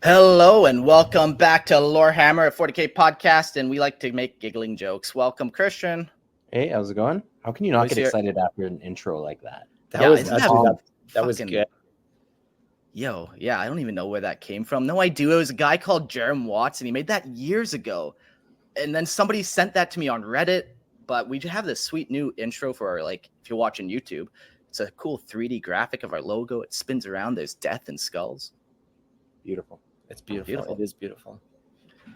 Hello and welcome back to Lorehammer at 40K Podcast, and we like to make giggling jokes. Welcome, Christian. Hey, how's it going? How can you not Was get your- excited after an intro like that? Yeah, was isn't that was fucking- good. Yo, yeah, I don't even know where that came from. No idea. It was a guy called Jerem Watts, and he made that years ago. And then somebody sent that to me on Reddit, but we have this sweet new intro for our, if you're watching YouTube, it's a cool 3D graphic of our logo. It spins around. There's death and skulls. Beautiful. It's beautiful. Beautiful. It is beautiful.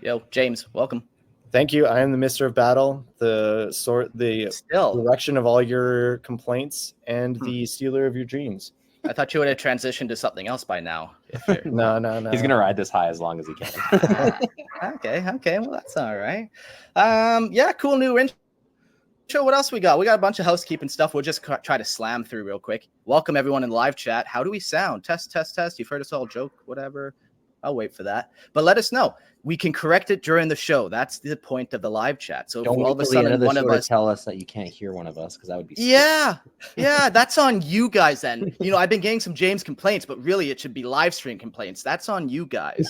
Yo, James, welcome. Thank you. I am the Mister of Battle, the Still, direction of all your complaints, and the stealer of your dreams. I thought you would have transitioned to something else by now. No. He's gonna ride this high as long as he can. Okay. Well, that's all right. Yeah, cool new intro. What else we got? We got a bunch of housekeeping stuff. We'll just try to slam through real quick. Welcome everyone in live chat. How do we sound? Test. You've heard us all joke, whatever. I'll wait for that. But let us know. We can correct it during the show. That's the point of the live chat. So Don't if all of a wait till the end sudden of the one show of to us, tell us that you can't hear one of us, because that would be yeah, that's on you guys. Then I've been getting some James complaints, but really it should be live stream complaints. That's on you guys.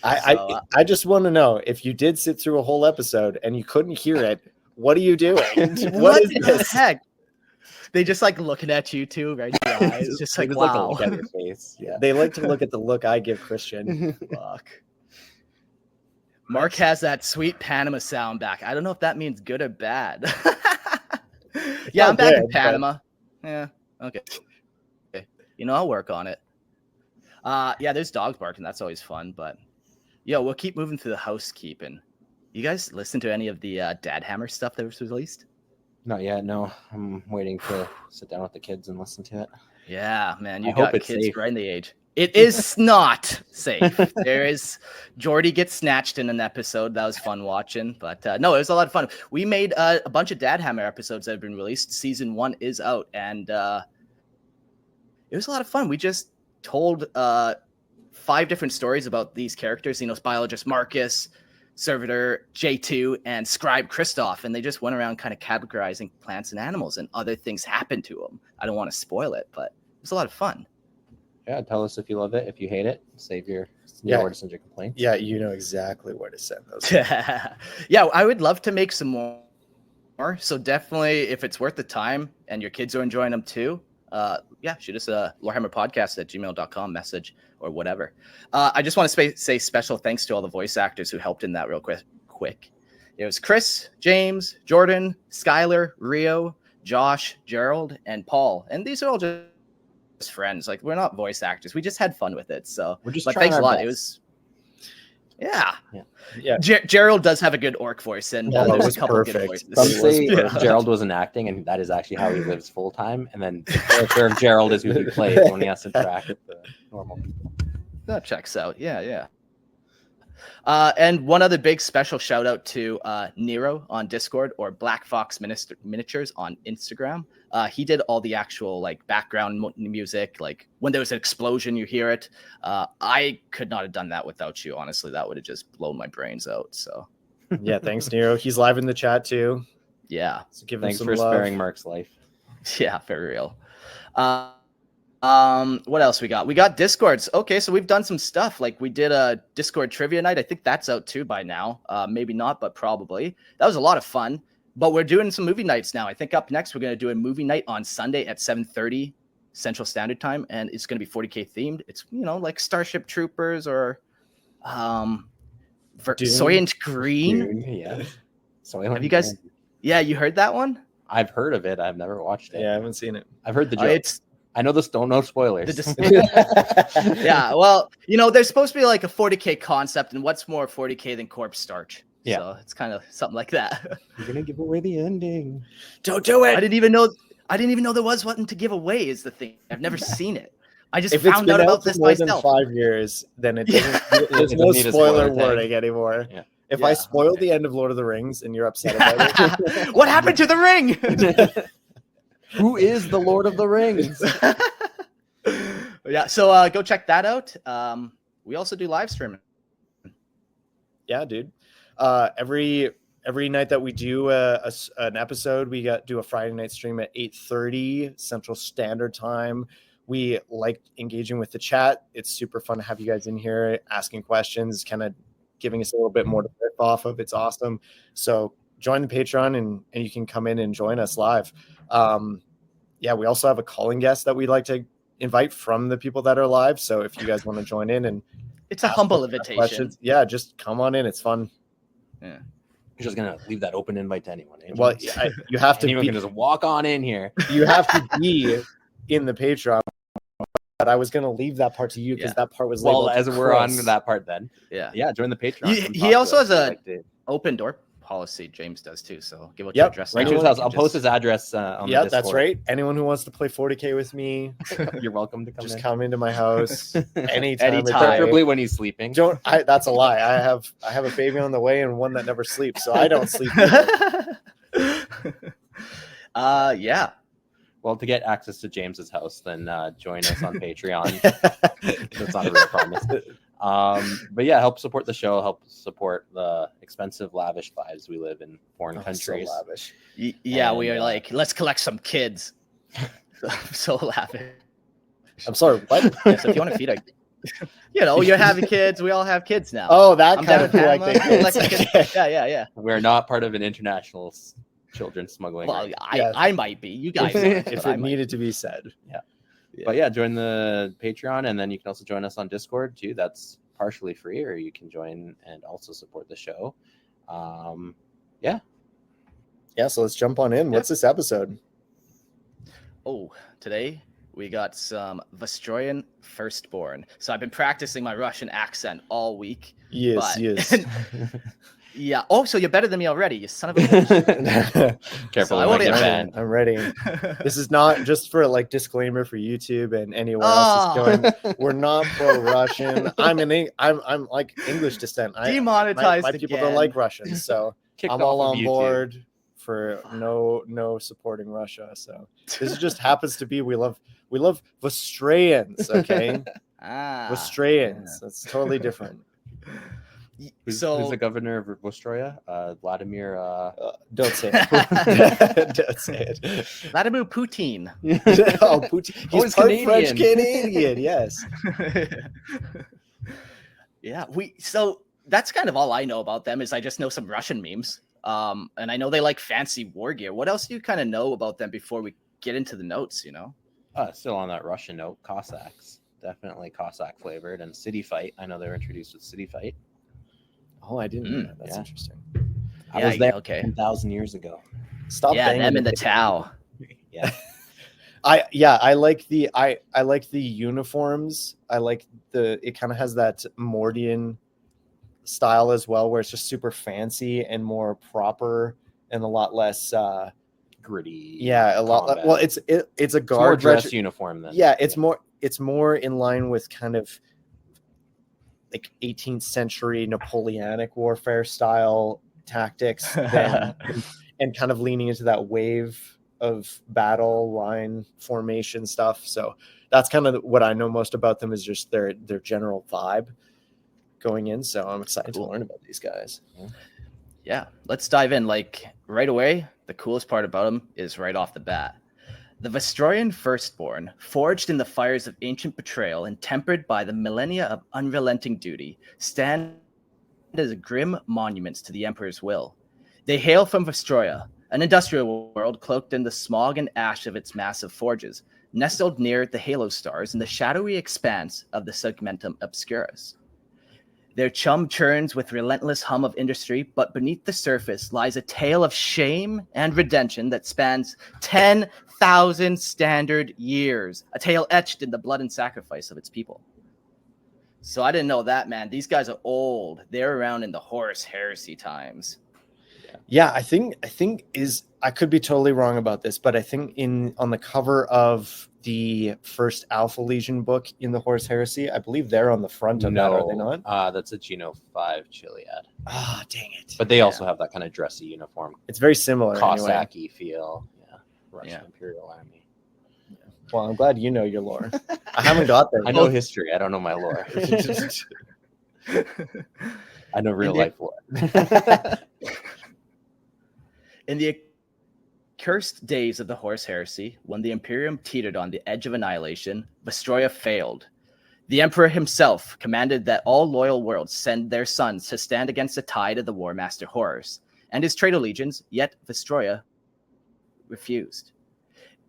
I just want to know, if you did sit through a whole episode and you couldn't hear it, what are you doing? What is the this? heck? They just like looking at you too, right? in the eyes, just like, They just like to wow. look at your face. Yeah. They like to look at the look I give Christian. Fuck. Mark has that sweet Panama sound back. I don't know if that means good or bad. Yeah, not I'm back in good, but- Panama. Yeah, okay. I'll work on it. Yeah, there's dogs barking. That's always fun. But we'll keep moving through the housekeeping. You guys listen to any of the Dad Hammer stuff that was released? Not yet. No, I'm waiting to sit down with the kids and listen to it. Yeah, man, you I hope got it's kids safe. right in the age. It is not safe. Jordy gets snatched in an episode. That was fun watching, but no, it was a lot of fun. We made a bunch of Dad Hammer episodes that have been released. Season 1 is out, and it was a lot of fun. We just told 5 different stories about these characters. Biologist Marcus, Servitor J2, and Scribe Christoph, and they just went around kind of categorizing plants and animals, and other things happened to them. I don't want to spoil it, but it was a lot of fun. Yeah, tell us if you love it. If you hate it, save your word to send your complaints. Yeah, you know exactly where to send those. Yeah, I would love to make some more. So definitely, if it's worth the time and your kids are enjoying them too, shoot us a lorehammerpodcast@gmail.com message or whatever. I just want to say special thanks to all the voice actors who helped in that real quick. It was Chris, James, Jordan, Skylar, Rio, Josh, Gerald, and Paul. And these are all just friends. We're not voice actors. We just had fun with it. So We're just but trying thanks a our lot. best. It was yeah. Yeah. Gerald does have a good orc voice, and Oh, it there's was a couple of good perfect. voices. Some say Yeah. Gerald wasn't acting, and that is actually how he lives full time. And then the character of Gerald is who he plays when he has to interact with the normal people. That checks out. Yeah. And one other big special shout out to Nero on Discord, or Black Fox Miniatures on Instagram. He did all the actual background music. When there was an explosion, you hear it. I could not have done that without you. Honestly, that would have just blown my brains out. So Yeah, thanks, Nero. He's live in the chat too. yeah, So give him Thanks some for love. sparing Mark's life. yeah, very real. What else we got? We got Discords. Okay, so we've done some stuff. We did a Discord trivia night. I think that's out too by now. Maybe not, but probably. That was a lot of fun. But we're doing some movie nights now. I think up next we're going to do a movie night on Sunday at 7:30 Central Standard Time, and it's going to be 40K themed. It's like Starship Troopers or Soylent Green. Dude, yeah. So Have you guys? Yeah, you heard that one? I've heard of it. I've never watched it. Yeah, I haven't seen it. I've heard the jokes. I know this. Don't know spoilers. Yeah, well, there's supposed to be a 40K concept, and what's more 40K than corpse starch? Yeah. So it's kind of something like that. You're gonna give away the ending. Don't do it. I didn't even know there was one to give away. Is the thing. I've never seen it. I just If it's found been out about for this more myself. than 5 years, then it doesn't. There's It doesn't no need a spoiler spoiler tag. warning anymore. Yeah. If Yeah, I spoil okay. the end of Lord of the Rings and you're upset about it, What happened to the ring? Who is the Lord of the Rings? Yeah, so go check that out. We also do live streaming. yeah, dude. Every night that we do an episode, we do a Friday night stream at 8:30 Central Standard Time. We like engaging with the chat. It's super fun to have you guys in here asking questions, kind of giving us a little bit more to riff off of. It's awesome. So join the Patreon and you can come in and join us live. Yeah, we also have a calling guest that we'd like to invite from the people that are live. So if you guys want to join in and it's a humble invitation. Yeah, just come on in. It's fun. Yeah. You're just gonna leave that open invite to anyone. Well, you have to. Anyone can just walk on in here. You have to be in the Patreon. But I was gonna leave that part to you because that part was well. As we're on that part, then yeah, join the Patreon. He also has a open door policy. James does too. So give out your address. Right to his house. I'll post his address on the Discord. That's right. Anyone who wants to play 40K with me, you're welcome to come. Just come into my house anytime. Preferably when he's sleeping. That's a lie. I have a baby on the way and one that never sleeps, so I don't sleep. Yeah. Well, to get access to James's house, then join us on Patreon. That's not a real promise. But yeah, help support the show, help support the expensive, lavish lives we live in foreign countries. So lavish. Yeah, we are like, let's collect some kids. So lavish. I'm sorry, what? Yeah, so if you want to feed you're having kids. We all have kids now. Oh, that kind of thing. Yeah. We're not part of an international children smuggling. Well, I might be. You guys aren't, if it needed to be said. Yeah. But yeah, join the Patreon, and then you can also join us on Discord too. That's partially free, or you can join and also support the show. Yeah. So let's jump on in. What's this episode? Oh, today we got some Vostroyan Firstborn. So I've been practicing my Russian accent all week. Yes. Yeah. Oh, so you're better than me already, you son of a bitch. Careful, I'm ready. This is not just for disclaimer for YouTube and anyone else is going. We're not pro-Russian. I'm like English descent. Demonetized. My people don't like Russians, so I'm all on board for no supporting Russia. So this just happens to be we love Vostroyans, okay? Vostroyans. That's totally different. Who's the governor of Vostroya? Vladimir. Don't say it. Don't say it. Vladimir Putin. Oh, Putin. He's part French Canadian. Yes. Yeah. So that's kind of all I know about them. Is I just know some Russian memes. And I know they like fancy war gear. What else do you kind of know about them before we get into the notes? Still on that Russian note, Cossacks. Definitely Cossack flavored, and City Fight. I know they were introduced with City Fight. Oh, I didn't know that. That's interesting. I was there 10,000 years ago. Stop. Yeah, them in the Tau. Yeah. I like the uniforms. I like it kind of has that Mordian style as well, where it's just super fancy and more proper and a lot less gritty. Yeah, a lot. Well, it's a guard dress uniform then. Yeah, it's more in line with kind of like 18th century Napoleonic warfare style tactics and kind of leaning into that wave of battle line formation stuff. So that's kind of what I know most about them, is just their general vibe going in. So I'm excited to learn about these guys. Yeah, let's dive in. Right away, the coolest part about them is right off the bat. The Vostroyan Firstborn, forged in the fires of ancient betrayal and tempered by the millennia of unrelenting duty, stand as grim monuments to the Emperor's will. They hail from Vostroya, an industrial world cloaked in the smog and ash of its massive forges, nestled near the halo stars in the shadowy expanse of the Segmentum Obscurus. Their chum churns with relentless hum of industry, but beneath the surface lies a tale of shame and redemption that spans 10,000 standard years, a tale etched in the blood and sacrifice of its people. So I didn't know that, man. These guys are old. They're around in the Horus Heresy times. Yeah, I think I could be totally wrong about this, but I think on the cover of the first Alpha Legion book in the Horus Heresy, I believe they're on the front of that, are they not? That's a Geno 5 Chiliad. Ah, dang it. But they also have that kind of dressy uniform. It's very similar. Cossack-y feel. Yeah. Russian Imperial Army. Yeah. Well, I'm glad you know your lore. I haven't got there. I know history. I don't know my lore. I know real life lore. In the cursed days of the Horus Heresy, when the Imperium teetered on the edge of annihilation, Vostroya failed. The Emperor himself commanded that all loyal worlds send their sons to stand against the tide of the War Master Horus and his traitor legions, yet Vostroya refused.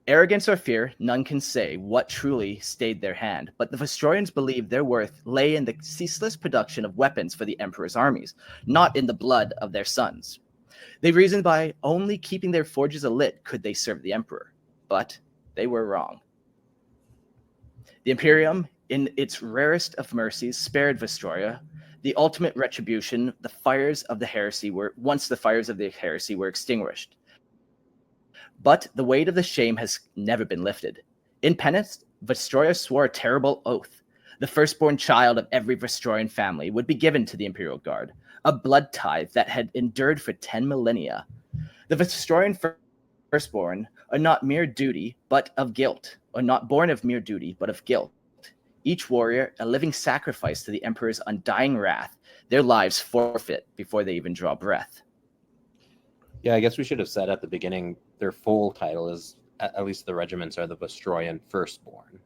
Arrogance or fear, none can say what truly stayed their hand, but the Vostroyans believed their worth lay in the ceaseless production of weapons for the Emperor's armies, not in the blood of their sons. They reasoned by only keeping their forges alit could they serve the Emperor, but they were wrong. The Imperium, in its rarest of mercies, spared Vostroya the ultimate retribution. The fires of the heresy were extinguished. But the weight of the shame has never been lifted. In penance, Vostroya swore a terrible oath. The firstborn child of every Vostroyan family would be given to the Imperial Guard, a blood tithe that had endured for 10 millennia. The Vostroyan Firstborn are not mere duty, but of guilt, or not born of mere duty, but of guilt. Each warrior, a living sacrifice to the Emperor's undying wrath, their lives forfeit before they even draw breath. Yeah, I guess we should have said at the beginning, their full title is, at least the regiments are the Vostroyan Firstborn.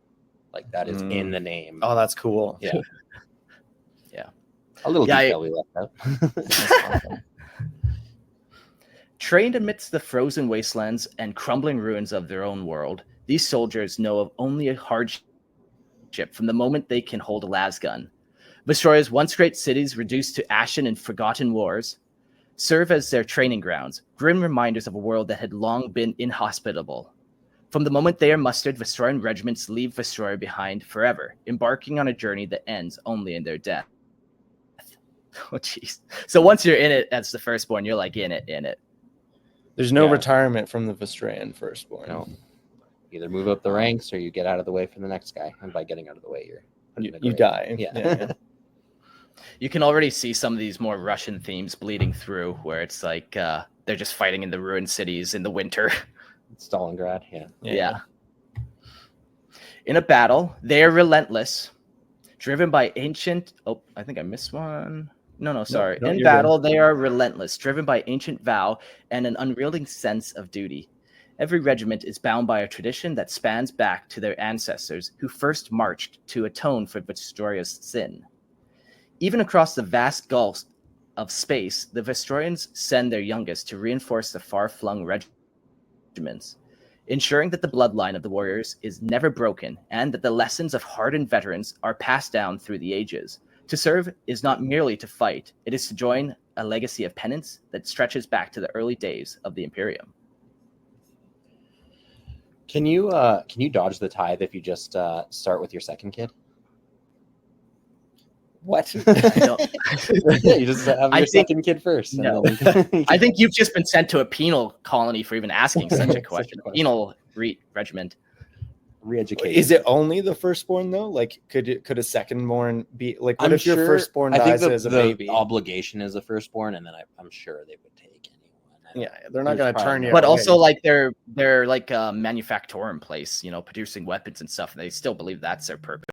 Like, that is in the name. Oh, that's cool. Yeah. Yeah. A little Yeah, detail we left out. Awesome. Trained amidst the frozen wastelands and crumbling ruins of their own world, these soldiers know of only a hardship from the moment they can hold a lasgun. Vostroya's once great cities, reduced to ashen and forgotten wars, serve as their training grounds, grim reminders of a world that had long been inhospitable. From the moment they are mustered, Vostroyan regiments leave Vostroya behind forever, embarking on a journey that ends only in their death. Oh, jeez. So once you're in it as the firstborn, you're like in it. There's no Yeah. retirement from the Vostroyan Firstborn. No. Either move up the ranks or you get out of the way for the next guy. And by getting out of the way, you're You die. Yeah. You can already see some of these more Russian themes bleeding through, where it's like they're just fighting in the ruined cities in the winter. Stalingrad, yeah. Yeah. In a battle, they are relentless, driven by ancient... Oh, I think I missed one. No, sorry. No, In you're battle, they are relentless, driven by ancient vow and an unyielding sense of duty. Every regiment is bound by a tradition that spans back to their ancestors who first marched to atone for Vostroya's sin. Even across the vast gulf of space, the Vostroyans send their youngest to reinforce the far-flung regiments, ensuring that the bloodline of the warriors is never broken and that the lessons of hardened veterans are passed down through the ages. To serve is not merely to fight, it is to join a legacy of penance that stretches back to the early days of the Imperium. Can you dodge the tithe if you just start with your second kid? What? Yeah, you just have your second kid first. No. Then... I think you've just been sent to a penal colony for even asking such a question. Penal regiment. Re-educated. Is it only the firstborn though? Like, could a secondborn be like? What if your firstborn dies as a baby? Obligation is a firstborn, and then I'm sure they would take anyone. Yeah, they're not going to turn you. But also, like they're like a manufacturer in place, producing weapons and stuff. And they still believe that's their purpose.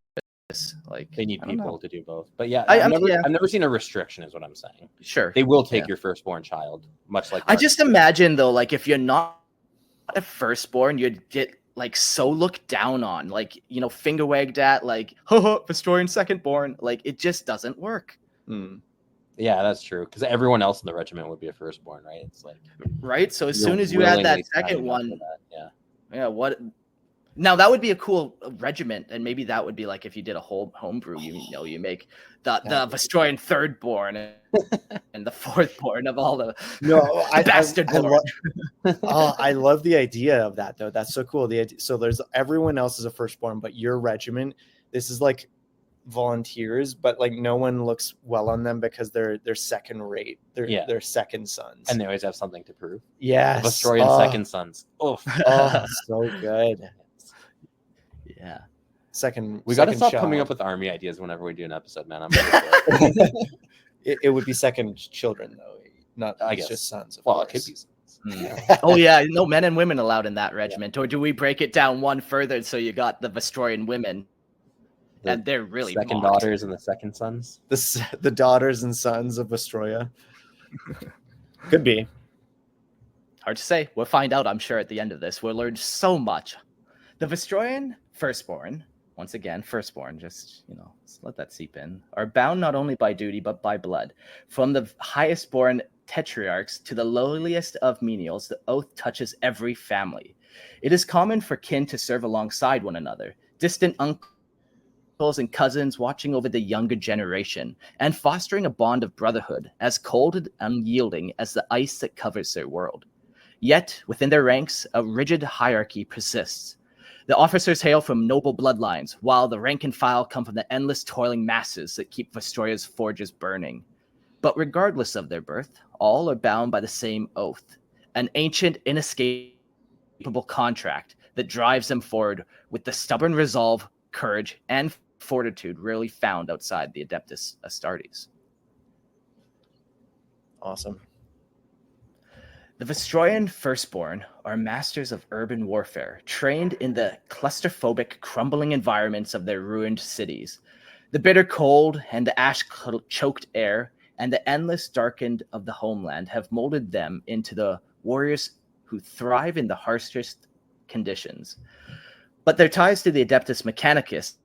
Like they need people to do both. But yeah, I've never seen a restriction, is what I'm saying. Sure, they will take your firstborn child, much like I just imagine though, like if you're not a firstborn, you'd get like so looked down on, like finger wagged at, like Vostroyan secondborn. Like it just doesn't work. Yeah, that's true. Because everyone else in the regiment would be a firstborn, right? It's like right. So as soon as you add that second one, what? Now that would be a cool regiment, and maybe that would be like if you did a whole homebrew. You make the Vostroyan thirdborn and the fourthborn of all the bastardborn. I love the idea of that though. That's so cool. The idea, so there's everyone else is a firstborn, but your regiment, this is like volunteers, but like no one looks well on them because they're second rate. They're second sons, and they always have something to prove. Yes, Vostroyan second sons. Oh, so good. Yeah. We got to stop coming up with army ideas whenever we do an episode, man. It would be second children though, not I guess just sons. Of course. It could be sons. Oh yeah, no men and women allowed in that regiment. Or do we break it down one further so you got the Vostroyan women, and they're really second mocked. daughters and the second sons. The daughters and sons of Vostroya. Could be. Hard to say. We'll find out, I'm sure, at the end of this. We'll learn so much. The Vostroyan Firstborn, once again, Firstborn, just, let's let that seep in, are bound not only by duty, but by blood. From the highest born tetrarchs to the lowliest of menials, the oath touches every family. It is common for kin to serve alongside one another, distant uncles and cousins watching over the younger generation, and fostering a bond of brotherhood, as cold and unyielding as the ice that covers their world. Yet, within their ranks, a rigid hierarchy persists. The officers hail from noble bloodlines, while the rank and file come from the endless toiling masses that keep Vostroya's forges burning. But regardless of their birth, all are bound by the same oath, an ancient, inescapable contract that drives them forward with the stubborn resolve, courage, and fortitude rarely found outside the Adeptus Astartes. Awesome. The Vostroyan Firstborn are masters of urban warfare, trained in the claustrophobic, crumbling environments of their ruined cities. The bitter cold and the ash-choked air and the endless darkened of the homeland have molded them into the warriors who thrive in the harshest conditions. But their ties to the Adeptus Mechanicus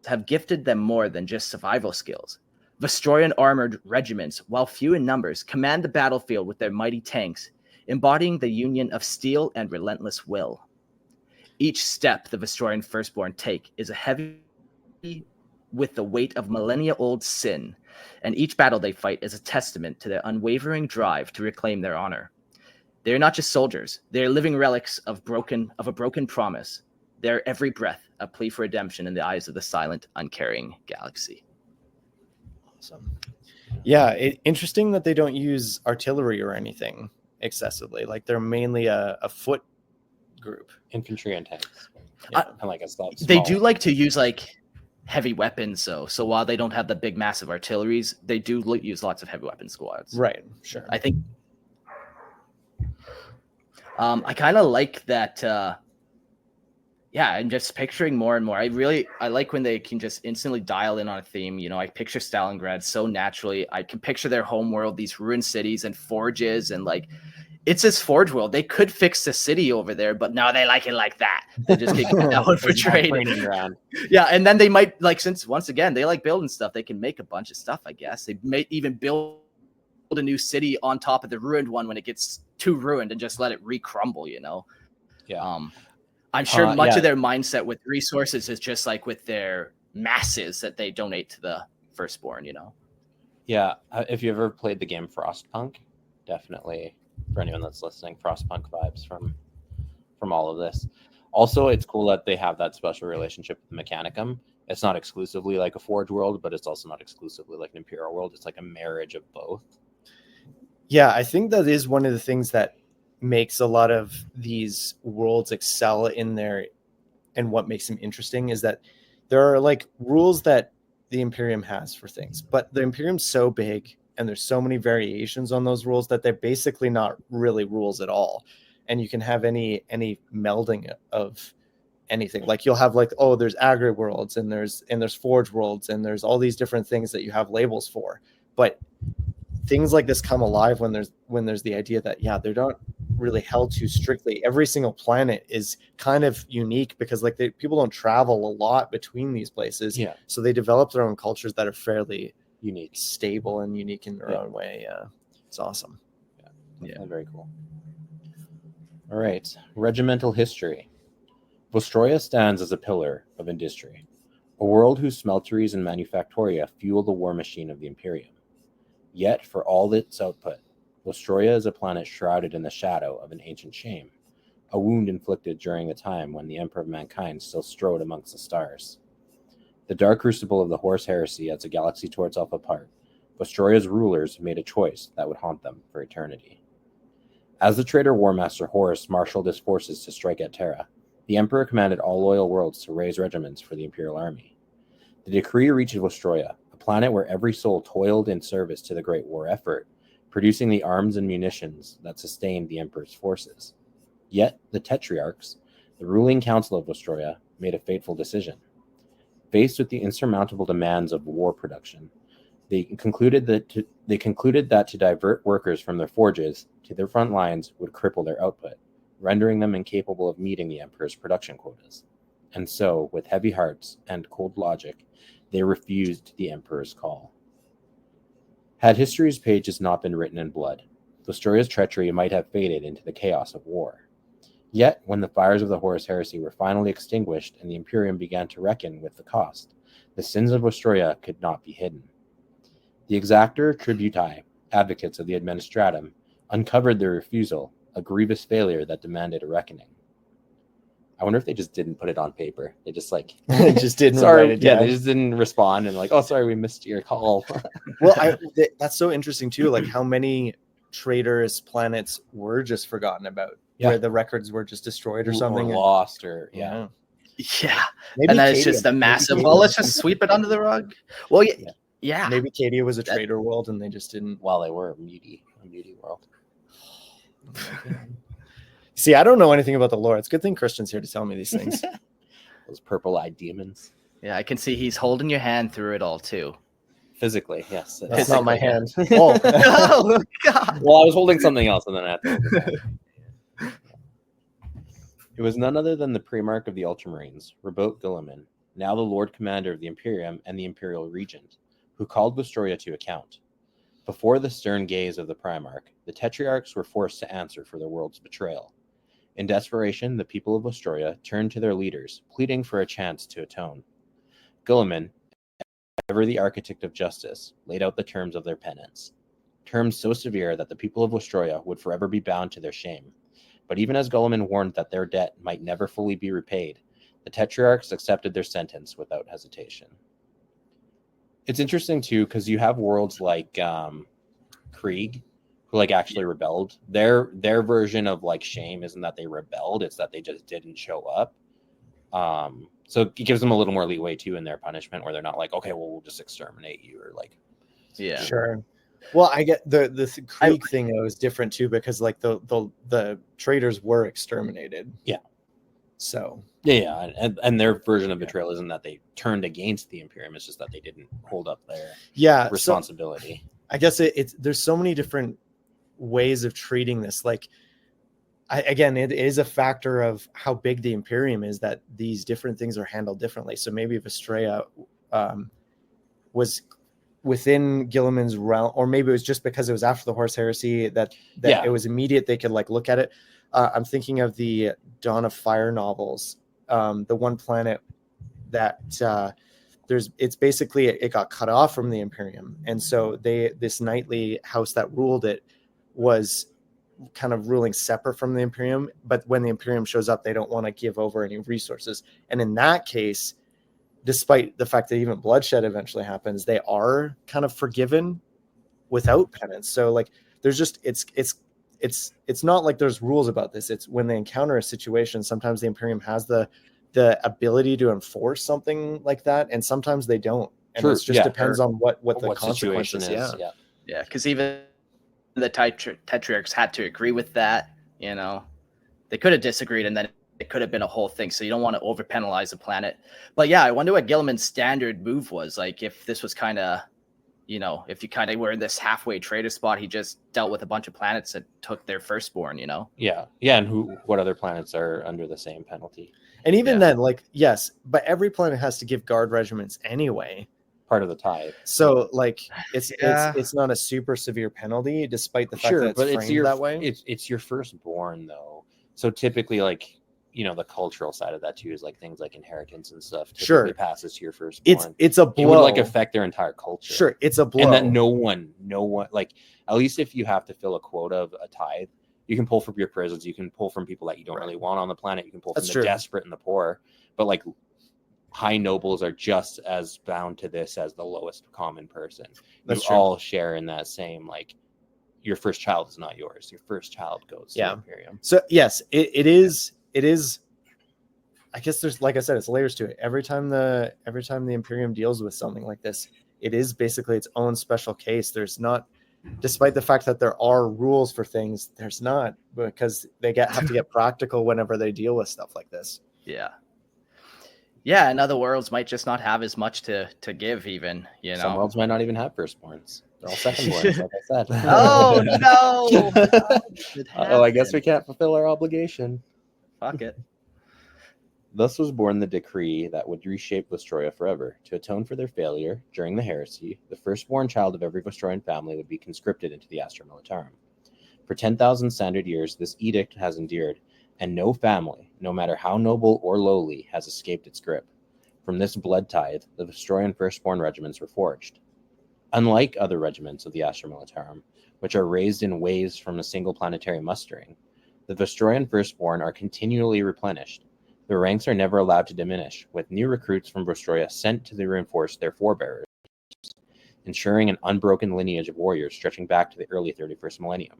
have gifted them more than just survival skills. Vostroyan armored regiments, while few in numbers, command the battlefield with their mighty tanks, embodying the union of steel and relentless will. Each step the Vostroyan Firstborn take is a heavy with the weight of millennia-old sin, and each battle they fight is a testament to their unwavering drive to reclaim their honor. They are not just soldiers; they are living relics of a broken promise. Their every breath a plea for redemption in the eyes of the silent, uncaring galaxy. Awesome. Yeah, interesting that they don't use artillery or anything excessively. Like they're mainly a foot group. Infantry and tanks. Yeah. And like a small. They do like to use heavy weapons, though. So while they don't have the big, massive artilleries, they do use lots of heavy weapon squads. Right. Sure. I think. I kind of like that. Yeah, I'm just picturing more and more. I like when they can just instantly dial in on a theme. I picture Stalingrad so naturally. I can picture their homeworld, these ruined cities and forges, and it's this forge world. They could fix the city over there, but no, they like it like that. They just keep that one for training. Yeah, and then they might since once again they like building stuff, they can make a bunch of stuff. I guess they may even build a new city on top of the ruined one when it gets too ruined and just let it re-crumble. Yeah. I'm sure much of their mindset with resources is just with their masses that they donate to the Firstborn, Yeah. If you ever played the game Frostpunk, definitely for anyone that's listening, Frostpunk vibes from all of this. Also, it's cool that they have that special relationship with the Mechanicum. It's not exclusively like a Forge world, but it's also not exclusively like an Imperial world. It's like a marriage of both. Yeah, I think that is one of the things that makes a lot of these worlds excel in there, and what makes them interesting is that there are rules that the Imperium has for things, but the Imperium's so big and there's so many variations on those rules that they're basically not really rules at all. And you can have any melding of anything. You'll have there's agri worlds and there's forge worlds and there's all these different things that you have labels for, but things like this come alive when there's the idea that they're not really held to strictly. Every single planet is kind of unique because people don't travel a lot between these places. Yeah. So they develop their own cultures that are fairly unique, stable, and unique in their own way. Yeah. It's awesome. Yeah. Very cool. All right. Regimental history. Vostroya stands as a pillar of industry, a world whose smelteries and manufactoria fuel the war machine of the Imperium. Yet, for all its output, Vostroya is a planet shrouded in the shadow of an ancient shame, a wound inflicted during a time when the Emperor of Mankind still strode amongst the stars. The dark crucible of the Horus Heresy as the galaxy tore itself apart, Vostroya's rulers made a choice that would haunt them for eternity. As the traitor War Master Horus marshaled his forces to strike at Terra, the Emperor commanded all loyal worlds to raise regiments for the Imperial Army. The decree reached Vostroya, a planet where every soul toiled in service to the Great War effort, producing the arms and munitions that sustained the Emperor's forces. Yet, the Tetrarchs, the ruling council of Vostroya, made a fateful decision. Faced with the insurmountable demands of war production, They concluded that to divert workers from their forges to their front lines would cripple their output, rendering them incapable of meeting the emperor's production quotas. And so, with heavy hearts and cold logic, they refused the emperor's call. Had history's pages not been written in blood, Vostroya's treachery might have faded into the chaos of war. Yet, when the fires of the Horus Heresy were finally extinguished and the Imperium began to reckon with the cost, the sins of Vostroya could not be hidden. The exactor tributi, advocates of the administratum, uncovered their refusal, a grievous failure that demanded a reckoning. I wonder if they just didn't put it on paper. They just just didn't sorry, write it down. they just didn't respond and oh, sorry, we missed your call. Well, that's so interesting too. Like how many traitorous planets were just forgotten about, where the records were just destroyed or something, or lost, or yeah. Maybe And then it's just a massive. Well, let's just sweep it under the rug. Well, yeah. Maybe Cadia was a traitor world, and they just didn't. Well, they were a muty world. See, I don't know anything about the lore. It's a good thing Christian's here to tell me these things. Those purple-eyed demons. Yeah, I can see he's holding your hand through it all too. Physically, yes. That's not my hand. Oh. Oh God! Well, I was holding something else, and then I had to hold it back. It was none other than the Primarch of the Ultramarines, Rabot Guilliman, now the Lord Commander of the Imperium and the Imperial Regent, who called Vostroya to account. Before the stern gaze of the Primarch, the Tetrarchs were forced to answer for their world's betrayal. In desperation, the people of Vostroya turned to their leaders, pleading for a chance to atone. Guilliman, ever the architect of justice, laid out the terms of their penance. Terms so severe that the people of Vostroya would forever be bound to their shame. But even as Guilliman warned that their debt might never fully be repaid, the Tetrarchs accepted their sentence without hesitation. It's interesting, too, because you have worlds like Krieg, who actually rebelled. Their version of shame isn't that they rebelled, it's that they just didn't show up. So it gives them a little more leeway, too, in their punishment, where they're not okay, well, we'll just exterminate you, or yeah. Sure. Well, I get the Krieg thing though is different too, because the traitors were exterminated. Yeah. So yeah, and their version of betrayal isn't that they turned against the Imperium; it's just that they didn't hold up their responsibility. So I guess it's there's so many different ways of treating this. It is a factor of how big the Imperium is that these different things are handled differently. So maybe Vostroya was within Guilliman's realm, or maybe it was just because it was after the Horus Heresy that it was immediate. They could look at it. I'm thinking of the Dawn of Fire novels, the one planet that it's basically it got cut off from the Imperium, and so this knightly house that ruled it was kind of ruling separate from the Imperium. But when the Imperium shows up, they don't want to give over any resources, and in that case, despite the fact that even bloodshed eventually happens, they are kind of forgiven without penance. So there's just it's not like there's rules about this. It's when they encounter a situation, sometimes the Imperium has the ability to enforce something like that, and sometimes they don't. And it just depends on what the consequences is. Yeah, because even the Tetrarchs had to agree with that. They could have disagreed, and then it could have been a whole thing. So you don't want to over penalize the planet. But yeah, I wonder what Guilliman's standard move was. If this was kind of, if you kind of were in this halfway trader spot, he just dealt with a bunch of planets that took their firstborn, Yeah. And what other planets are under the same penalty? And even then, yes, but every planet has to give guard regiments anyway. Part of the tithe. So it's not a super severe penalty, despite the fact that it's framed that way. It's your firstborn though. So typically the cultural side of that too is things like inheritance and stuff typically passes to your firstborn. It's a blow. It would affect their entire culture. Sure, it's a blow. And that no one at least if you have to fill a quota of a tithe, you can pull from your prisons, you can pull from people that you don't really want on the planet, you can pull from the desperate and the poor. But high nobles are just as bound to this as the lowest common person. That's true. All share in that same your first child is not yours. Your first child goes to the Imperium. So yes, it is. I guess there's, like I said, it's layers to it. Every time the Imperium deals with something like this, it is basically its own special case. There's not, despite the fact that there are rules for things, there's not, because they have to get practical whenever they deal with stuff like this. Yeah. Yeah, and other worlds might just not have as much to give, even, you know. Some worlds might not even have firstborns. They're all secondborns, like I said. Oh no! Oh, I guess we can't fulfill our obligation. Fuck it. Thus was born the decree that would reshape Vostroya forever. To atone for their failure during the heresy, the firstborn child of every Vostroyan family would be conscripted into the Astra Militarum. For 10,000 standard years, this edict has endured, and no family, no matter how noble or lowly, has escaped its grip. From this blood tithe, the Vostroyan Firstborn regiments were forged. Unlike other regiments of the Astra Militarum, which are raised in waves from a single planetary mustering, the Vostroyan Firstborn are continually replenished. Their ranks are never allowed to diminish, with new recruits from Vostroya sent to reinforce their forebearers, ensuring an unbroken lineage of warriors stretching back to the early 31st millennium.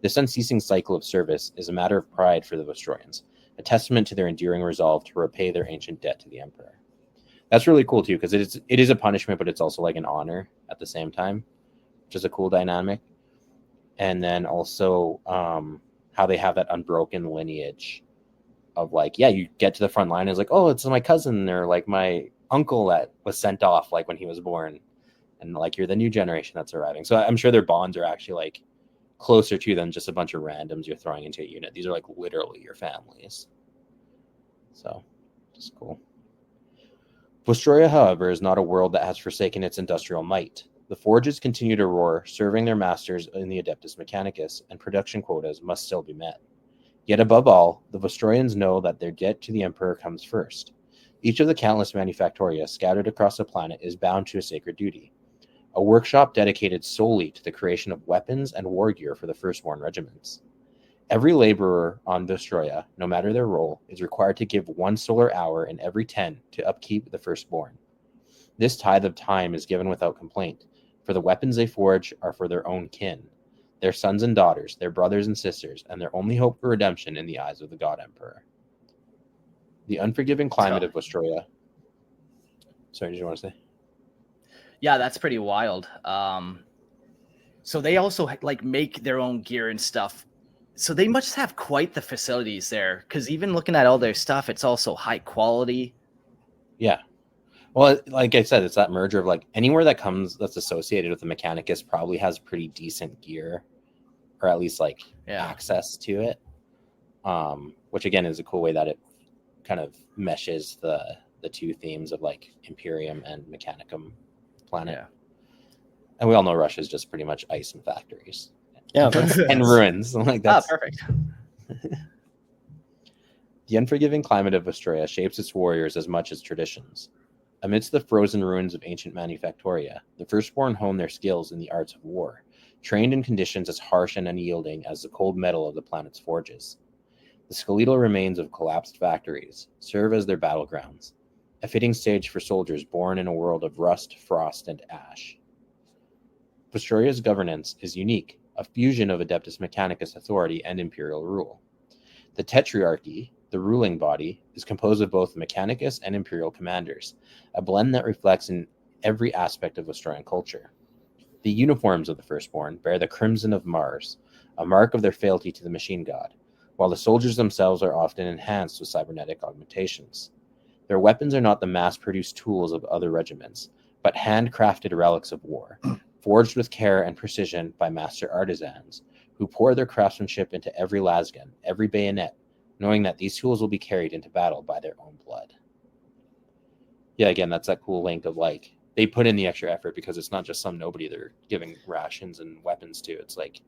This unceasing cycle of service is a matter of pride for the Vostroyans, a testament to their enduring resolve to repay their ancient debt to the Emperor. That's really cool too, because it is a punishment, but it's also like an honor at the same time, which is a cool dynamic. And then also how they have that unbroken lineage of like, yeah, you get to the front line, and it's like, oh, it's my cousin or like my uncle that was sent off like when he was born, and like you're the new generation that's arriving. So I'm sure their bonds are actually like closer to than just a bunch of randoms you're throwing into a unit. These are like literally your families. So it's cool. Vostroya, however, is not a world that has forsaken its industrial might. The forges continue to roar, serving their masters in the Adeptus Mechanicus, and production quotas must still be met. Yet above all, the Vostroyans know that their debt to the Emperor comes first. Each of the countless manufactoria scattered across the planet is bound to a sacred duty, a workshop dedicated solely to the creation of weapons and war gear for the firstborn regiments. Every laborer on Vostroya, no matter their role, is required to give 1 solar hour in every 10 to upkeep the firstborn. This tithe of time is given without complaint, for the weapons they forge are for their own kin, their sons and daughters, their brothers and sisters, and their only hope for redemption in the eyes of the God Emperor. The unforgiving climate of Vostroya. Sorry, did you want to say? Yeah, that's pretty wild. So they also like make their own gear and stuff. So they must have quite the facilities there, because even looking at all their stuff, it's also high quality. Yeah. Well, like I said, it's that merger of like anywhere that comes that's associated with the Mechanicus probably has pretty decent gear, or at least like access to it. Which again is a cool way that it kind of meshes the two themes of like Imperium and Mechanicum planet. Yeah. And we all know Russia is just pretty much ice and factories. Yeah, and ruins. Like that's perfect. The unforgiving climate of Vostroya shapes its warriors as much as traditions. Amidst the frozen ruins of ancient manufactoria, the firstborn hone their skills in the arts of war, trained in conditions as harsh and unyielding as the cold metal of the planet's forges. The skeletal remains of collapsed factories serve as their battlegrounds, a fitting stage for soldiers born in a world of rust, frost, and ash. Vostroya's governance is unique, a fusion of Adeptus Mechanicus authority and imperial rule. The Tetrarchy, the ruling body, is composed of both Mechanicus and imperial commanders, a blend that reflects in every aspect of Vostroyan culture. The uniforms of the firstborn bear the crimson of Mars, a mark of their fealty to the machine god, while the soldiers themselves are often enhanced with cybernetic augmentations. Their weapons are not the mass-produced tools of other regiments, but handcrafted relics of war, forged with care and precision by master artisans, who pour their craftsmanship into every lasgun, every bayonet, knowing that these tools will be carried into battle by their own blood. Yeah, again, that's that cool link of like, they put in the extra effort because it's not just some nobody they're giving rations and weapons to. It's like,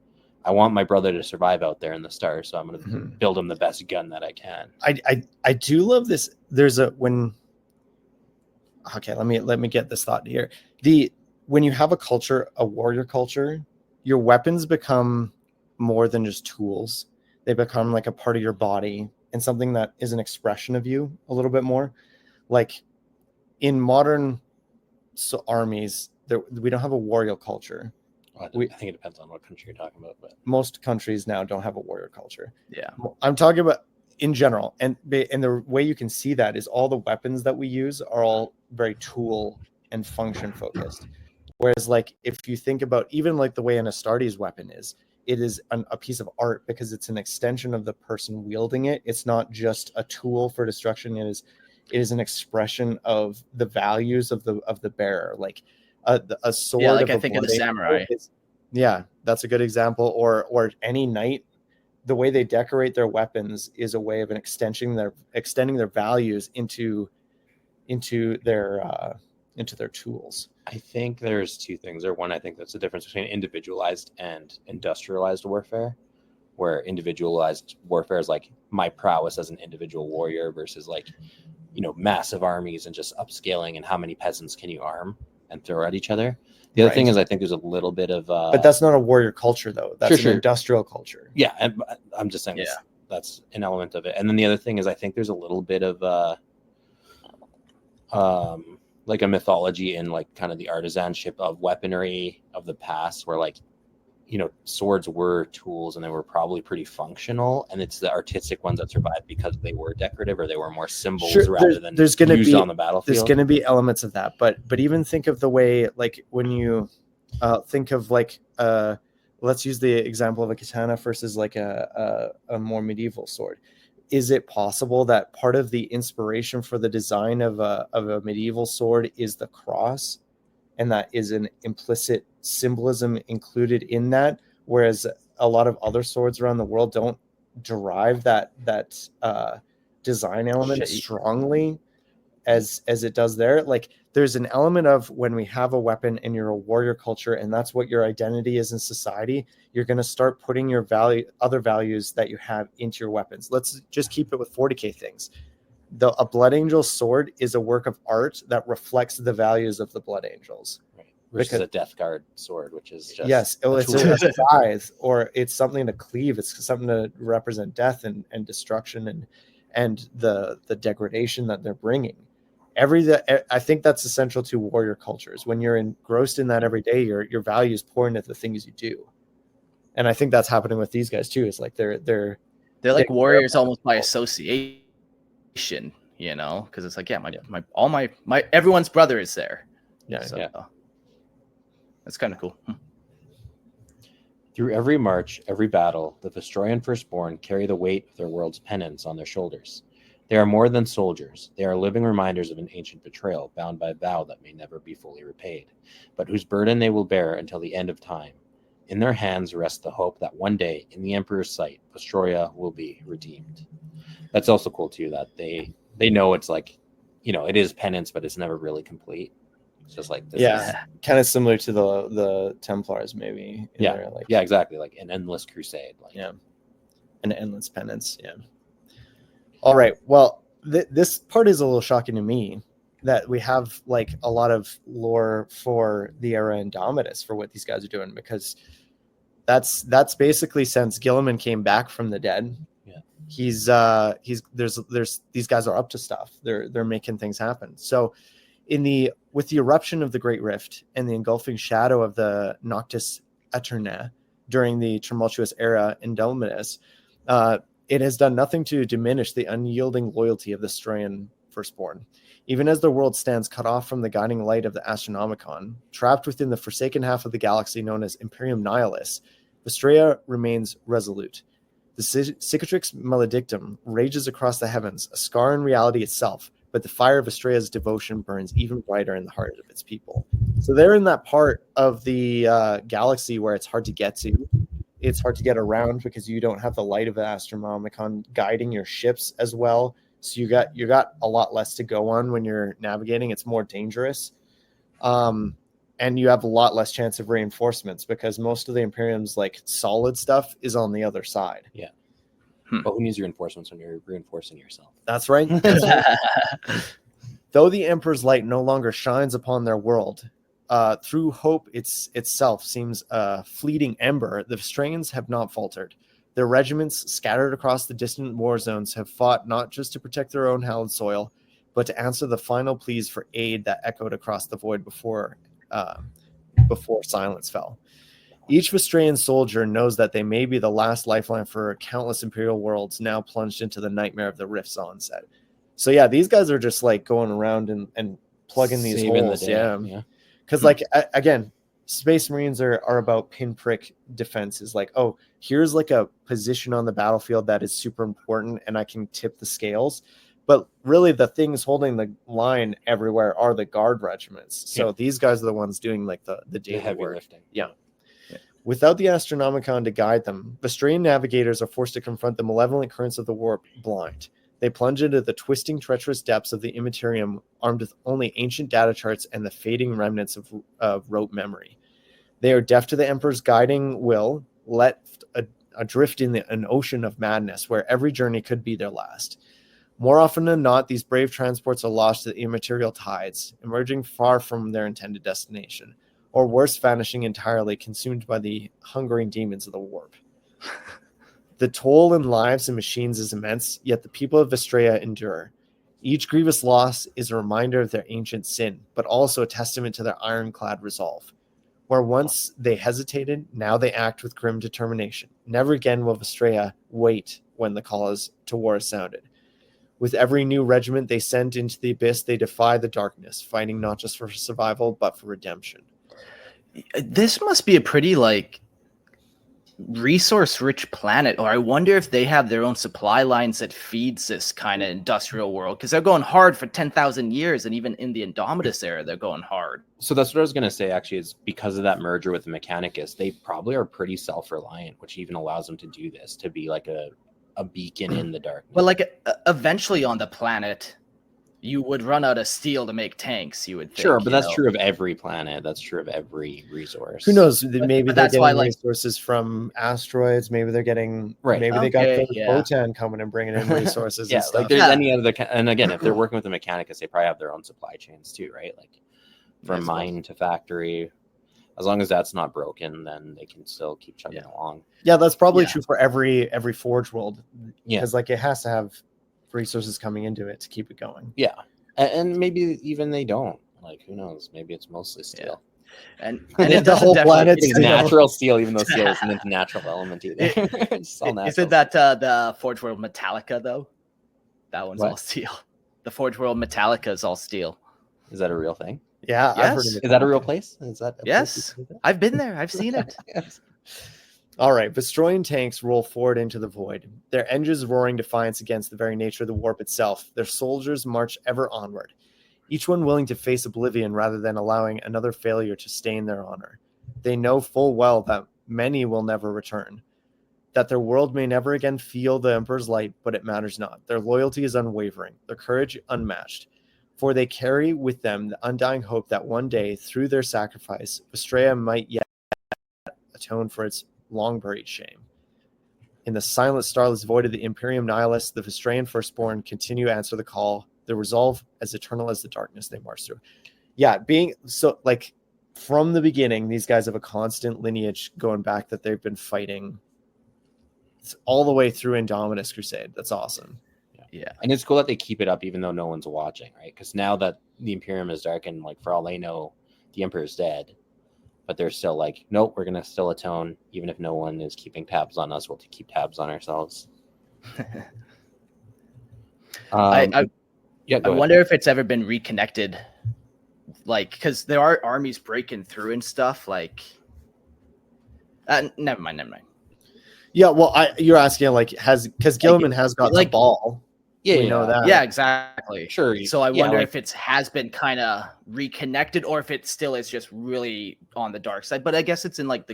I want my brother to survive out there in the stars, so I'm going to build him the best gun that I can. I do love this. There's a okay, let me get this thought here. When you have a culture, a warrior culture, your weapons become more than just tools. They become like a part of your body and something that is an expression of you a little bit more. Like in modern armies, we don't have a warrior culture. I think it depends on what country you're talking about, but most countries now don't have a warrior culture. Yeah, I'm talking about in general, and the way you can see that is all the weapons that we use are all very tool and function focused. Whereas, like, if you think about even like the way an Astartes weapon is, it is a piece of art because it's an extension of the person wielding it. It's not just a tool for destruction. It is an expression of the values of the bearer. Like a sword. Yeah, like of I think of the blood samurai. angel yeah, that's a good example. Or any knight. The way they decorate their weapons is a way of extending their values into their tools. I think there's two things. Or one, I think that's the difference between individualized and industrialized warfare, where individualized warfare is like my prowess as an individual warrior versus like, massive armies and just upscaling and how many peasants can you arm and throw at each other. The other thing is I think there's a little bit of but that's not a warrior culture though. That's an industrial culture. Yeah, and I'm just saying that's an element of it. And then the other thing is I think there's a little bit of like a mythology in like kind of the artisanship of weaponry of the past, where like swords were tools and they were probably pretty functional, and it's the artistic ones that survived because they were decorative or they were more symbols rather than used on the battlefield. There's going to be elements of that, but even think of the way, like when you think of like let's use the example of a katana versus like a more medieval sword. Is it possible that part of the inspiration for the design of a medieval sword is the cross, and that is an implicit symbolism included in that, whereas a lot of other swords around the world don't derive that design element strongly as it does there? Like there's an element of when we have a weapon and you're a warrior culture and that's what your identity is in society, you're going to start putting your other values that you have into your weapons. Let's just keep it with 40k things. A Blood Angel sword is a work of art that reflects the values of the Blood Angels. Right. Versus a Death Guard sword, which is just it's a scythe, or it's something to cleave. It's something to represent death and destruction and the degradation that they're bringing. I think that's essential to warrior cultures. When you're engrossed in that every day, your values pour into the things you do. And I think that's happening with these guys too. It's like they're like warriors almost by association. Because it's like my everyone's brother is there. That's kind of cool. Through every march, every battle, the Vostroyan Firstborn carry the weight of their world's penance on their shoulders. They are more than soldiers. They are living reminders of an ancient betrayal, bound by a vow that may never be fully repaid, but whose burden they will bear until the end of time. In their hands rests the hope that one day, in the Emperor's sight, Vostroya will be redeemed. That's also cool too, that they know it's like, it is penance, but it's never really complete. It's just like this kind of similar to the Templars, maybe. Exactly, like an endless crusade. An endless penance. All right. Well, this part is a little shocking to me, that we have like a lot of lore for the era Indomitus for what these guys are doing, because that's basically since Gilliman came back from the dead. He's these guys are up to stuff. They're making things happen. So with the eruption of the Great Rift and the engulfing shadow of the Noctis Aeterna during the tumultuous era Indomitus, it has done nothing to diminish the unyielding loyalty of the Vostroyan Firstborn. Even as the world stands cut off from the guiding light of the Astronomicon, trapped within the forsaken half of the galaxy known as Imperium Nihilus, Vostroya remains resolute. The Cicatrix Maledictum rages across the heavens, a scar in reality itself, but the fire of Vostroya's devotion burns even brighter in the heart of its people. So they're in that part of the galaxy where it's hard to get to. It's hard to get around because you don't have the light of the Astronomicon guiding your ships as well. So you got a lot less to go on when you're navigating. It's more dangerous. And you have a lot less chance of reinforcements because most of the Imperium's like solid stuff is on the other side. Yeah. But who needs reinforcements when you're reinforcing yourself? That's right. Though the Emperor's light no longer shines upon their world, through hope itself seems a fleeting ember, the Vostrayans have not faltered. Their regiments, scattered across the distant war zones, have fought not just to protect their own hallowed soil, but to answer the final pleas for aid that echoed across the void before silence fell. Each Vostroyan soldier knows that they may be the last lifeline for countless Imperial worlds now plunged into the nightmare of the Rift's onset. So yeah, these guys are just like going around and plugging these holes. Because like again, Space Marines are about pinprick defenses. Like, oh, here's like a position on the battlefield that is super important and I can tip the scales. But really, the things holding the line everywhere are the guard regiments. So these guys are the ones doing like the daily heavy work. lifting. Yeah. Without the Astronomicon to guide them, Vostroyan navigators are forced to confront the malevolent currents of the warp blind. They plunge into the twisting, treacherous depths of the Immaterium, armed with only ancient data charts and the fading remnants of rote memory. They are deaf to the Emperor's guiding will, left adrift in an ocean of madness where every journey could be their last. More often than not, these brave transports are lost to the immaterial tides, emerging far from their intended destination, or worse, vanishing entirely, consumed by the hungering demons of the warp. The toll in lives and machines is immense, yet the people of Vostroya endure. Each grievous loss is a reminder of their ancient sin, but also a testament to their ironclad resolve. Where once they hesitated, now they act with grim determination. Never again will Vostroya wait when the call to war is sounded. With every new regiment they send into the abyss, they defy the darkness, fighting not just for survival, but for redemption. This must be a pretty, like, resource-rich planet, or I wonder if they have their own supply lines that feeds this kind of industrial world, because they're going hard for 10,000 years, and even in the Indomitus era, they're going hard. So that's what I was going to say, actually, is because of that merger with the Mechanicus, they probably are pretty self-reliant, which even allows them to do this, to be like a beacon in the darkness. Well, like, eventually on the planet, you would run out of steel to make tanks, you would think. Sure, but that's true of every planet. That's true of every resource. Who knows? Maybe they're getting why, resources from asteroids. Maybe they're getting... Right. Maybe they got the Votan coming and bringing in resources and stuff. Like there's any other... And again, if they're working with the Mechanicus, they probably have their own supply chains too, right? Like from mine to factory. As long as that's not broken, then they can still keep chugging along. Yeah, that's probably true for every Forge world. Yeah. Because like it has to have resources coming into it to keep it going. Yeah. And maybe even they don't. Like, who knows? Maybe it's mostly steel. Yeah. And the whole planet's natural steel, even though steel isn't a natural element either. Isn't that the Forge World Metallica, though? That one's all steel. The Forge World Metallica is all steel. Is that a real thing? Yeah. Yes. I've heard of it. Is that a real place? Is that Yes. I've been there. I've seen it. Yes. All right, Vostroyan tanks roll forward into the void, their engines roaring defiance against the very nature of the warp itself. Their soldiers march ever onward, each one willing to face oblivion rather than allowing another failure to stain their honor. They know full well that many will never return, that their world may never again feel the Emperor's light, but it matters not. Their loyalty is unwavering, their courage unmatched, for they carry with them the undying hope that one day, through their sacrifice, Vostroya might yet atone for its long-buried shame. In the silent, starless void of the Imperium Nihilus, the Vostroyan Firstborn continue to answer the call, their resolve as eternal as the darkness they march through. Yeah, being so, like, from the beginning, these guys have a constant lineage going back that they've been fighting all the way through Indomitus Crusade. That's awesome. Yeah. And it's cool that they keep it up even though no one's watching, right? Because now that the Imperium is darkened, like, for all they know, the Emperor's dead. But they're still like, nope, we're going to still atone. Even if no one is keeping tabs on us, we'll keep tabs on ourselves. I wonder if it's ever been reconnected. Like, because there are armies breaking through and stuff. Like, never mind. Yeah, well, you're asking, like, because Gilliman has got the ball. Yeah, we know that. Yeah, exactly. Sure. So I wonder if it has been kind of reconnected, or if it still is just really on the dark side. But I guess it's in like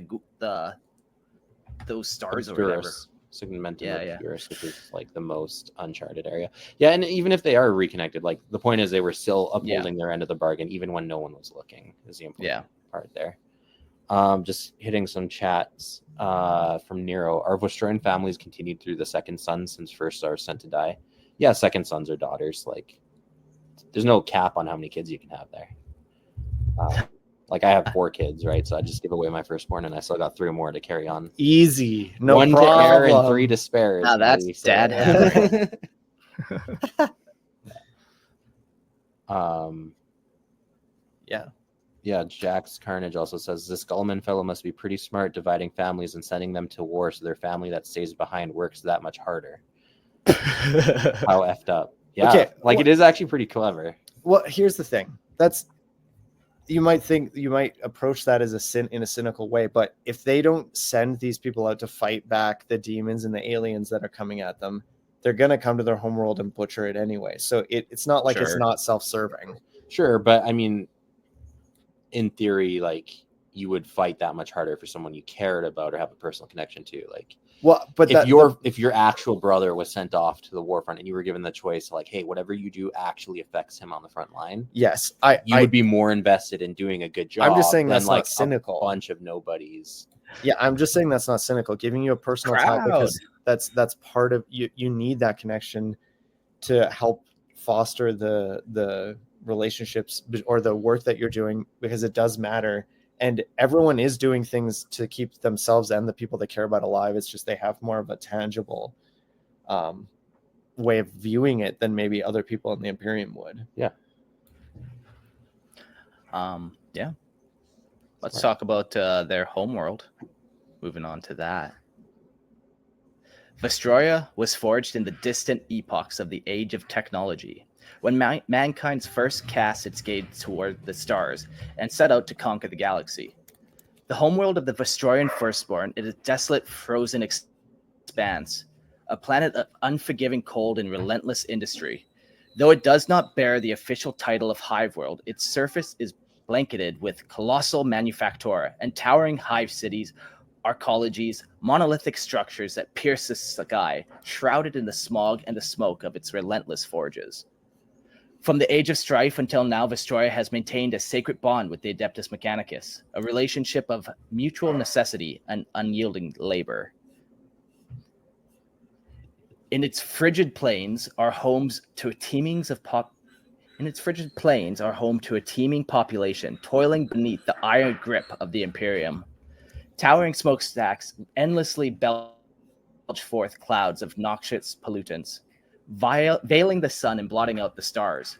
those stars or whatever. Segmentum Obscurus, which is like the most uncharted area. Yeah, and even if they are reconnected, like the point is they were still upholding their end of the bargain, even when no one was looking. Is the important part there. Just hitting some chats from Nero. Are Vostroyan families continued through the second son since first are sent to die? Yeah, second sons or daughters. Like, there's no cap on how many kids you can have there. Like, I have 4 kids, right? So I just give away my firstborn, and I still got 3 more to carry on. Easy, no 1 problem. to heir and 3 to spare. Now that's maybe, dad. Yeah, Jack's Carnage also says this Gullman fellow must be pretty smart dividing families and sending them to war so their family that stays behind works that much harder. How effed up. Yeah, okay, like it is actually pretty clever. Well, here's the thing. That's, you might approach that as in a cynical way, but if they don't send these people out to fight back the demons and the aliens that are coming at them, they're gonna come to their homeworld and butcher it anyway. So it's not like it's Sure. not self-serving. Sure, but I mean, in theory, like you would fight that much harder for someone you cared about or have a personal connection to. Like, Well, but if your actual brother was sent off to the war front and you were given the choice, like, hey, whatever you do actually affects him on the front line. Yes, you would be more invested in doing a good job. I'm just saying than that's like not cynical. A bunch of nobodies. Yeah, I'm just saying that's not cynical. Giving you a personal tie, because that's part of you. You need that connection to help foster the relationships or the work that you're doing, because it does matter. And everyone is doing things to keep themselves and the people they care about alive. It's just they have more of a tangible way of viewing it than maybe other people in the Imperium would. Yeah. Yeah. Let's talk about their homeworld. Moving on to that. Vostroya was forged in the distant epochs of the Age of Technology, when mankind first cast its gaze toward the stars and set out to conquer the galaxy. The homeworld of the Vostroyan Firstborn is a desolate, frozen expanse, a planet of unforgiving cold and relentless industry. Though it does not bear the official title of Hive World, its surface is blanketed with colossal manufactura and towering hive cities, arcologies, monolithic structures that pierce the sky, shrouded in the smog and the smoke of its relentless forges. From the Age of Strife until now, Vostroya has maintained a sacred bond with the Adeptus Mechanicus, a relationship of mutual necessity and unyielding labor. In its frigid plains are homes to a teeming population, toiling beneath the iron grip of the Imperium. Towering smokestacks endlessly belch forth clouds of noxious pollutants, veiling the sun and blotting out the stars.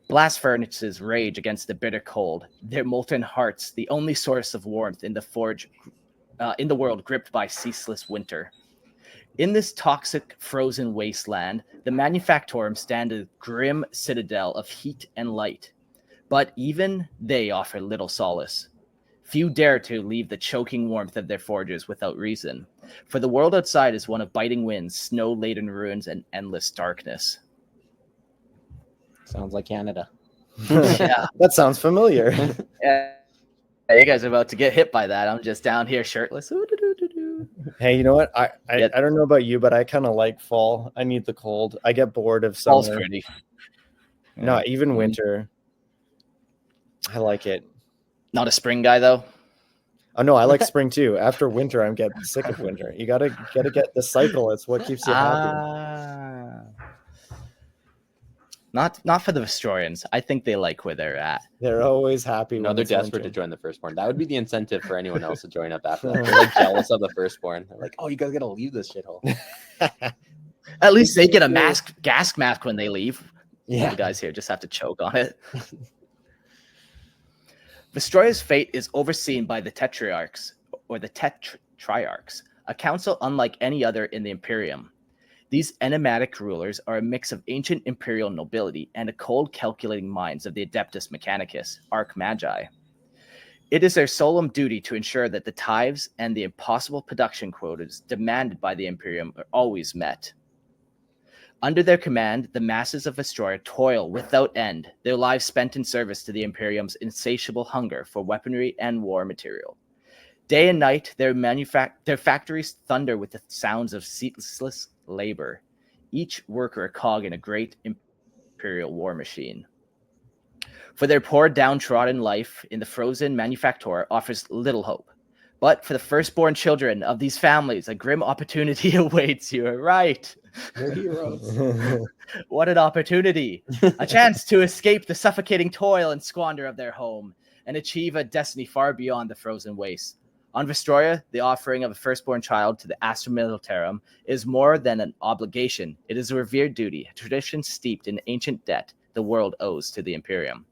Blast furnaces rage against the bitter cold, their molten hearts the only source of warmth in the world gripped by ceaseless winter. In this toxic, frozen wasteland, the Manufactorum stand a grim citadel of heat and light. But even they offer little solace. Few dare to leave the choking warmth of their forges without reason, for the world outside is one of biting winds, snow-laden ruins, and endless darkness. Sounds like Canada. Yeah, That sounds familiar. yeah. You guys are about to get hit by that. I'm just down here shirtless. Hey, you know what? I don't know about you, but I kind of like fall. I need the cold. I get bored of summer. Fall's pretty. No, even winter. I like it. Not a spring guy though. Oh no, I like spring too. After winter, I'm getting sick of winter. You gotta get the cycle. It's what keeps you happy. Not for the Vostroyans. I think they like where they're at. They're always happy. No, when they're it's desperate winter. to join the Firstborn. That would be the incentive for anyone else to join up after that. They're like jealous of the Firstborn. They're like, oh, you guys gotta leave this shithole. At least they get a gas mask when they leave. Yeah. The guys here just have to choke on it. Vostroya's fate is overseen by the Tetrarchs, or the Tetrarchs, a council unlike any other in the Imperium. These enigmatic rulers are a mix of ancient imperial nobility and the cold, calculating minds of the Adeptus Mechanicus, Archmagi. It is their solemn duty to ensure that the tithes and the impossible production quotas demanded by the Imperium are always met. Under their command, the masses of Vostroya toil without end, their lives spent in service to the Imperium's insatiable hunger for weaponry and war material. Day and night, their factories thunder with the sounds of ceaseless labor, each worker a cog in a great imperial war machine. For their poor, downtrodden life in the frozen Manufactorum offers little hope. But for the firstborn children of these families, a grim opportunity awaits you. Right. You're heroes. What an opportunity. A chance to escape the suffocating toil and squander of their home and achieve a destiny far beyond the frozen waste. On Vostroya, the offering of a firstborn child to the Astra Militarum is more than an obligation. It is a revered duty, a tradition steeped in ancient debt the world owes to the Imperium.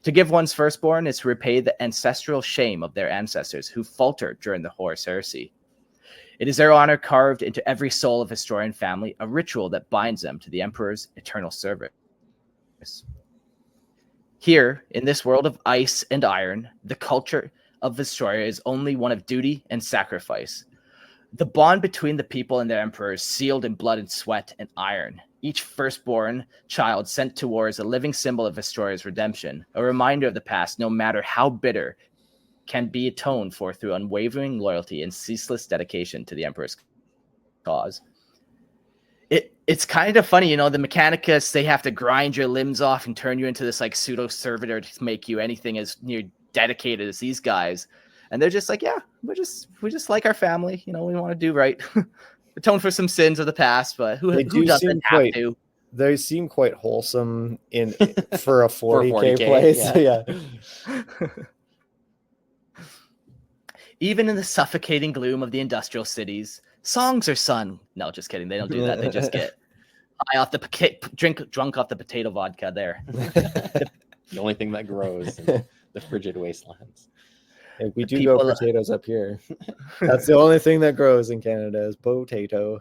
To give one's firstborn is to repay the ancestral shame of their ancestors who faltered during the Horus Heresy. It is their honor carved into every soul of Vostroyan family, a ritual that binds them to the Emperor's eternal service. Here, in this world of ice and iron, the culture of Vostroya is only one of duty and sacrifice. The bond between the people and their emperor is sealed in blood and sweat and iron. Each firstborn child sent to war is a living symbol of Vostroya's redemption, a reminder of the past, no matter how bitter, can be atoned for through unwavering loyalty and ceaseless dedication to the emperor's cause. It's kind of funny, the Mechanicus, they have to grind your limbs off and turn you into this like pseudo servitor to make you anything as near dedicated as these guys. And they're just like, yeah, we just like our family, we want to do right. Atone for some sins of the past, but who doesn't have to? They seem quite wholesome for a 40K play. So yeah. Even in the suffocating gloom of the industrial cities, songs are sung. No, just kidding. They don't do that. They just get high off drunk off the potato vodka there. The only thing that grows in the frigid wastelands. Hey, we do grow potatoes up here. That's the only thing that grows in Canada is potato.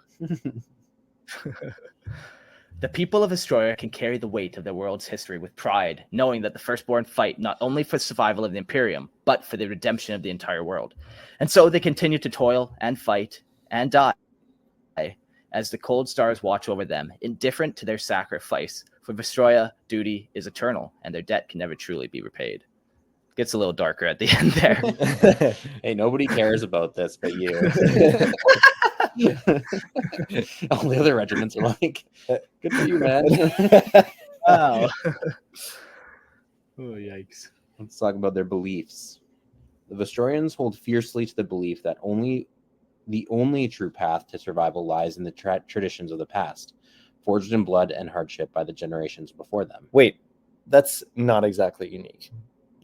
The people of Vostroya can carry the weight of the world's history with pride, knowing that the firstborn fight not only for survival of the Imperium, but for the redemption of the entire world. And so they continue to toil and fight and die as the cold stars watch over them, indifferent to their sacrifice. For Vostroya, duty is eternal, and their debt can never truly be repaid. Gets a little darker at the end there. Hey, nobody cares about this but you. All the other regiments are like, good for you, man. Wow. Oh, yikes. Let's talk about their beliefs. The Vostroyans hold fiercely to the belief that the only true path to survival lies in the traditions of the past, forged in blood and hardship by the generations before them. Wait, that's not exactly unique.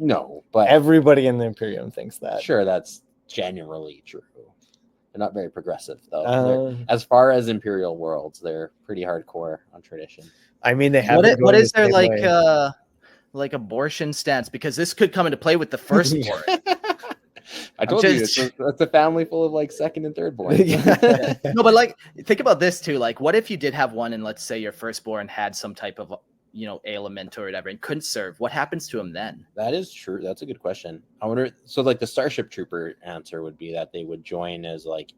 No, but everybody in the Imperium thinks that. Sure, that's generally true. They're not very progressive, though. As far as Imperial worlds, they're pretty hardcore on tradition. I mean, they have. What is their like abortion stance? Because this could come into play with the firstborn. I told you, it's a family full of like second and third born. No, but like, think about this too. Like, what if you did have one, and let's say your firstborn had some type of ailment or whatever and couldn't serve? What happens to him then? That is true. That's a good question. I wonder. So, like, the Starship Trooper answer would be that they would join as like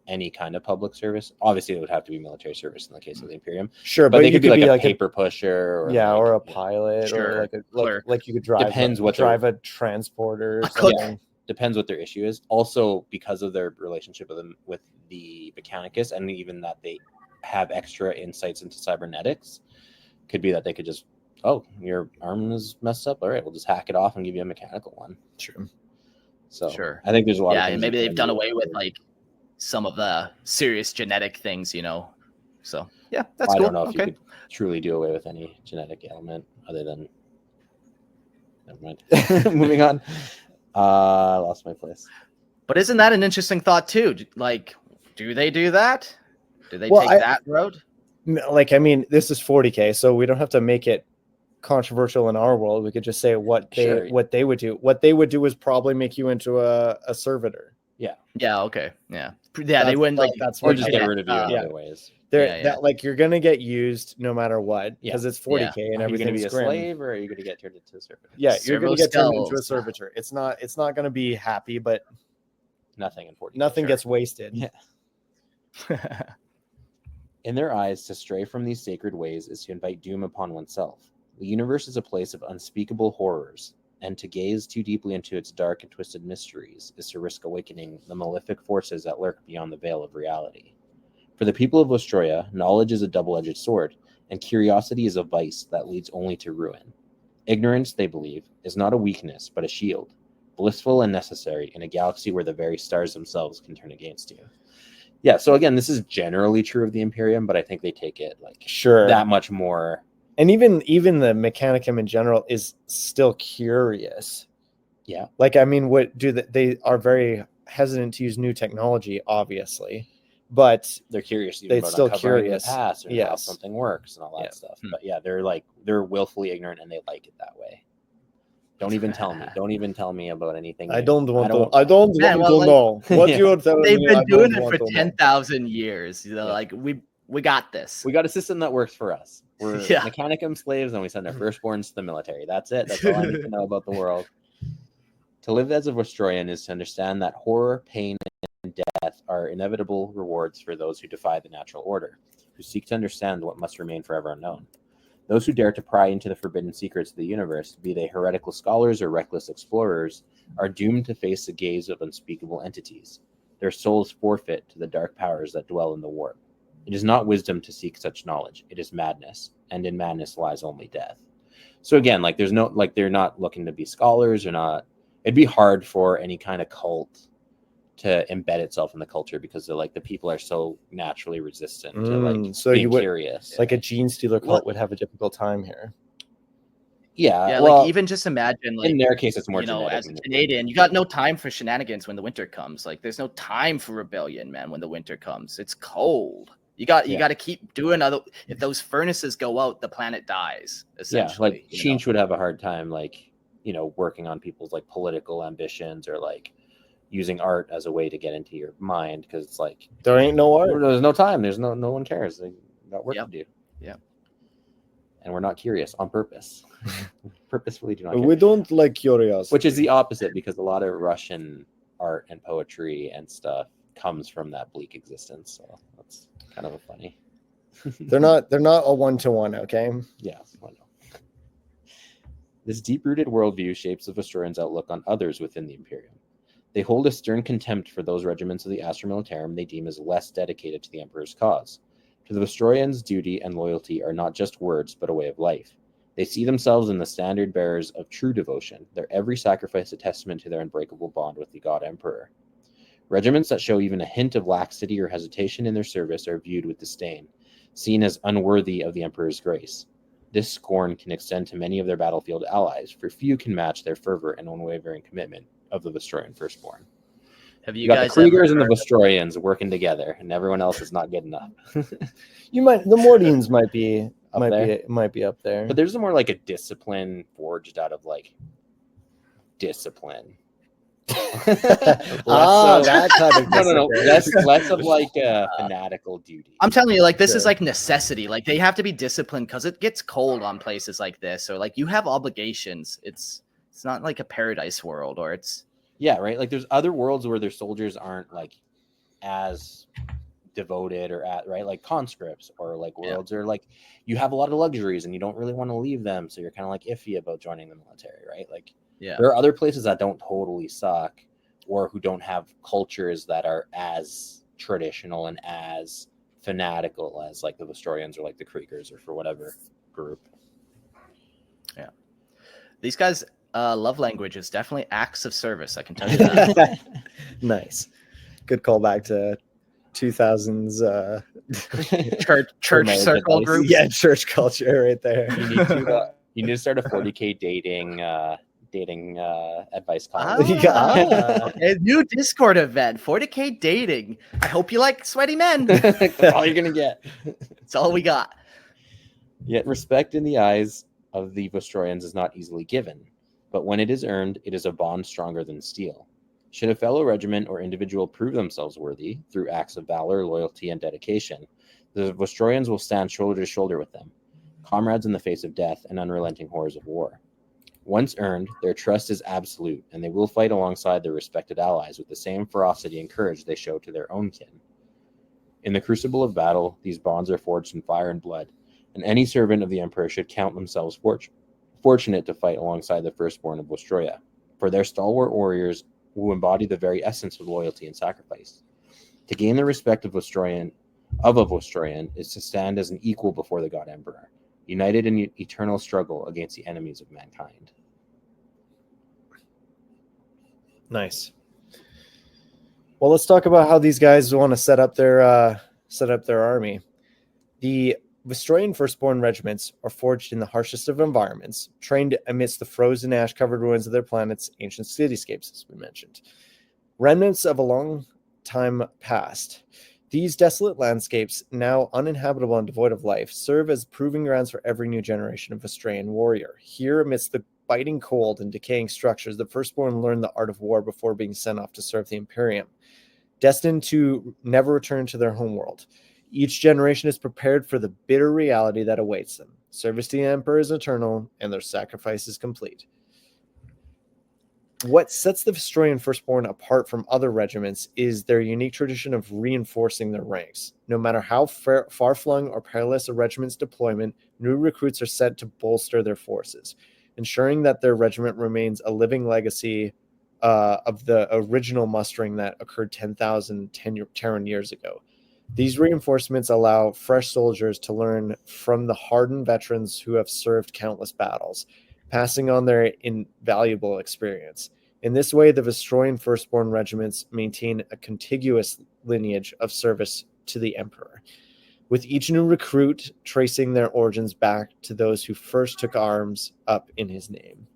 any kind of public service. Obviously, it would have to be military service in the case of the Imperium. Sure, but they could be like a paper pusher, or or a pilot, or like you could drive. Depends what drive a transporter. Or something. Depends what their issue is. Also, because of their relationship with the Mechanicus, and even that they have extra insights into cybernetics, could be that they could just, your arm is messed up. All right, we'll just hack it off and give you a mechanical one. Sure. So sure. I think there's a lot. Yeah, and maybe they've done away with like some of the serious genetic things, So yeah, that's cool. I don't know if you could truly do away with any genetic ailment other than. Never mind. Moving on. I lost my place. But isn't that an interesting thought too? Like, do they do that? Do they take that road? Like, I mean, this is 40K, so we don't have to make it controversial in our world. We could just say what they would do. What they would do is probably make you into a servitor. Yeah. Yeah. Okay. Yeah. Yeah. They wouldn't or just get rid of you in other ways. That like you're gonna get used no matter what because it's 40K and everything's going to be a slave, or are you going to get turned into a servitor? Yeah, you're going to get turned into a servitor. It's not going to be happy, but nothing in 40K. Nothing gets wasted. Yeah. In their eyes, to stray from these sacred ways is to invite doom upon oneself. The universe is a place of unspeakable horrors, and to gaze too deeply into its dark and twisted mysteries is to risk awakening the malefic forces that lurk beyond the veil of reality. For the people of Vostroya, knowledge is a double-edged sword, and curiosity is a vice that leads only to ruin. Ignorance, they believe, is not a weakness, but a shield, blissful and necessary in a galaxy where the very stars themselves can turn against you. Yeah, so again, this is generally true of the Imperium, but I think they take it that much more. And even the Mechanicum in general is still curious. Yeah. Like, I mean, they are very hesitant to use new technology, obviously. But they're curious. They're still curious. The past and how something works and all that stuff. But yeah, they're willfully ignorant and they like it that way. Don't even tell me. Don't even tell me about anything. I don't want to know what you're telling me. They've been doing it for 10,000 years. Like we got this. We got a system that works for us. We're Mechanicum slaves, and we send our firstborns to the military. That's it. That's all I need to know about the world. To live as a Vostroyan is to understand that horror, pain, and death are inevitable rewards for those who defy the natural order, who seek to understand what must remain forever unknown. Those who dare to pry into the forbidden secrets of the universe, be they heretical scholars or reckless explorers, are doomed to face the gaze of unspeakable entities. Their souls forfeit to the dark powers that dwell in the warp. It is not wisdom to seek such knowledge. It is madness, and in madness lies only death. So again, like there's no, like they're not looking to be scholars or not. It'd be hard for any kind of cult to embed itself in the culture because they're like the people are so naturally resistant to like so being you would, curious. like a gene stealer cult would have a difficult time here. Yeah, well, like even just imagine, like in their case, it's more as a genetic. Canadian, you got no time for shenanigans when the winter comes. Like, there's no time for rebellion, man. When the winter comes, it's cold. You got to keep doing other. If those furnaces go out, the planet dies. Essentially, like Chinch would have a hard time, like working on people's like political ambitions or like using art as a way to get into your mind because it's like there ain't no art. There's no time. There's no one cares. They got work to do. Yeah. And we're not curious on purpose. Purposefully do not care. We don't like curiosity. Which is the opposite because a lot of Russian art and poetry and stuff comes from that bleak existence. So that's kind of a funny. They're not a one-to-one, okay? Yeah, I know. This deep-rooted worldview shapes the Vostroyan's outlook on others within the Imperium. They hold a stern contempt for those regiments of the Astra Militarum they deem as less dedicated to the Emperor's cause. To the Vostroyans, duty and loyalty are not just words, but a way of life. They see themselves in the standard bearers of true devotion, their every sacrifice a testament to their unbreakable bond with the God Emperor. Regiments that show even a hint of laxity or hesitation in their service are viewed with disdain, seen as unworthy of the Emperor's grace. This scorn can extend to many of their battlefield allies, for few can match their fervor and unwavering commitment of the Vostroyan Firstborn. Have you got the Kriegers and the Vostroyans working together, and everyone else is not good enough. The Mordians might be up there, but there's more like a discipline forged out of like discipline. That kind of no. Less of like a fanatical duty. I'm telling you, like this is like necessity. Like they have to be disciplined because it gets cold on places like this, or like you have obligations. It's not like a paradise world, or it's. Yeah, right. Like there's other worlds where their soldiers aren't like as devoted or right, like conscripts or like worlds or like you have a lot of luxuries and you don't really want to leave them, so you're kind of like iffy about joining the military, right? Like there are other places that don't totally suck or who don't have cultures that are as traditional and as fanatical as like the Vostroyans or like the Kriegers or for whatever group. Yeah, these guys. Love language is definitely acts of service. I can tell you that. Nice, good callback to 2000s church circle groups. Yeah, church culture right there. You need to start a 40K dating advice column. A new Discord event, 40K dating. I hope you like sweaty men. That's all you're gonna get. That's all we got. Yet respect in the eyes of the Vostroyans is not easily given. But when it is earned, it is a bond stronger than steel. Should a fellow regiment or individual prove themselves worthy through acts of valor, loyalty, and dedication, the Vostroyans will stand shoulder to shoulder with them, comrades in the face of death and unrelenting horrors of war. Once earned, their trust is absolute, and they will fight alongside their respected allies with the same ferocity and courage they show to their own kin. In the crucible of battle, these bonds are forged in fire and blood, and any servant of the Emperor should count themselves fortunate to fight alongside the Firstborn of Vostroya, for their stalwart warriors who embody the very essence of loyalty and sacrifice. To gain the respect of a Vostroyan is to stand as an equal before the God Emperor, united in eternal struggle against the enemies of mankind. Nice. Well, let's talk about how these guys want to set up their army. The Vostroyan Firstborn regiments are forged in the harshest of environments, trained amidst the frozen ash-covered ruins of their planet's ancient cityscapes, as we mentioned. Remnants of a long time past, these desolate landscapes, now uninhabitable and devoid of life, serve as proving grounds for every new generation of Vostroyan warrior. Here, amidst the biting cold and decaying structures, the Firstborn learn the art of war before being sent off to serve the Imperium, destined to never return to their homeworld. Each generation is prepared for the bitter reality that awaits them. Service to the Emperor is eternal, and their sacrifice is complete. What sets the Vostroyan Firstborn apart from other regiments is their unique tradition of reinforcing their ranks. No matter how far-flung or perilous a regiment's deployment, new recruits are sent to bolster their forces, ensuring that their regiment remains a living legacy of the original mustering that occurred 10,000 Terran years ago. These reinforcements allow fresh soldiers to learn from the hardened veterans who have served countless battles, passing on their invaluable experience. In this way, the Vostroyan Firstborn regiments maintain a contiguous lineage of service to the Emperor, with each new recruit tracing their origins back to those who first took arms up in his name.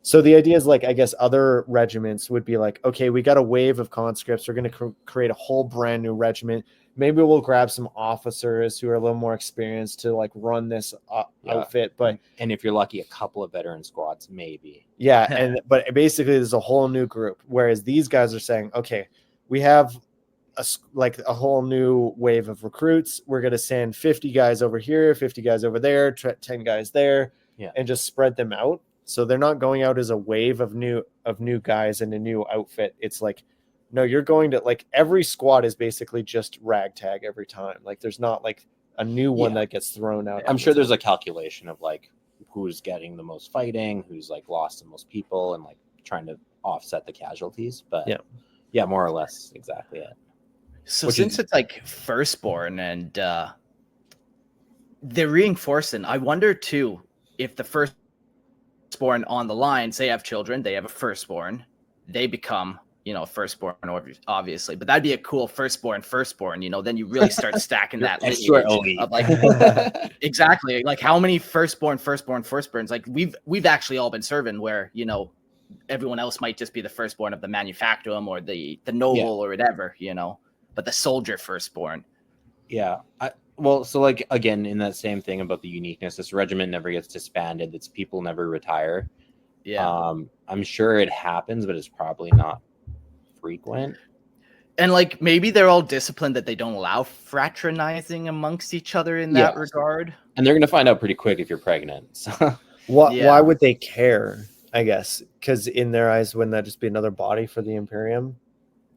So the idea is, like, I guess other regiments would be like, okay, we got a wave of conscripts. We're going to create a whole brand new regiment. Maybe we'll grab some officers who are a little more experienced to like run this outfit. But and if you're lucky, a couple of veteran squads, maybe. Yeah, but basically there's a whole new group. Whereas these guys are saying, okay, we have a whole new wave of recruits. We're going to send 50 guys over here, 50 guys over there, 10 guys there, and just spread them out. So they're not going out as a wave of new guys in a new outfit. It's like, no, you're going to, like, every squad is basically just ragtag every time. Like, there's not like a new one that gets thrown out. I'm sure there's a calculation of like who's getting the most fighting, who's like lost the most people, and like trying to offset the casualties. But yeah, more or less exactly it. So since it's like Firstborn and they're reinforcing, I wonder too if the Firstborn on the line, say have children, they have a Firstborn, they become, you know, Firstborn, obviously, but that'd be a cool Firstborn, you know, then you really start stacking that lineage of like, exactly, like how many Firstborns, like we've actually all been serving where, you know, everyone else might just be the Firstborn of the manufacturum or the noble or whatever, you know, but the soldier Firstborn. Yeah. Well, so like, again, in that same thing about the uniqueness, this regiment never gets disbanded. Its people never retire. Yeah. I'm sure it happens, but it's probably not frequent. And like, maybe they're all disciplined that they don't allow fraternizing amongst each other in that regard. And they're going to find out pretty quick if you're pregnant. So. Why would they care? I guess because in their eyes, wouldn't that just be another body for the Imperium?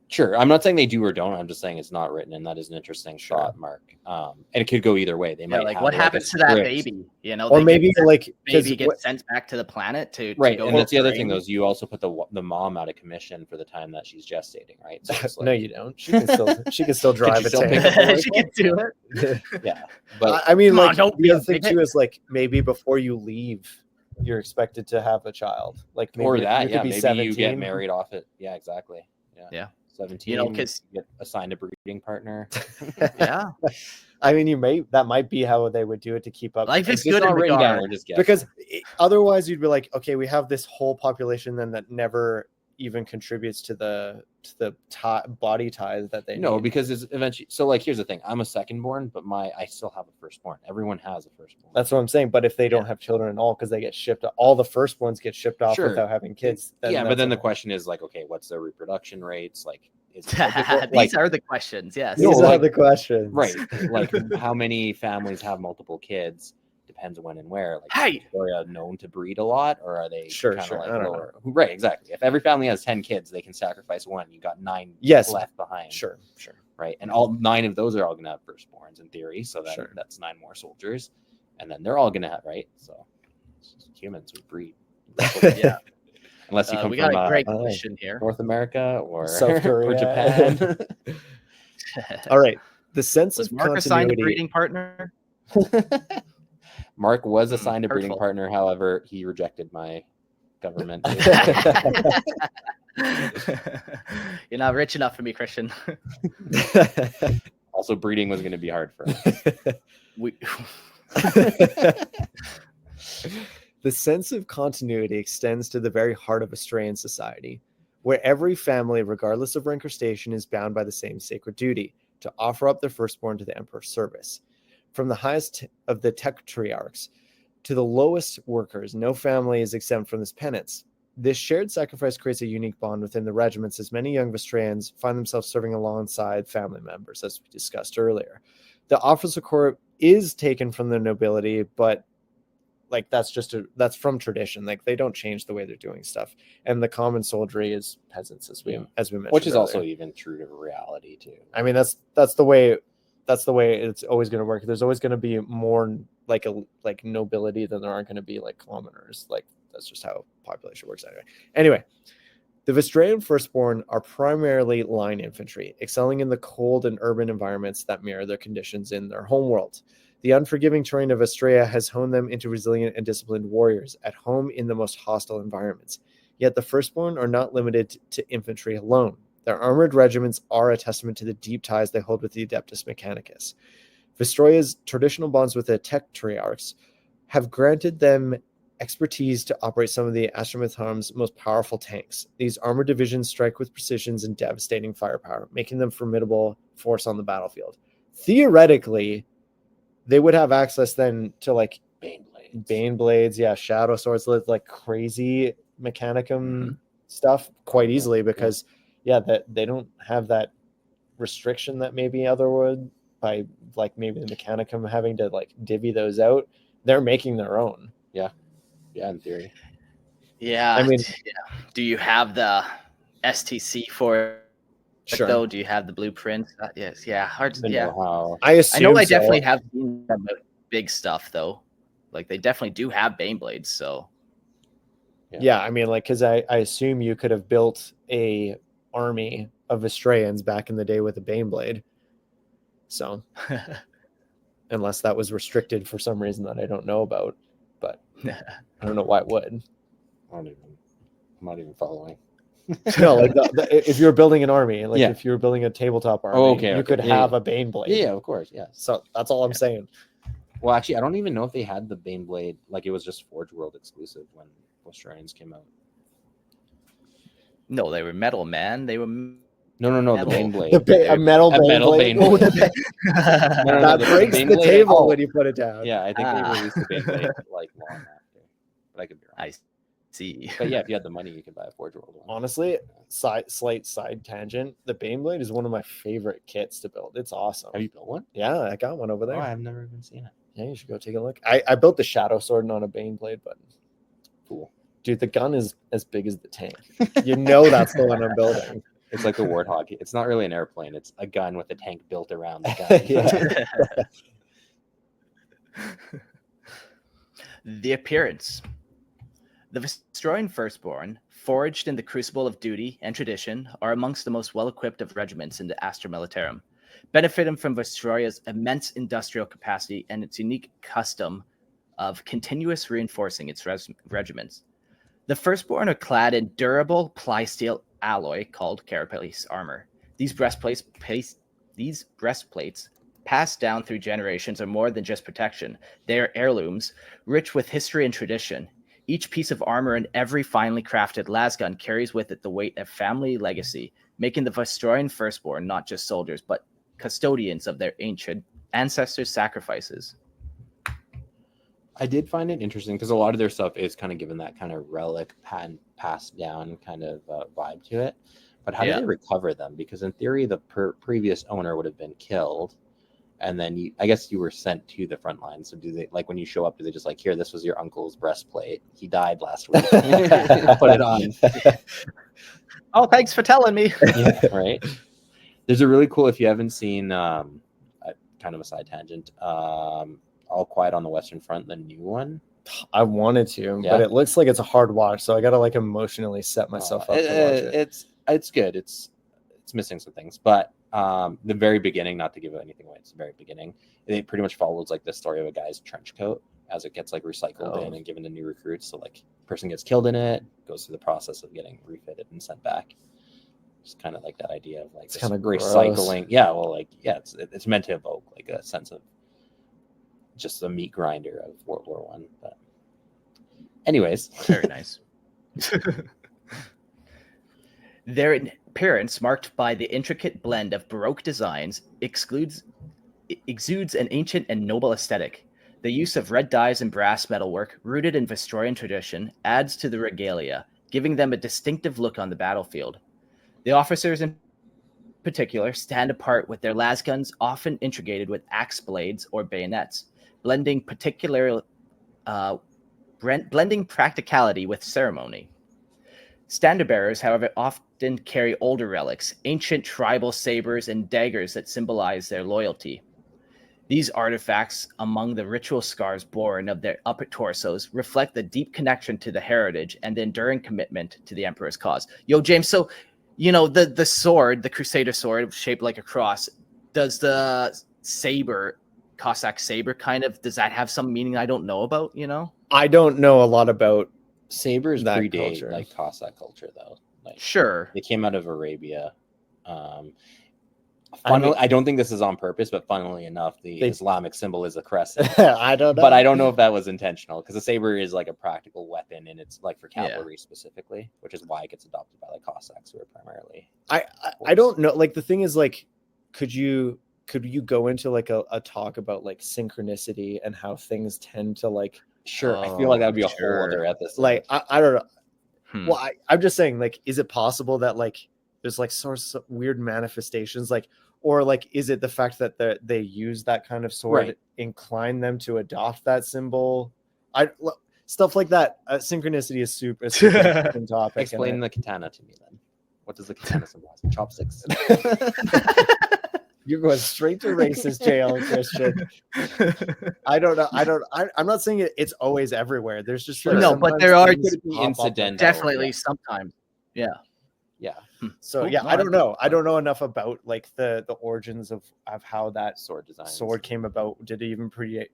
Sure. I'm not saying they do or don't. I'm just saying it's not written, and that is an interesting thought, Mark. And it could go either way. They might like, have what happens to that baby? You know, or maybe like baby gets sent back to the planet to go. And that's the other thing, though, is you also put the mom out of commission for the time that she's gestating, right? So like, no, you don't. She can still drive a tank. She can do it. Yeah, but I mean, like, the other thing too is like maybe before you leave, you're expected to have a child. Like maybe, or that, maybe 17. You get married off it. Yeah, exactly. Yeah. 17, you know, because you get assigned a breeding partner. Yeah, I mean, that might be how they would do it to keep up. Life is good in regard, because otherwise you'd be like, okay, we have this whole population then that never even contributes to the body ties that they need. Because it's eventually. So like, here's the thing: I'm a secondborn, but I still have a firstborn. Everyone has a firstborn. That's what I'm saying. But if they don't have children at all, because they get shipped, all the firstborns get shipped off without having kids. But then the question is like, okay, what's their reproduction rates? Like, these are the questions. Yes, these are the questions. Right? Like, how many families have multiple kids? Depends when and where. Like, is Victoria known to breed a lot, or are they sure? Like I don't know. Right, exactly. If every family has 10 kids, they can sacrifice one. You got 9 left behind. Sure. Right, and all 9 of those are all going to have firstborns in theory. So that's 9 more soldiers, and then they're all going to have So humans would breed. Yeah. Unless you come we got from a great question here. North America or South Korea or Japan. All right. The sense was of Mark continuity. assigned a breeding partner? Mark was assigned a breeding partner. However, he rejected my government. You're not rich enough for me, Christian. Also, breeding was going to be hard for us. The sense of continuity extends to the very heart of Australian society, where every family, regardless of rank or station, is bound by the same sacred duty to offer up their firstborn to the emperor's service. From the highest of the tetrarchs to the lowest workers, no family is exempt from this penance. This shared sacrifice creates a unique bond within the regiments, as many young Vostroyans find themselves serving alongside family members, as we discussed earlier. The officer corps is taken from the nobility, but like that's from tradition. Like they don't change the way they're doing stuff. And the common soldiery is peasants, as we mentioned, which is earlier. also even true to reality too. I mean, that's the way it's always going to work. There's always going to be more like nobility than there aren't going to be like commoners. Like that's just how population works anyway. The Vostroyan Firstborn are primarily line infantry, excelling in the cold and urban environments that mirror their conditions in their homeworld. The unforgiving terrain of Vostroya has honed them into resilient and disciplined warriors at home in the most hostile environments. Yet the Firstborn are not limited to infantry alone. Their armored regiments are a testament to the deep ties they hold with the Adeptus Mechanicus. Vostroya's traditional bonds with the Tetrarchs have granted them expertise to operate some of the Astra Militarum's most powerful tanks. These armored divisions strike with precision and devastating firepower, making them a formidable force on the battlefield. Theoretically, they would have access then to like Bane blades, shadow swords, like crazy Mechanicum stuff quite easily because that they don't have that restriction that maybe other would by like maybe the Mechanicum having to like divvy those out. They're making their own. Yeah, in theory. Yeah. I mean, do you have the STC for it? Sure. Though, do you have the blueprint? Yes. Yeah. Hard to. Yeah. How... I assume. I know. I definitely have seen some big stuff though. Like they definitely do have Bane blades. So. Yeah, I mean, like, because I assume you could have built a army of Vostroyans back in the day with a Bane blade. So, unless that was restricted for some reason that I don't know about, but I don't know why it would. I'm not even following. No, like if you're building an army, like if you're building a tabletop army, you could have a Bane blade. Yeah, of course. Yeah. So that's all I'm saying. Well, actually, I don't even know if they had the Bane blade. Like it was just Forge World exclusive when Vostroyans came out. No, they were metal, man. They were no, the Bane blade. A metal Bane blade. Oh, that breaks the table when you put it down. Yeah, I think they released the Bane blade like long after, but I could be wrong. I see. But yeah, if you had the money, you could buy a Forge World one. Honestly, slight side tangent. The Bane blade is one of my favorite kits to build. It's awesome. Have you built one? Yeah, I got one over there. Oh, I've never even seen it. Yeah, you should go take a look. I built the Shadow Sword on a Bane blade, but cool. Dude, the gun is as big as the tank. You know that's the one I'm building. It's like the Warthog. It's not really an airplane. It's a gun with a tank built around the gun. The appearance. The Vostroyan Firstborn, forged in the crucible of duty and tradition, are amongst the most well-equipped of regiments in the Astra Militarum, benefiting from Vostroya's immense industrial capacity and its unique custom of continuous reinforcing its regiments. The Firstborn are clad in durable ply-steel alloy called carapace armor. These breastplates, passed down through generations, are more than just protection. They are heirlooms, rich with history and tradition. Each piece of armor and every finely crafted lasgun carries with it the weight of family legacy, making the Vostroyan Firstborn not just soldiers, but custodians of their ancient ancestors' sacrifices. I did find it interesting because a lot of their stuff is kind of given that kind of relic passed down kind of vibe to it. But how do they recover them? Because in theory, the previous owner would have been killed, and then I guess you were sent to the front line. So do they, like when you show up, do they just like, here, this was your uncle's breastplate. He died last week. Put it on. Oh, thanks for telling me. Yeah, right. There's a really cool, if you haven't seen, kind of a side tangent, All Quiet on the Western Front, the new one. I wanted to, but it looks like it's a hard watch, so I gotta like emotionally set myself up to watch it. It's good. It's missing some things, but the very beginning, not to give anything away, it's the very beginning. It pretty much follows like the story of a guy's trench coat as it gets like recycled in and given to new recruits. So like person gets killed in it, goes through the process of getting refitted and sent back. Just kind of like that idea of like kind of recycling. Gross. Yeah, well, like it's meant to evoke like a sense of just the meat grinder of World War One. But anyways, very nice. Their appearance, marked by the intricate blend of Baroque designs, exudes an ancient and noble aesthetic. The use of red dyes and brass metalwork, rooted in Vostroyan tradition, adds to the regalia, giving them a distinctive look on the battlefield. The officers in particular stand apart with their lasguns often integrated with axe blades or bayonets, blending particularly blending practicality with ceremony. Standard bearers, however, often carry older relics, ancient tribal sabers and daggers that symbolize their loyalty. These artifacts, among the ritual scars born of their upper torsos, reflect the deep connection to the heritage and the enduring commitment to the Emperor's cause. Yo, James, so, the sword, the Crusader sword shaped like a cross, does the saber, Cossack saber, does that have some meaning I don't know about, I don't know a lot about sabers that predate culture. like Cossack culture, though. Like, Sure. they came out of Arabia. I mean- I don't think this is on purpose, but funnily enough, the Islamic symbol is a crescent. I don't know. But I don't know if that was intentional, because a saber is like a practical weapon, and it's like for cavalry specifically, which is why it gets adopted by like Cossacks, who are primarily. I don't know. Like, the thing is, like, could you go into like a talk about like synchronicity and how things tend to like? Sure, I feel like that would be a sure. whole other episode. Like, I don't know. Hmm. Well, I'm just saying, like, is it possible that like there's like sorts of weird manifestations, like, or like, is it the fact that they use that kind of sword incline them to adopt that symbol? Stuff like that. Synchronicity is super interesting topic. Explain the katana to me then. What does the katana symbolize? Chopsticks. You're going straight to racist jail, Christian. I don't know. I'm not saying it's always everywhere. There's just Sure. like, No, but sometimes there are things could be pop up. incidental. Definitely Yeah. sometimes. Yeah. Yeah, So Cool. yeah, No, I don't know. I don't know enough about like the origins of how that sword design. sword came about. Did it even predate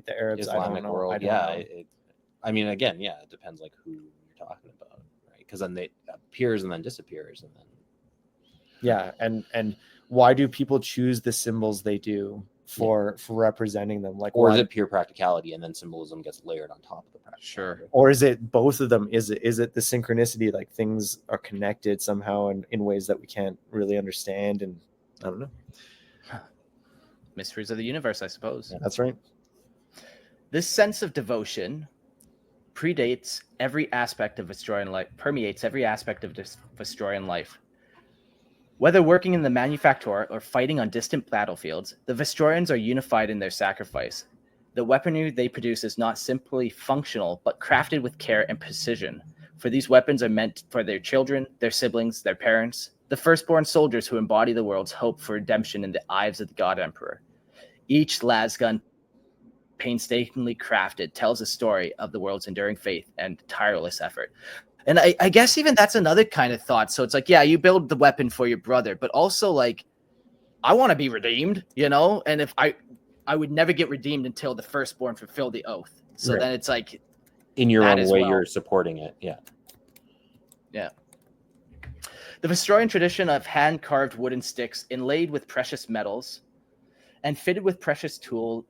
the Arabs? I don't Islamic know. world. I don't Yeah, know. I mean, again, yeah, it depends like who you're talking about, right? Because then it appears and then disappears, and then Yeah, and why do people choose the symbols they do for representing them? Like, or why, is it pure practicality and then symbolism gets layered on top of the practicality? Sure. or is it both of them? Is it the synchronicity, like things are connected somehow in ways that we can't really understand? And I don't know. Mysteries of the universe, I suppose. Yeah, that's right. This sense of devotion predates every aspect of Vostroyan life, permeates every aspect of Vostroyan life. Whether working in the manufacture or fighting on distant battlefields, the Vostroyans are unified in their sacrifice. The weaponry they produce is not simply functional, but crafted with care and precision. For these weapons are meant for their children, their siblings, their parents, the firstborn soldiers who embody the world's hope for redemption in the eyes of the God Emperor. Each lasgun, painstakingly crafted, tells a story of the world's enduring faith and tireless effort. And I guess even that's another kind of thought. So it's like, yeah, you build the weapon for your brother, but also like, I want to be redeemed, And if I would never get redeemed until the firstborn fulfilled the oath. So Right. then it's like, In your that own as way, well. you're supporting it. Yeah. the Vostroyan tradition of hand-carved wooden sticks inlaid with precious metals and fitted with precious tooled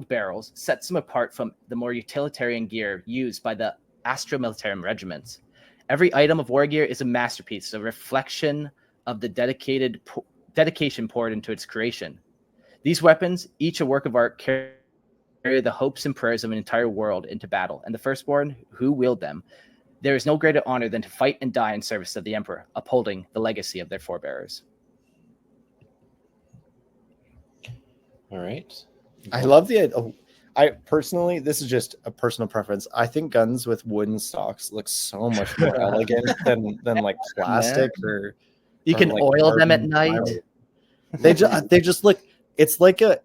barrels sets them apart from the more utilitarian gear used by the Astra Militarum regiments. Every item of war gear is a masterpiece, a reflection of the dedication poured into its creation. These weapons, each a work of art, carry the hopes and prayers of an entire world into battle, and the firstborn who wield them. There is no greater honor than to fight and die in service of the Emperor, upholding the legacy of their forebears. All right. I love the. I personally, this is just a personal preference. I think guns with wooden stocks look so much more elegant than like plastic or. You or can like oil them at carbon night. fiber. They just look. It's like I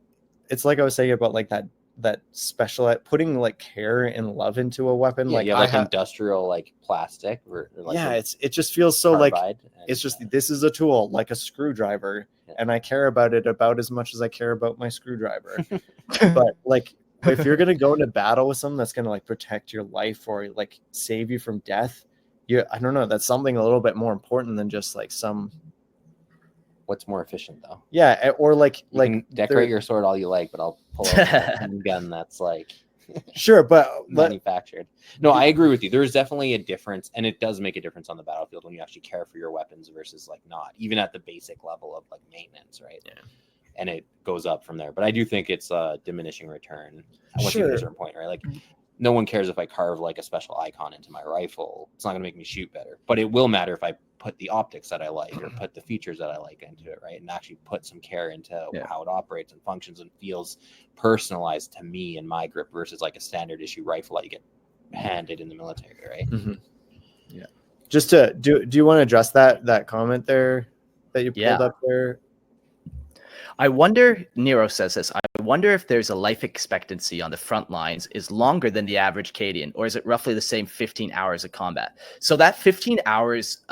was saying about like that special putting like care and love into a weapon. Yeah, like you have I like have, industrial like plastic or like yeah, a it just feels so like carbide, and, it's just this is a tool like a screwdriver, Yeah. and I care about it about as much as I care about my screwdriver. But like if you're gonna go into battle with something that's gonna like protect your life or like save you from death, I don't know, that's something a little bit more important than just like some. what's more efficient though? Yeah, or like You can decorate your sword all you like, but I'll pull out a gun that's like sure, but manufactured. No, I agree with you. There's definitely a difference, and it does make a difference on the battlefield when you actually care for your weapons versus like not, even at the basic level of like maintenance, right? Yeah. And it goes up from there. But I do think it's a diminishing return once you get to a certain point, right? Like no one cares if I carve like a special icon into my rifle. It's not going to make me shoot better, but it will matter if I put the optics that I like or put the features that I like into it, right? And actually put some care into how it operates and functions and feels personalized to me and my grip versus like a standard issue rifle that you get handed in the military, right? Mm-hmm. Yeah. Just to do you want to address that comment there that you pulled up there? I wonder, Nero says this, I wonder if there's a life expectancy on the front lines is longer than the average Cadian, or is it roughly the same 15 hours of combat? So that 15 hours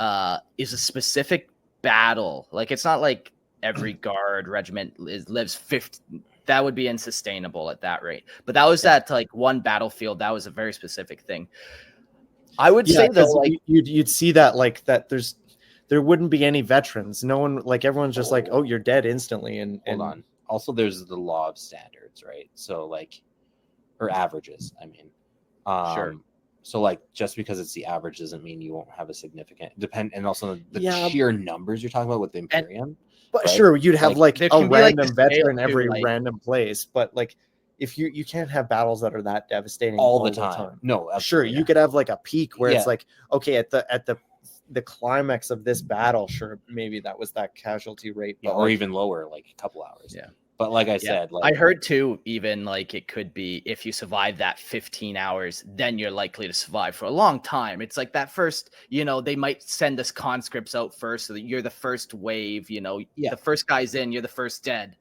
is a specific battle. Like, it's not like every guard regiment lives 50. That would be unsustainable at that rate. But that was that like one battlefield. That was a very specific thing. I would say though, like you'd see that like that there wouldn't be any veterans. No one, like everyone's just like, oh, you're dead instantly. And hold on. Also, there's the law of standards, right? So like, or averages. I mean, sure. So like, just because it's the average doesn't mean you won't have a significant and also the sheer numbers you're talking about with the Imperium. But right? Sure, you'd have like a random veteran every like, random place, but like if you can't have battles that are that devastating all the time. No, sure, you could have like a peak where it's like, okay, at the climax of this battle, sure, maybe that was that casualty rate, but or even lower, like a couple hours. Yeah. But like I said, like I heard too, even like it could be if you survive that 15 hours, then you're likely to survive for a long time. It's like that first, they might send us conscripts out first, so that you're the first wave, the first guy's in, you're the first dead.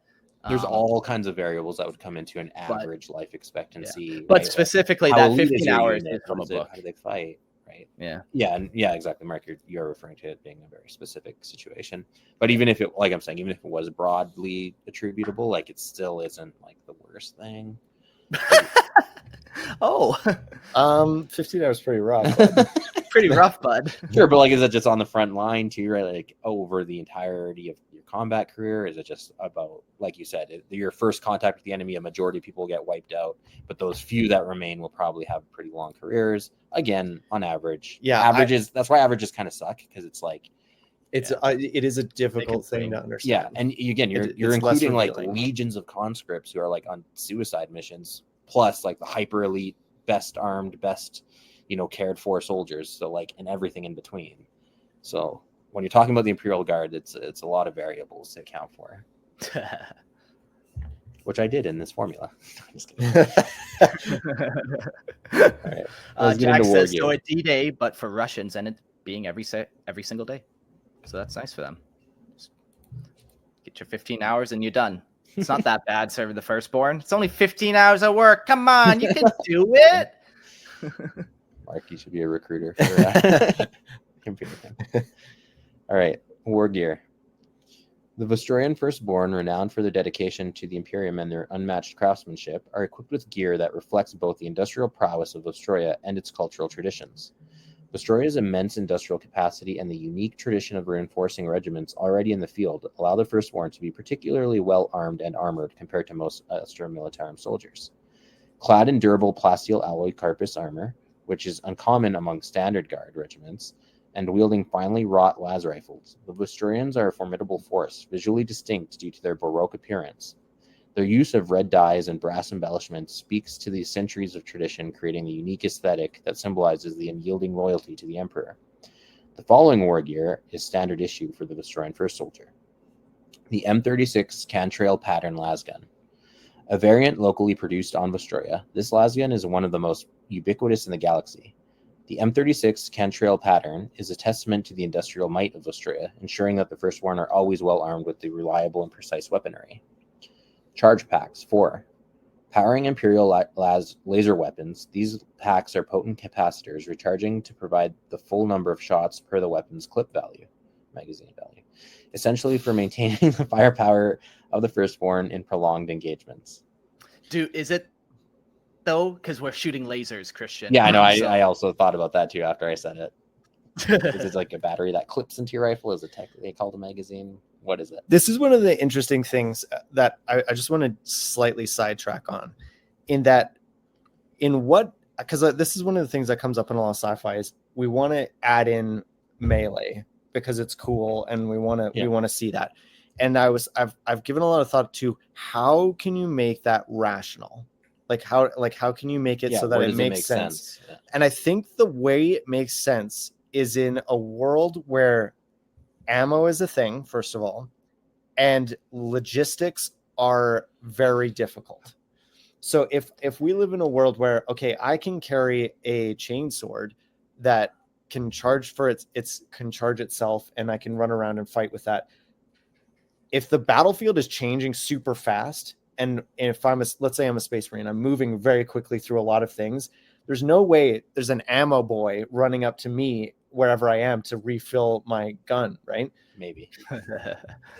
There's all kinds of variables that would come into an average life expectancy. Yeah. But specifically, that 15 hours is from a book. How do they fight? Right. Yeah, exactly, Mark. You're referring to it being a very specific situation. But even if it, like I'm saying, even if it was broadly attributable, like it still isn't like the worst thing. 15 hours pretty rough. Pretty rough, bud. Sure, but like, is it just on the front line too, right? Like over the entirety of your combat career? Is it just about, like you said, your first contact with the enemy, a majority of people get wiped out, but those few that remain will probably have pretty long careers. Again, on average, averages. That's why averages kind of suck, because it's like it is a difficult thing to understand. Yeah, and again, you're including like legions of conscripts who are like on suicide missions, plus like the hyper elite, best armed, best cared for soldiers. So like, and everything in between. So when you're talking about the Imperial Guard, it's a lot of variables to account for. Which I did in this formula. I'm just kidding. All right. Jack says so at D-Day, but for Russians, and it being every single day. So that's nice for them. Just get your 15 hours and you're done. It's not that bad serving the Firstborn. It's only 15 hours of work. Come on, you can do it. Mark, you should be a recruiter for computer thing. All right, war gear. The Vostroyan Firstborn, renowned for their dedication to the Imperium and their unmatched craftsmanship, are equipped with gear that reflects both the industrial prowess of Vostroya and its cultural traditions. Vostroya's immense industrial capacity and the unique tradition of reinforcing regiments already in the field allow the Firstborn to be particularly well armed and armored compared to most Astra Militarum soldiers. Clad in durable plasteel alloy carapace armor, which is uncommon among standard guard regiments, and wielding finely wrought las rifles, the Vostroyans are a formidable force, visually distinct due to their Baroque appearance. Their use of red dyes and brass embellishments speaks to the centuries of tradition, creating the unique aesthetic that symbolizes the unyielding loyalty to the Emperor. The following war gear is standard issue for the Vostroyan First Soldier. The M36 Cantrail Pattern Lasgun. A variant locally produced on Vostroya, this lasgun is one of the most ubiquitous in the galaxy. The M36 Cantrail pattern is a testament to the industrial might of Vostroya, ensuring that the Firstborn are always well armed with the reliable and precise weaponry. Charge packs 4. Powering Imperial laser weapons, these packs are potent capacitors, recharging to provide the full number of shots per the weapon's magazine value, essentially for maintaining the firepower of the Firstborn in prolonged engagements. Dude, is it though? Because we're shooting lasers, Christian. Yeah, I know. I also thought about that too after I said it. Is it like a battery that clips into your rifle? Is it technically called a magazine? What is it? This is one of the interesting things that I just want to slightly sidetrack on, because this is one of the things that comes up in a lot of sci-fi is we want to add in melee because it's cool and we want to see that. And I've given a lot of thought to how can you make that rational? How can you make it so that it makes sense? Yeah. And I think the way it makes sense is in a world where ammo is a thing, first of all, and logistics are very difficult. So if we live in a world where, okay, I can carry a chainsword that can charge for can charge itself, and I can run around and fight with that. If the battlefield is changing super fast, and if let's say I'm a space marine, I'm moving very quickly through a lot of things, there's no way there's an ammo boy running up to me wherever I am to refill my gun, right? Maybe.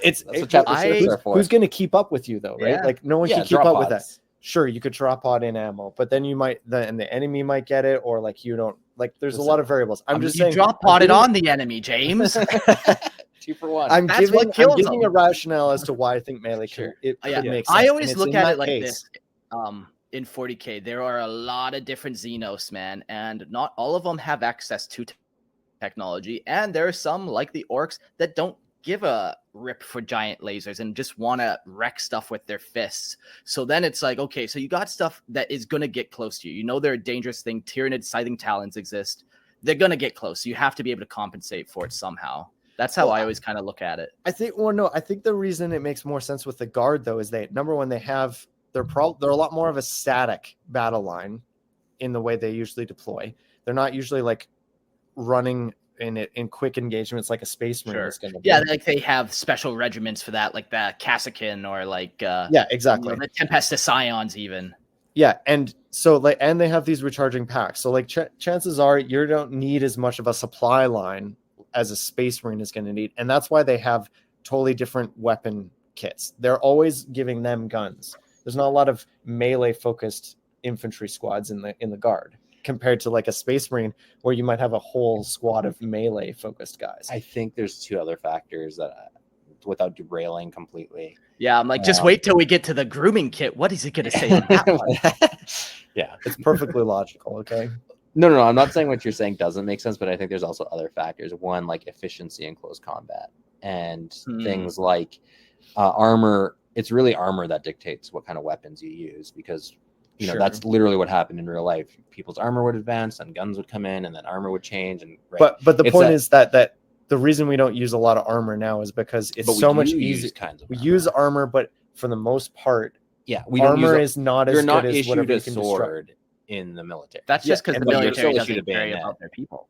That's what chapter 6 are for. Who's going to keep up with you though, right? Yeah. Like no one can keep drop up pods. with that. Sure, you could drop pod in ammo, but then you might, and the enemy might get it, or like you don't. Like there's a lot of variables. I'm just saying, drop podded on the enemy, James. 2 for 1. I'm That's giving what kills a them. rationale as to why I think melee Sure. it Yeah. makes sense. I And always it's look in at that it like case. this. In 40K, there are a lot of different Xenos, man, and not all of them have access to technology. And there are some, like the orcs, that don't give a rip for giant lasers and just want to wreck stuff with their fists. So then it's like, okay, so you got stuff that is going to get close to you. You know they're a dangerous thing. Tyrannid scything talons exist. They're going to get close. So you have to be able to compensate for it somehow. That's how I always kind of look at it. I think the reason it makes more sense with the guard though is number one, they're a lot more of a static battle line in the way they usually deploy. They're not usually like running in quick engagements like a space marine is going to be. Yeah, like they have special regiments for that, like the Cassican or like yeah, exactly. The Tempestus Scions even. Yeah, and so and they have these recharging packs. So like chances are you don't need as much of a supply line as a space marine is going to need, and that's why they have totally different weapon kits. They're always giving them guns. There's not a lot of melee focused infantry squads in the guard compared to like a space marine where you might have a whole squad of melee focused guys. I think there's 2 other factors that, without derailing completely. Yeah, I'm like, just wait till we get to the grooming kit. What is it going to say on that one? Yeah, it's perfectly logical. Okay. No. I'm not saying what you're saying doesn't make sense, but I think there's also other factors. One, like efficiency in close combat, and things like armor. It's really armor that dictates what kind of weapons you use, because that's literally what happened in real life. People's armor would advance, and guns would come in, and then armor would change. And but the point is that the reason we don't use a lot of armor now is because it's so much easier. We use armor, but for the most part, armor is not as good as whatever you can sword in the military. That's just because the military doesn't care about their people.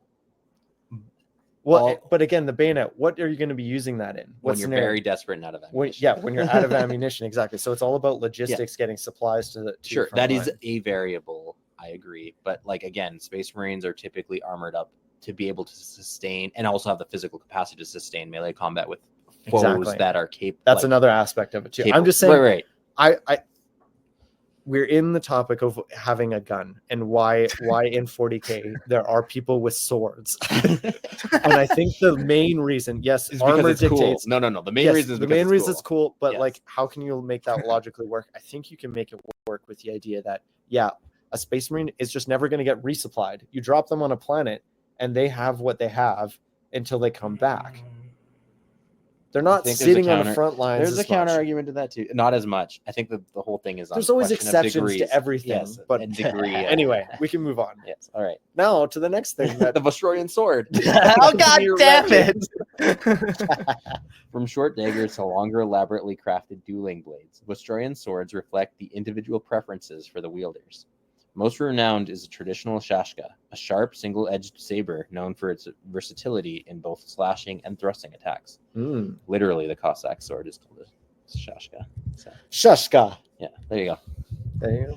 Well, but again, the bayonet, what are you going to be using that in? When you're very desperate and out of ammunition. When you're out of ammunition, exactly. So it's all about logistics, getting supplies to the Sure, that is a variable. I agree. But like, again, Space Marines are typically armored up to be able to sustain and also have the physical capacity to sustain melee combat with foes that are capable. That's another aspect of it too. I'm just saying, right. We're in the topic of having a gun and why in 40K there are people with swords. And I think the main reason, yes, is armor it's dictates. Cool. No. The main reason is because it's cool, but like, how can you make that logically work? I think you can make it work with the idea that, a Space Marine is just never going to get resupplied. You drop them on a planet and they have what they have until they come back. They're not sitting on the front lines. There's a counter argument to that too. Not as much. I think the whole thing is. There's always exceptions to everything. Yes, but degree. Anyway, we can move on. Yes. All right. Now to the next thing. The Vostroyan sword. Oh God damn it! From short daggers to longer, elaborately crafted dueling blades, Vostroyan swords reflect the individual preferences for the wielders. Most renowned is a traditional shashka, a sharp, single-edged saber known for its versatility in both slashing and thrusting attacks. Literally, the Cossack sword is called a shashka. So. Shashka. Yeah, there you go. There you go.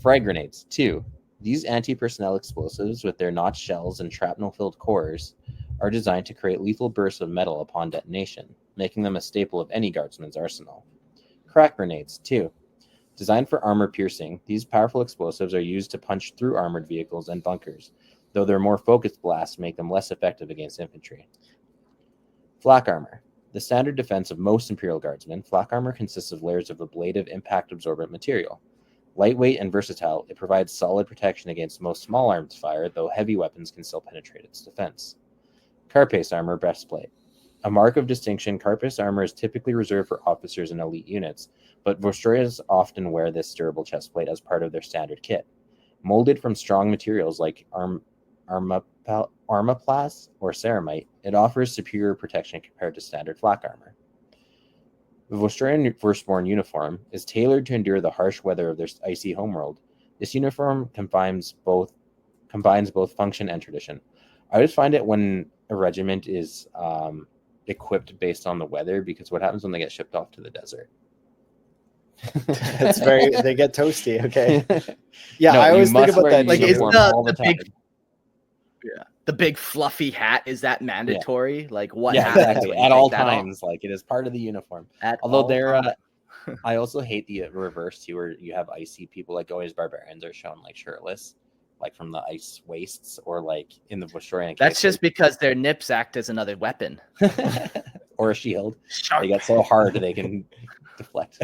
Frag grenades, 2. These anti-personnel explosives, with their notched shells and shrapnel-filled cores, are designed to create lethal bursts of metal upon detonation, making them a staple of any guardsman's arsenal. Crack grenades, 2. Designed for armor piercing, these powerful explosives are used to punch through armored vehicles and bunkers, though their more focused blasts make them less effective against infantry. Flak armor. The standard defense of most Imperial Guardsmen, flak armor consists of layers of ablative impact-absorbent material. Lightweight and versatile, it provides solid protection against most small arms fire, though heavy weapons can still penetrate its defense. Carapace armor breastplate. A mark of distinction, carapace armor is typically reserved for officers and elite units, but Vostroyas often wear this durable chestplate as part of their standard kit. Molded from strong materials like armaplast or ceramite, it offers superior protection compared to standard flak armor. The Vostroyan Firstborn uniform is tailored to endure the harsh weather of their icy homeworld. This uniform combines both function and tradition. I just find it when a regiment is equipped based on the weather, because what happens when they get shipped off to the desert? It's they get toasty. Okay. Yeah, No, I you always think must about wear that. Like, is uniform all the time. the big fluffy hat, is that mandatory? Like, what Yeah, happens exactly. when you At take all that off? times, like it is part of the uniform. At Although all they're, times? I also hate the reverse too, where you have icy people, like always barbarians are shown like shirtless, like from the ice wastes, or like in the Vostroyan case, That's just because their nips act as another weapon. or a shield. Sharp. They get so hard they can deflect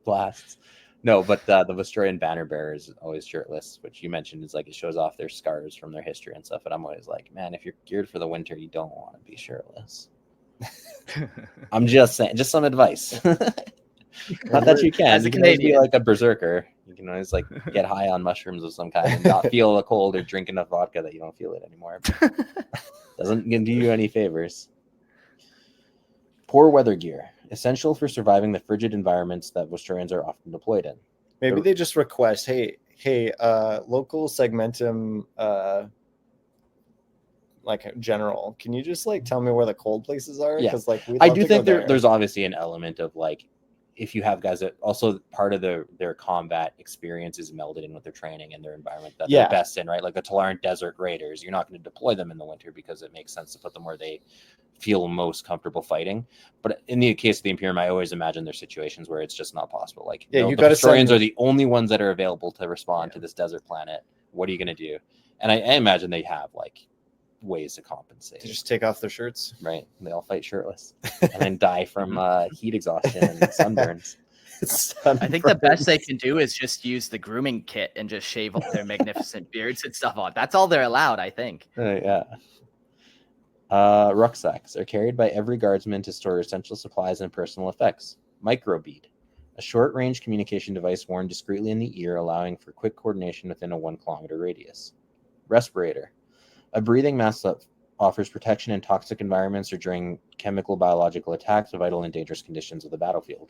blasts. No, but the Vostroyan banner bearer is always shirtless, which you mentioned is like it shows off their scars from their history and stuff. And I'm always like, man, if you're geared for the winter, you don't want to be shirtless. I'm just saying, just some advice. Not that you can. As a You can always be Canadian. like a berserker. You can always like get high on mushrooms of some kind and not feel the cold, or drink enough vodka that you don't feel it anymore. Doesn't do you any favors. Poor weather gear, essential for surviving the frigid environments that Vostroyans are often deployed in. Maybe they just request, hey, local segmentum, like general, can you just like tell me where the cold places are? Yeah. Because like I do think there's obviously an element of like, if you have guys that also part of their combat experience is melded in with their training and their environment that they're best in, right? Like the Talaran Desert Raiders, you're not going to deploy them in the winter because it makes sense to put them where they feel most comfortable fighting. But in the case of the Imperium, I always imagine there's situations where it's just not possible. Like, you the got to Vostroyans are the only ones that are available to respond to this desert planet. What are you going to do? And I imagine they have like ways to compensate. To just take off their shirts, right? They all fight shirtless and then die from heat exhaustion and sunburns. I think the best they can do is just use the grooming kit and just shave up their magnificent beards and stuff on. That's all they're allowed, I think. Yeah. Rucksacks are carried by every guardsman to store essential supplies and personal effects. Microbead, a short-range communication device worn discreetly in the ear, allowing for quick coordination within a 1 kilometer radius. Respirator, a breathing mask that offers protection in toxic environments or during chemical biological attacks, vital and dangerous conditions of the battlefield.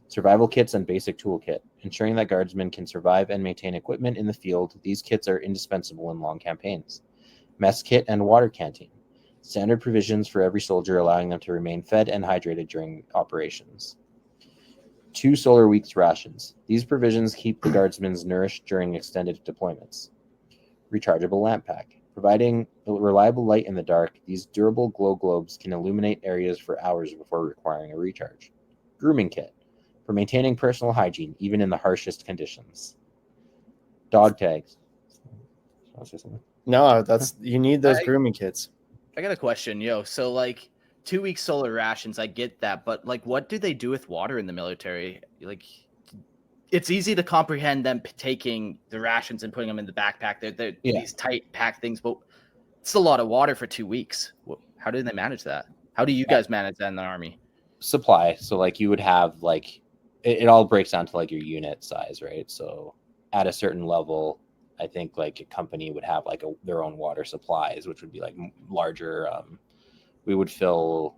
Survival kits and basic toolkit, ensuring that guardsmen can survive and maintain equipment in the field. These kits are indispensable in long campaigns. Mess kit and water canteen, standard provisions for every soldier, allowing them to remain fed and hydrated during operations. 2 solar weeks rations. These provisions keep the guardsmen nourished during extended deployments. Rechargeable lamp pack. Providing reliable light in the dark, these durable glow globes can illuminate areas for hours before requiring a recharge. Grooming kit. For maintaining personal hygiene, even in the harshest conditions. Dog tags. No, you need those grooming kits. I got a question, so like 2 weeks solar rations, I get that, but like what do they do with water in the military? Like, it's easy to comprehend them taking the rations and putting them in the backpack. They're these tight pack things, but it's a lot of water for 2 weeks. How do they manage that? How do you guys manage that in the army? Supply. So like you would have like, it all breaks down to like your unit size, right? So at a certain level, I think like a company would have like their own water supplies, which would be like larger. We would fill,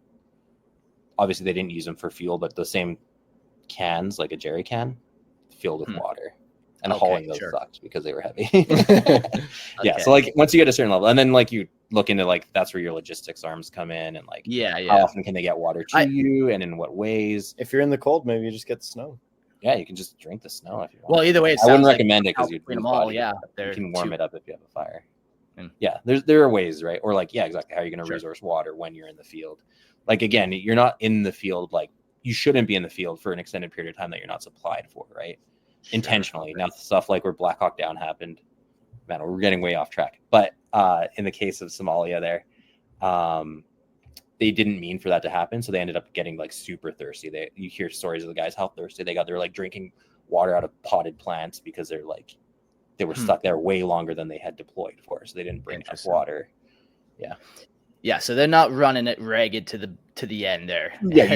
obviously they didn't use them for fuel, but the same cans, like a jerry can, filled with water. And hauling those sucked because they were heavy. Yeah, so like once you get a certain level, and then like you look into like that's where your logistics arms come in, and like how often can they get water to you, and in what ways. If you're in the cold, maybe you just get the snow. Yeah, you can just drink the snow if you want. Well, either way, I wouldn't recommend it because you'd them all. Yeah, you can warm it up if you have a fire. Yeah, there are ways, right? Or like, yeah, exactly. How are you going to resource water when you're in the field? Like again, you're not in the field. Like you shouldn't be in the field for an extended period of time that you're not supplied for, right? Intentionally. Now stuff like where Black Hawk Down happened, man, we're getting way off track. But in the case of Somalia there, they didn't mean for that to happen, so they ended up getting like super thirsty. You hear stories of the guys how thirsty they got. They're like drinking water out of potted plants because they were stuck there way longer than they had deployed for, so they didn't bring enough water. Yeah, so they're not running it ragged to the end there. Yeah,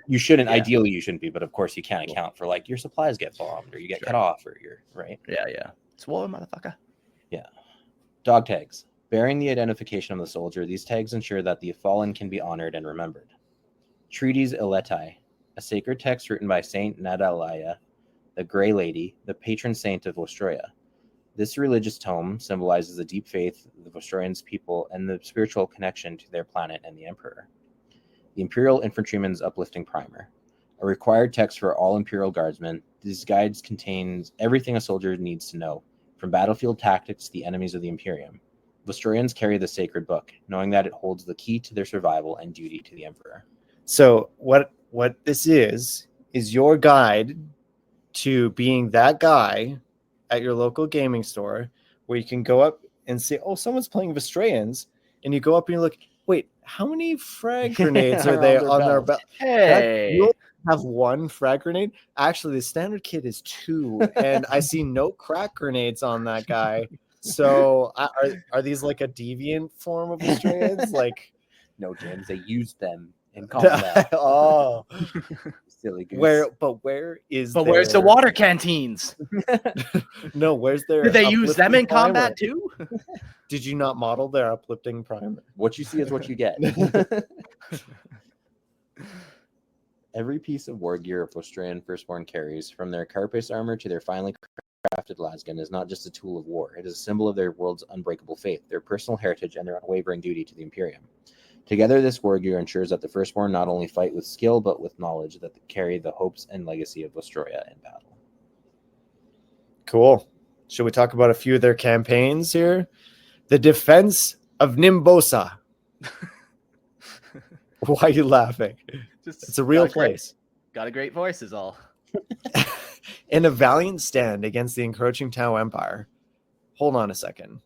you shouldn't ideally you shouldn't be, but of course you can't account for like your supplies get bombed or you get cut off or you're right. Yeah, it's war, motherfucker. Yeah. Dog tags, bearing the identification of the soldier. These tags ensure that the fallen can be honored and remembered. Treaties Illetai, a sacred text written by Saint Nadalaya, the Grey Lady, the patron saint of Vostroya. This religious tome symbolizes the deep faith of the Vostroyan's people and the spiritual connection to their planet and the Emperor. The Imperial Infantryman's Uplifting Primer, a required text for all Imperial Guardsmen. These guides contains everything a soldier needs to know, from battlefield tactics to the enemies of the Imperium. Vostroyans carry the sacred book, knowing that it holds the key to their survival and duty to the Emperor. So what this is your guide to being that guy at your local gaming store where you can go up and say, oh, someone's playing Vostroyans, and you go up and you look, wait, how many frag grenades are they on their belt? Hey. You have one frag grenade? Actually, the standard kit is 2, and I see no crack grenades on that guy. So are these like a deviant form of Vostroyans? Like, No, James, they used them in combat. oh, Silly goose. where's the water canteens? No, where's their? Did they use them in uplifting primer? combat too? Did you not model their uplifting primer? What you see is what you get. Every piece of war gear a Vostroyan Firstborn carries, from their carapace armor to their finely crafted lasgun, is not just a tool of war. It is a symbol of their world's unbreakable faith, their personal heritage, and their unwavering duty to the Imperium. Together, this war gear ensures that the Firstborn not only fight with skill, but with knowledge that they carry the hopes and legacy of Vostroya in battle. Cool. Should we talk about a few of their campaigns here? The defense of Nimbosa. Why are you laughing? It's a real place. Got a great voice is all. In a valiant stand against the encroaching Tau Empire. Hold on a second.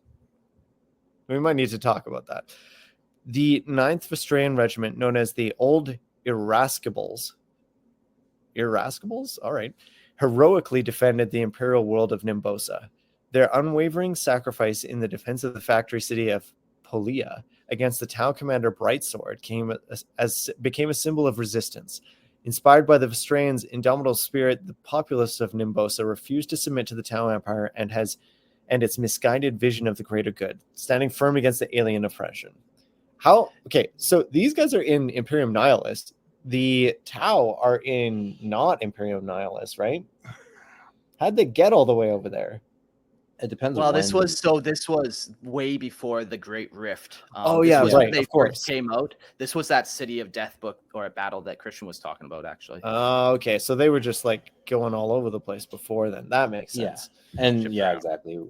We might need to talk about that. The 9th Vostroyan Regiment, known as the Old Irascibles, all right, heroically defended the imperial world of Nimbosa. Their unwavering sacrifice in the defense of the factory city of Polia against the Tau commander Brightsword became a symbol of resistance. Inspired by the Vostroyans' indomitable spirit, the populace of Nimbosa refused to submit to the Tau Empire and its misguided vision of the greater good, standing firm against the alien oppression. Okay, so these guys are in Imperium Nihilist. The Tau are in not Imperium Nihilist, right? How'd they get all the way over there? It depends. Well, this was way before the Great Rift. Right. They of course first came out. This was that City of Death book or a battle that Christian was talking about, actually. Okay, so they were just like going all over the place before then. That makes sense. Yeah, and exactly.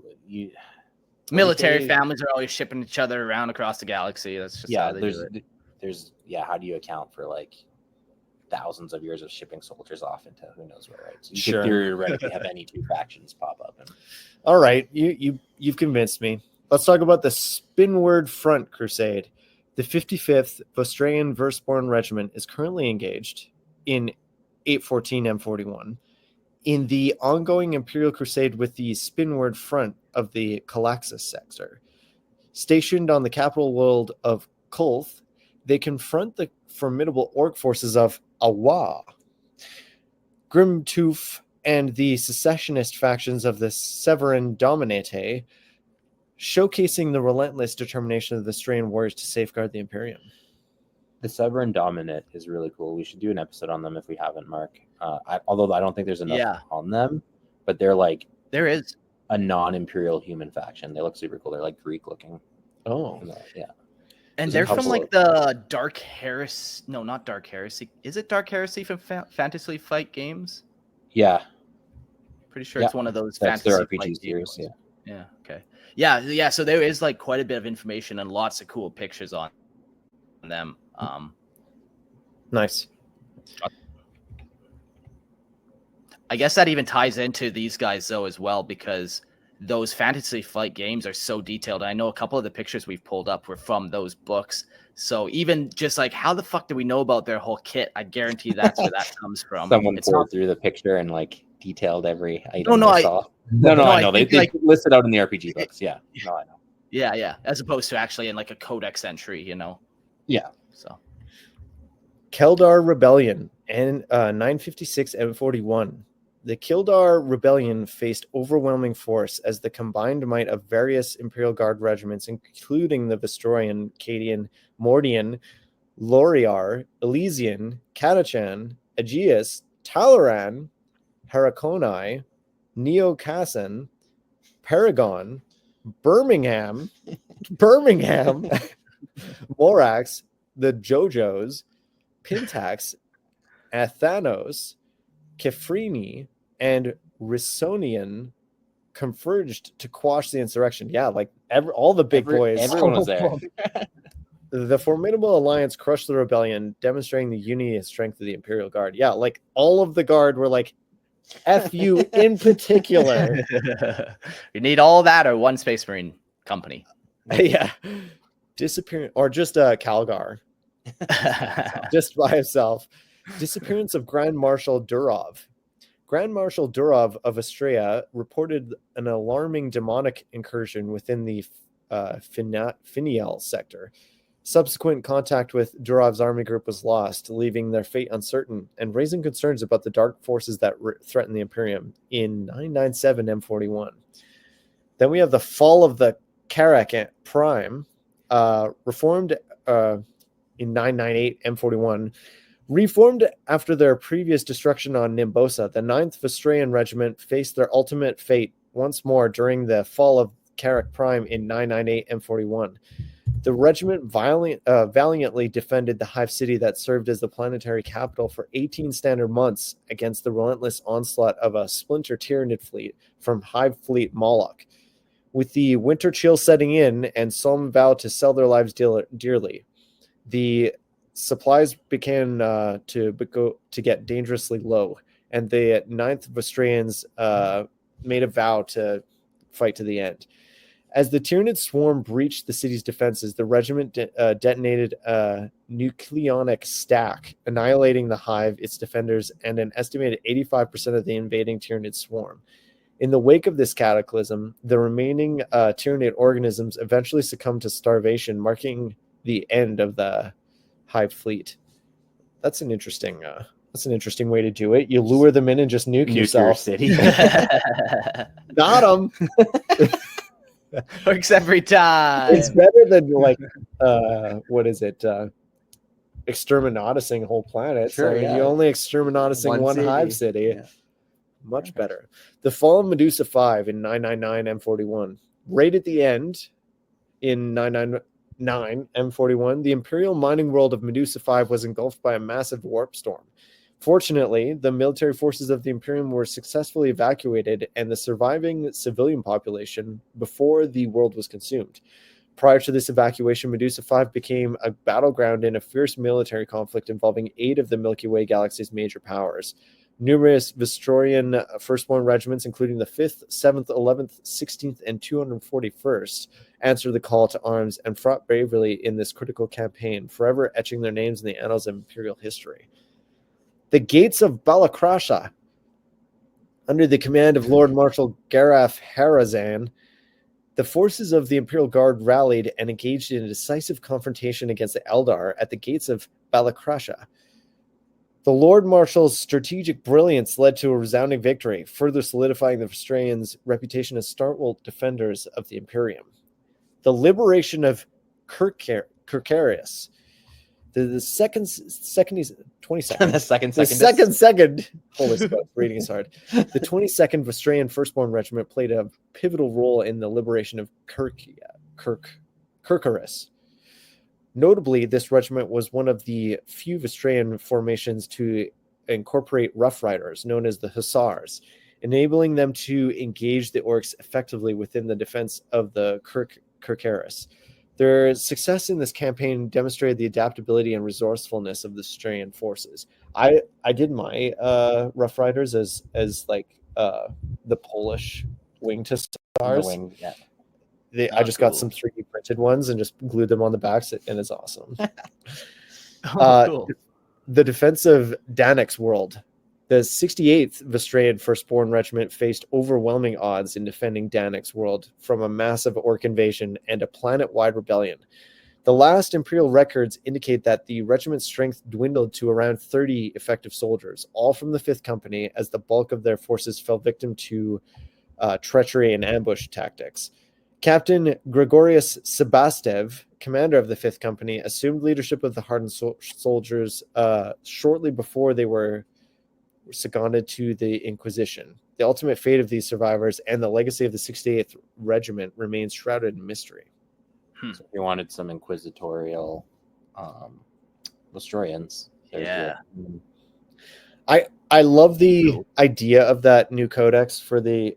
Military families are always shipping each other around across the galaxy. That's just how they do it. How do you account for like thousands of years of shipping soldiers off into who knows where, right? So you Sure. could theoretically have any two factions pop up. All right, you've convinced me. Let's talk about the Spinward Front Crusade. The 55th Vostroyan Firstborn Regiment is currently engaged in 814 M41 in the ongoing Imperial Crusade with the Spinward Front of the Calaxis sector. Stationed on the capital world of Kolth, they confront the formidable orc forces of Awa, Grimtooth, and the secessionist factions of the Severan Dominate, showcasing the relentless determination of the Vostroyan warriors to safeguard the Imperium. The Severan Dominate is really cool. We should do an episode on them if we haven't, Mark. Although I don't think there's enough on them, but they're like there is a non-imperial human faction. They look super cool. They're like Greek looking. Oh, yeah. And they're from like the Dark Heresy. No, not Dark Heresy. Is it Dark Heresy from Fantasy Flight Games? Yeah. Pretty sure it's one of those That's Fantasy their RPG Flight series. games. Yeah. Okay. Yeah. So there is like quite a bit of information and lots of cool pictures on them. Nice. I guess that even ties into these guys though as well, because those Fantasy Flight games are so detailed. I know a couple of the pictures we've pulled up were from those books. So even just like, how the fuck do we know about their whole kit? I guarantee that's where that comes from. Someone pulled through the picture and like detailed every item. I know. They listed out in the RPG books. Yeah. No, I know. Yeah. As opposed to actually in like a codex entry, Yeah. So Keldar Rebellion and 956 M41. The Kildar Rebellion faced overwhelming force as the combined might of various Imperial Guard regiments, including the Vostroyan, Cadian, Mordian, Loriar, Elysian, Katachan, Aegeus, Talaran, Heraconi, Neocassin, Paragon, Birmingham, Morax, the Jojos, Pintax, Athanos, Kefrini, and Risonian converged to quash the insurrection. Yeah, like all the big boys. Everyone was there. The formidable alliance crushed the rebellion, demonstrating the unity and strength of the Imperial Guard. Yeah, like all of the Guard were like, F you in particular. You need all that or one Space Marine company. Yeah. Disappearance, or just Calgar. Just by himself. Disappearance of Grand Marshal Durov. Grand Marshal Durov of Austria reported an alarming demonic incursion within the Finiel sector. Subsequent contact with Durov's army group was lost, leaving their fate uncertain and raising concerns about the dark forces that threaten the Imperium in 997 M41. Then we have the fall of the Karak Prime, reformed in 998 M41. Reformed after their previous destruction on Nimbosa, the 9th Vostroyan Regiment faced their ultimate fate once more during the fall of Karak Prime in 998 M41. The regiment valiantly defended the Hive City that served as the planetary capital for 18 standard months against the relentless onslaught of a splinter Tyranid fleet from Hive Fleet Moloch. With the winter chill setting in and some vowed to sell their lives dearly, the supplies began to get dangerously low, and the 9th Vostroyans made a vow to fight to the end. As the Tyranid swarm breached the city's defenses, the regiment detonated a nucleonic stack, annihilating the Hive, its defenders, and an estimated 85% of the invading Tyranid swarm. In the wake of this cataclysm, the remaining Tyranid organisms eventually succumbed to starvation, marking the end of the Hive fleet. That's an interesting way to do it. You lure them in and just nuke yourself. Your city. Got them. Works every time. It's better than like what is it? Exterminatusing whole planets. Sure, I mean, yeah. you only exterminatusing one city. Hive city. Yeah. Much better. The fall of Medusa 5 in 999 M41. Right at the end in 999 M41, the Imperial mining world of Medusa 5 was engulfed by a massive warp storm. Fortunately, the military forces of the Imperium were successfully evacuated and the surviving civilian population before the world was consumed. Prior to this evacuation, Medusa 5 became a battleground in a fierce military conflict involving 8 of the Milky Way galaxy's major powers. Numerous Vostroyan Firstborn regiments, including the 5th, 7th, 11th, 16th, and 241st, answered the call to arms and fought bravely in this critical campaign, forever etching their names in the annals of Imperial history. The gates of Balakrasha, under the command of Lord Marshal Garaf Harazan, the forces of the Imperial Guard rallied and engaged in a decisive confrontation against the Eldar at the gates of Balakrasha. The Lord Marshal's strategic brilliance led to a resounding victory, further solidifying the Vostroyans' reputation as stalwart defenders of the Imperium. The liberation of Kirkarius. The second 22nd. The second. Holy smokes, reading is hard. The 22nd Vostroyan Firstborn Regiment played a pivotal role in the liberation of Kirkarius. Notably, this regiment was one of the few Vostroyan formations to incorporate Rough Riders, known as the Hussars, enabling them to engage the orcs effectively within the defense of the Kirkarius. Their success in this campaign demonstrated the adaptability and resourcefulness of the Vostroyan forces. I did my Rough Riders as like the Polish winged Hussars. Yeah. I just got some 3D printed ones and just glued them on the backs, and it's awesome. Cool. The defense of Danek's world. The 68th Vostroyan Firstborn Regiment faced overwhelming odds in defending Danek's world from a massive orc invasion and a planet-wide rebellion. The last Imperial records indicate that the regiment's strength dwindled to around 30 effective soldiers, all from the 5th Company, as the bulk of their forces fell victim to treachery and ambush tactics. Captain Gregorius Sebastev, commander of the 5th Company, assumed leadership of the hardened soldiers shortly before they were seconded to the Inquisition. The ultimate fate of these survivors and the legacy of the 68th Regiment remains shrouded in mystery. So if you wanted some inquisitorial Vostroyans, Yeah. I love the idea of that new codex for the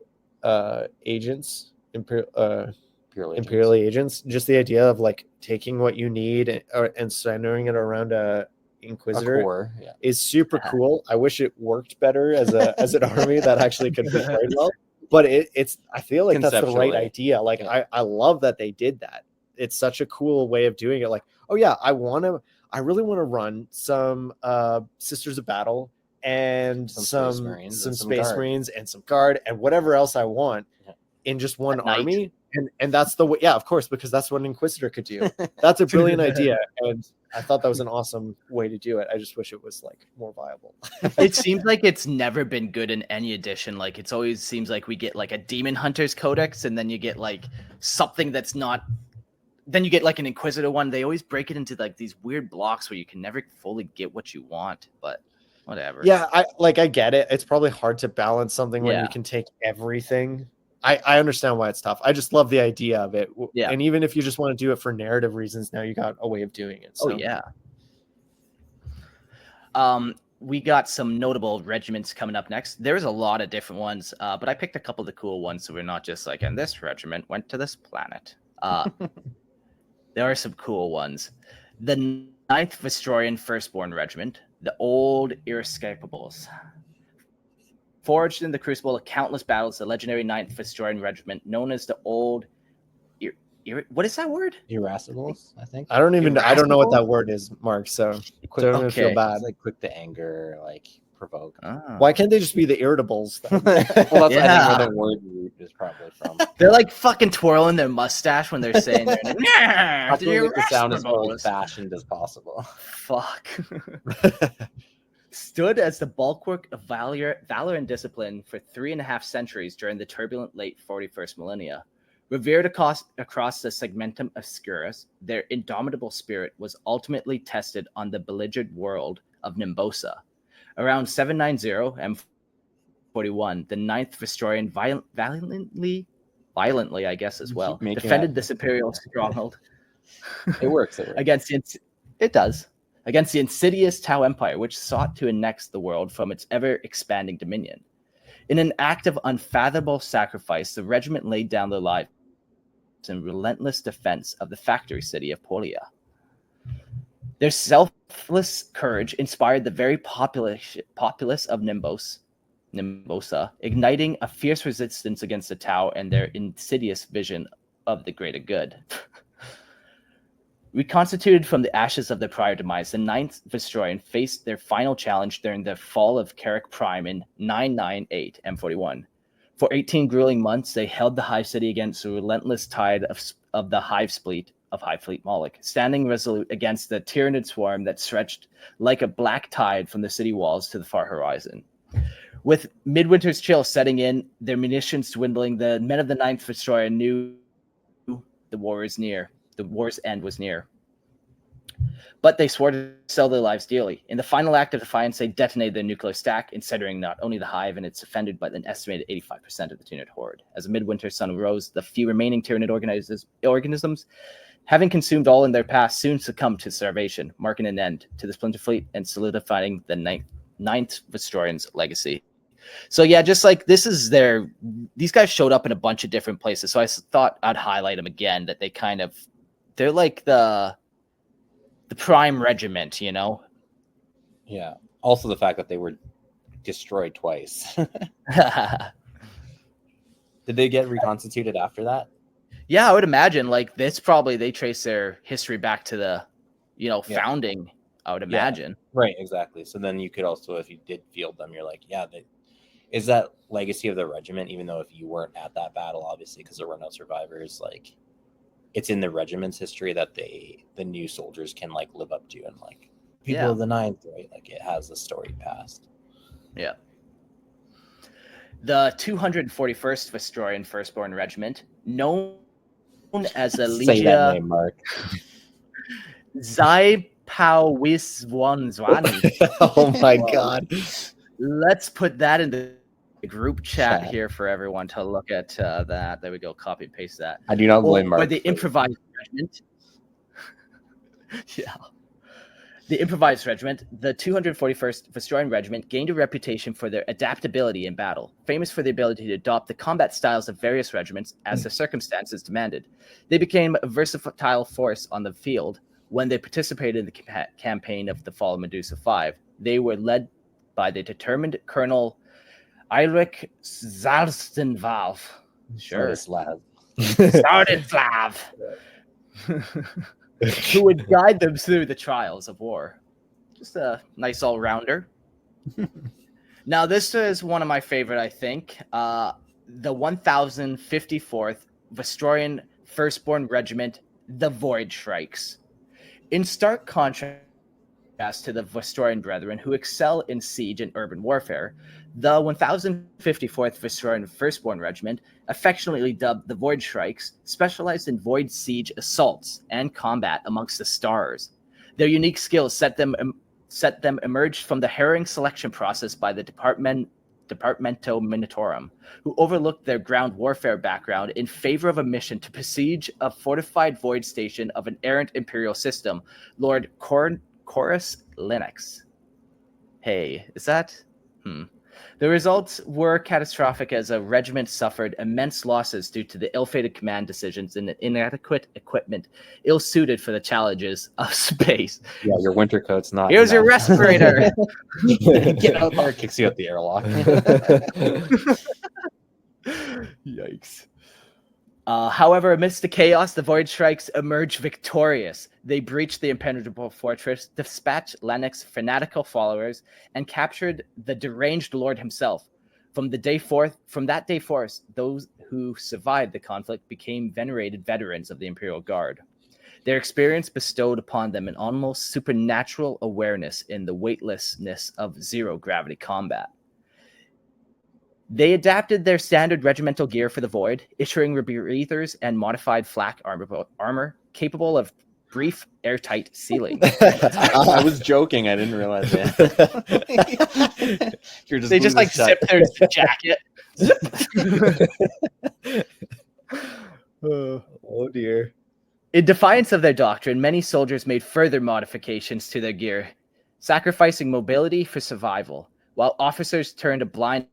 agents, Imperial agents. Just the idea of like taking what you need and centering it around a Inquisitor core, is super cool. I wish it worked better as an army that actually could be played well. But it's I feel like that's the right idea. Like yeah. I love that they did that. It's such a cool way of doing it. Like, oh yeah, I really want to run some Sisters of Battle and some Space Marines and some Guard and whatever else I want in just one army. And that's the way, yeah, of course, because that's what an Inquisitor could do. That's a brilliant idea, and I thought that was an awesome way to do it. I just wish it was like more viable. It seems like it's never been good in any edition. Like it's always seems like we get like a Demon Hunter's Codex, and then you get like something that's not. Then you get like an Inquisitor one. They always break it into like these weird blocks where you can never fully get what you want, but whatever. Yeah, I get it. It's probably hard to balance something when you can take everything. I understand why it's tough. I just love the idea of it. Yeah. And even if you just want to do it for narrative reasons, now you got a way of doing it. So. Oh, yeah. We got some notable regiments coming up next. There's a lot of different ones, but I picked a couple of the cool ones, so we're not just like, and this regiment went to this planet. There are some cool ones. The 9th Vostroyan Firstborn Regiment, the Old Inescapables. Forged in the crucible of countless battles, the legendary 9th Vostroyan Regiment, known as the Old... what is that word? Irascibles, I think. I don't know what that word is, Mark, so don't even feel bad. It's like quick to anger, like provoke. Why can't they just be the irritables? Well, that's I think where the word root is probably from. They're like fucking twirling their mustache when they're saying they're like, to sound as old-fashioned as possible. Fuck. Stood as the bulwark of valor and discipline for 3.5 centuries during the turbulent late 41st millennia. Revered across the segmentum obscurus, their indomitable spirit was ultimately tested on the belligerent world of Nimbosa. Around 790 M41, the 9th Vostroyan violently, I guess as well, defended this imperial stronghold. It works. Against the insidious Tau Empire, which sought to annex the world from its ever-expanding dominion. In an act of unfathomable sacrifice, the regiment laid down their lives in relentless defense of the factory city of Polia. Their selfless courage inspired the very populace of Nimbosa, igniting a fierce resistance against the Tau and their insidious vision of the greater good. Reconstituted from the ashes of their prior demise, the 9th Vostroyan faced their final challenge during the fall of Carrick Prime in 998 M41. For 18 grueling months, they held the Hive City against the relentless tide of the Hive Fleet of Hive Fleet Moloch, standing resolute against the tyrannid swarm that stretched like a black tide from the city walls to the far horizon. With midwinter's chill setting in, their munitions dwindling, the men of the 9th Vostroya knew the war is near. The war's end was near. But they swore to sell their lives dearly. In the final act of defiance, they detonated their nuclear stack, incendiaring not only the Hive and its offended, but an estimated 85% of the Tyrannid horde. As the midwinter sun rose, the few remaining Tyrannid organisms, having consumed all in their path, soon succumbed to starvation, marking an end to the Splinter Fleet and solidifying the 9th Vostroyan's legacy. So yeah, just like these guys showed up in a bunch of different places. So I thought I'd highlight them again, that they're like the prime regiment, you know? Yeah. Also the fact that they were destroyed twice. Did they get reconstituted after that? Yeah, I would imagine. Like this, probably they trace their history back to the, founding. I would imagine. Yeah, right, exactly. So then you could also, if you did field them, you're like, yeah, is that legacy of the regiment, even though if you weren't at that battle, obviously, because there were no survivors, like it's in the regiment's history that the new soldiers can like live up to, and like people of the 9th, right? Like it has a storied past. Yeah. The 241st Vostroyan Firstborn Regiment, known as a Say that Legia name, Mark. Zaipawiswanzwani. Oh my Well, god. Let's put that in the group chat Chat. here for everyone to look at that. There we go. Copy and paste that. I do not blame Mark. Or the improvised regiment. Yeah. The improvised regiment, the 241st Vostroyan Regiment, gained a reputation for their adaptability in battle, famous for the ability to adopt the combat styles of various regiments as the circumstances demanded. They became a versatile force on the field when they participated in the campaign of the Fall of Medusa 5. They were led by the determined Colonel Ulrich Zalstenvalve. Sure. Stanislav. Who would guide them through the trials of war. Just a nice all-rounder. Now, this is one of my favorite, I think. The 1054th Vostroyan Firstborn Regiment, the Void Shrikes. In stark contrast to the Vostroyan Brethren, who excel in siege and urban warfare, the 1054th Vostroyan Firstborn Regiment, affectionately dubbed the Void Shrikes, specialized in void siege assaults and combat amongst the stars. Their unique skills set them emerged from the harrowing selection process by the Departamento Militarum, who overlooked their ground warfare background in favor of a mission to besiege a fortified void station of an errant imperial system, Lord Horus Linux. Hey, is that? The results were catastrophic as a regiment suffered immense losses due to the ill-fated command decisions and inadequate equipment, ill-suited for the challenges of space. Yeah, your winter coat's not. Here's your respirator. Get out there, kicks you out the airlock. Yikes. However, amidst the chaos, the Void Shrikes emerged victorious. They breached the impenetrable fortress, dispatched Lennox's fanatical followers, and captured the deranged lord himself. From that day forth, those who survived the conflict became venerated veterans of the Imperial Guard. Their experience bestowed upon them an almost supernatural awareness in the weightlessness of zero-gravity combat. They adapted their standard regimental gear for the Void, issuing rebreathers and modified flak armor capable of brief, airtight sealing. I was joking. I didn't realize that. They just like zip their jacket. Oh dear. In defiance of their doctrine, many soldiers made further modifications to their gear, sacrificing mobility for survival. While officers turned a blind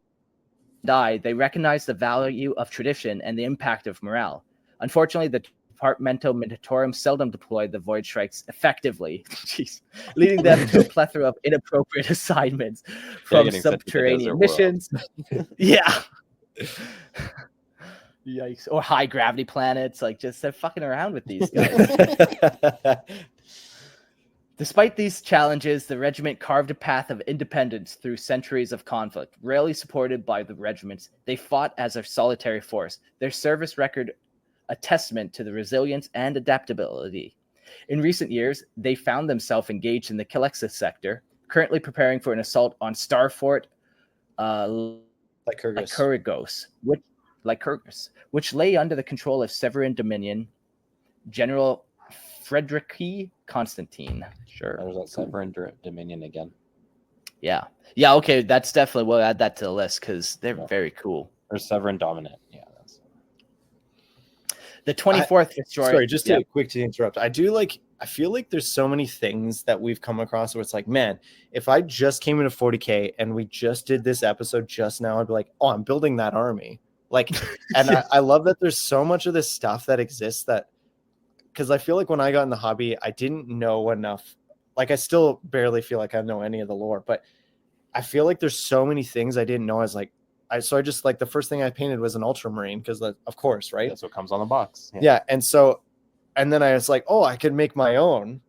eye, they recognized the value of tradition and the impact of morale. Unfortunately, the Departamento Militarum seldom deployed the Void Shrikes effectively, leading them to a plethora of inappropriate assignments, from subterranean missions. Yeah. Yikes. Or high gravity planets. Like, just they're fucking around with these guys. Despite these challenges, the regiment carved a path of independence through centuries of conflict. Rarely supported by the regiments, they fought as a solitary force, their service record a testament to the resilience and adaptability. In recent years, they found themselves engaged in the Calexis sector, currently preparing for an assault on Starfort Lycurgos, which lay under the control of Severan Dominion General Frederick Constantine. Sure. There's that Severan Dominion again. Yeah. Yeah, okay. That's definitely, we'll add that to the list because they're very cool. There's Severan Dominant. Yeah. The 24th Vostroyan. Sorry, just to quickly interrupt. I feel like there's so many things that we've come across where it's like, man, if I just came into 40K and we just did this episode just now, I'd be like, oh, I'm building that army. Like, and I love that there's so much of this stuff that exists that, because I feel like when I got in the hobby, I didn't know enough. Like, I still barely feel like I know any of the lore, but I feel like there's so many things I didn't know. I was like, I just like the first thing I painted was an ultramarine because of course, right? That's what comes on the box. Yeah. And then I was like, oh, I could make my own.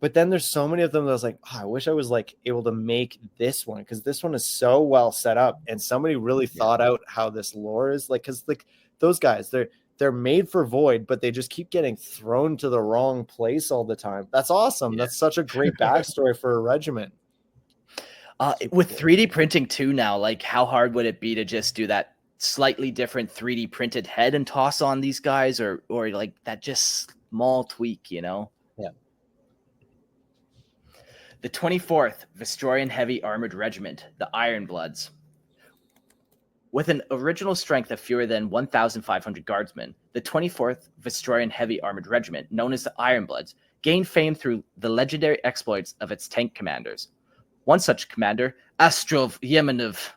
But then there's so many of them that I was like, oh, I wish I was like able to make this one because this one is so well set up and somebody really thought out how this lore is like, because like those guys, they're made for Void, but they just keep getting thrown to the wrong place all the time. That's awesome. Yeah. That's such a great backstory for a regiment. With 3D printing too now, like how hard would it be to just do that slightly different 3D printed head and toss on these guys, or like that just small tweak, you know? Yeah. The 24th Vostroyan Heavy Armored Regiment, the Ironbloods. With an original strength of fewer than 1,500 guardsmen, the 24th Vostroyan Heavy Armored Regiment, known as the Ironbloods, gained fame through the legendary exploits of its tank commanders. One such commander, Astrov Yemenov,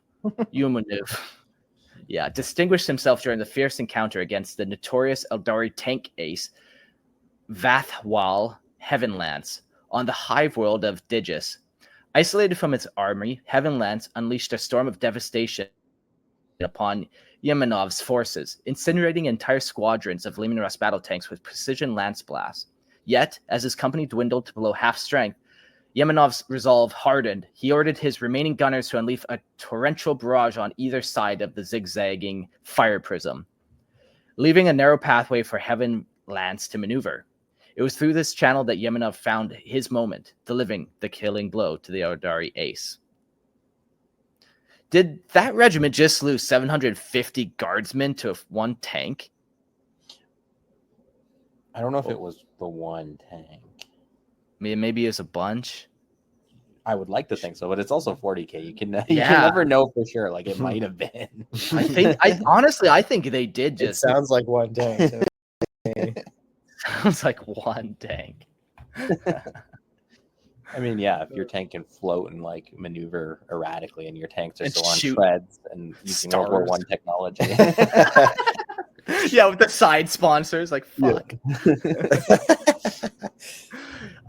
distinguished himself during the fierce encounter against the notorious Eldari tank ace, Vathwal Heavenlance, on the hive world of Digis. Isolated from its army, Heavenlance unleashed a storm of devastation upon Yemenov's forces, incinerating entire squadrons of Leman Russ battle tanks with precision lance blasts. Yet, as his company dwindled to below half strength, Yemenov's resolve hardened. He ordered his remaining gunners to unleash a torrential barrage on either side of the zigzagging fire prism, leaving a narrow pathway for Heavenlance to maneuver. It was through this channel that Yemenov found his moment, delivering the killing blow to the Eldari ace. Did that regiment just lose 750 guardsmen to one tank? I don't know if it was the one tank. Maybe it was a bunch. I would like to think so, but it's also 40K. You can never know for sure. Like it might have been. I think they did just. It sounds like one tank. Sounds like one tank. I mean, yeah, if your tank can float and like maneuver erratically, and your tanks are still on shoot treads and using World War I technology. Yeah, with the side sponsors, like fuck.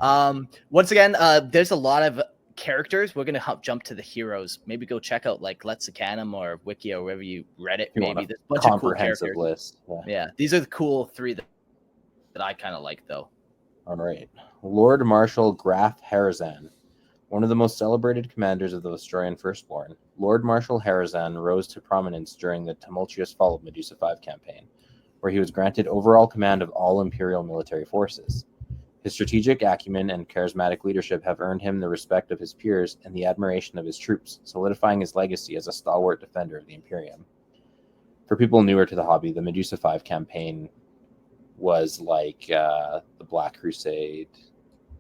Yeah. Once again, there's a lot of characters. We're gonna jump to the heroes. Maybe go check out like Lexicanum or Wiki or wherever you read it. Maybe there's a bunch of cool characters. List. Yeah, these are the cool three that I kind of like, though. All right. Lord Marshal Graf Harazan, one of the most celebrated commanders of the Vostroyan Firstborn. Lord Marshal Harazan rose to prominence during the tumultuous fall of Medusa 5 campaign, where he was granted overall command of all Imperial military forces. His strategic acumen and charismatic leadership have earned him the respect of his peers and the admiration of his troops, solidifying his legacy as a stalwart defender of the Imperium. For people newer to the hobby, the Medusa 5 campaign was like the Black Crusade.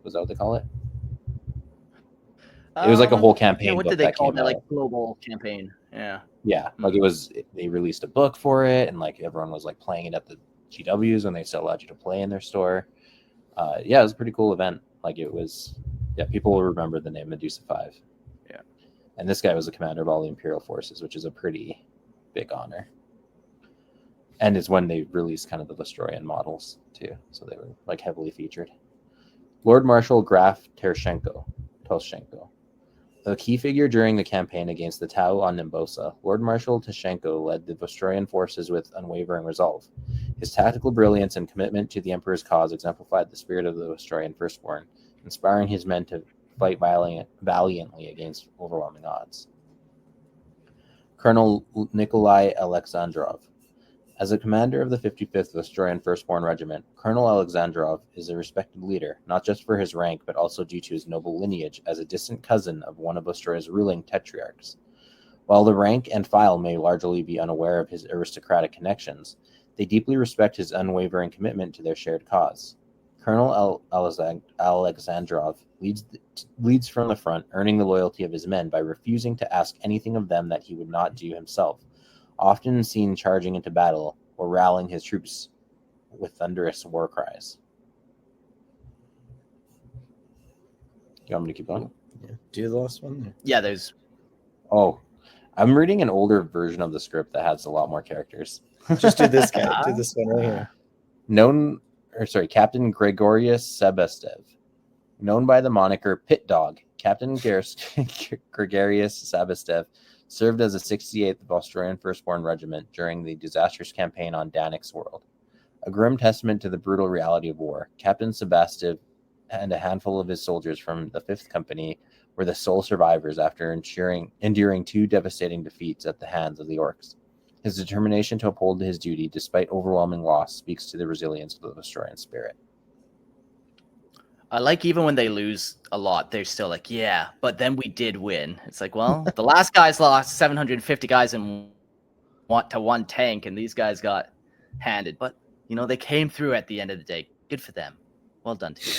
Was that what they call it? It was like a whole campaign. Yeah, what did they call that? Like global campaigin. Yeah. Yeah, like it was. They released a book for it, and like everyone was like playing it at the GWs, and they still allowed you to play in their store. Yeah, it was a pretty cool event. Like it was. Yeah, people will remember the name Medusa 5. Yeah. And this guy was the commander of all the Imperial forces, which is a pretty big honor. And it's when they released kind of the Vostroyan models too, so they were like heavily featured. Lord Marshal Graf Tereshchenko, a key figure during the campaign against the Tau on Nimbosa, Lord Marshal Tereshchenko led the Vostroyan forces with unwavering resolve. His tactical brilliance and commitment to the Emperor's cause exemplified the spirit of the Vostroyan Firstborn, inspiring his men to fight valiantly against overwhelming odds. Colonel Nikolai Alexandrov. As a commander of the 55th Vostroyan Firstborn Regiment, Colonel Alexandrov is a respected leader, not just for his rank, but also due to his noble lineage as a distant cousin of one of Vostroya's ruling tetrarchs. While the rank and file may largely be unaware of his aristocratic connections, they deeply respect his unwavering commitment to their shared cause. Colonel Alexandrov leads from the front, earning the loyalty of his men by refusing to ask anything of them that he would not do himself, often seen charging into battle or rallying his troops with thunderous war cries. You want me to keep going? Yeah. Do the last one? Yeah, there's... Oh, I'm reading an older version of the script that has a lot more characters. Just do this guy. Do this one right here. Captain Gregorius Sebestev. Known by the moniker Pit Dog, Captain Gregorius Sebestev served as a 68th Vostroyan Firstborn Regiment during the disastrous campaign on Danix World. A grim testament to the brutal reality of war, Captain Sebestev and a handful of his soldiers from the 5th Company were the sole survivors after enduring 2 devastating defeats at the hands of the Orcs. His determination to uphold his duty despite overwhelming loss speaks to the resilience of the Vostroyan spirit. I like even when they lose a lot, they're still like, yeah, but then we did win. It's like, well, the last guys lost 750 guys in one tank, and these guys got handed. But they came through at the end of the day. Good for them. Well done to you.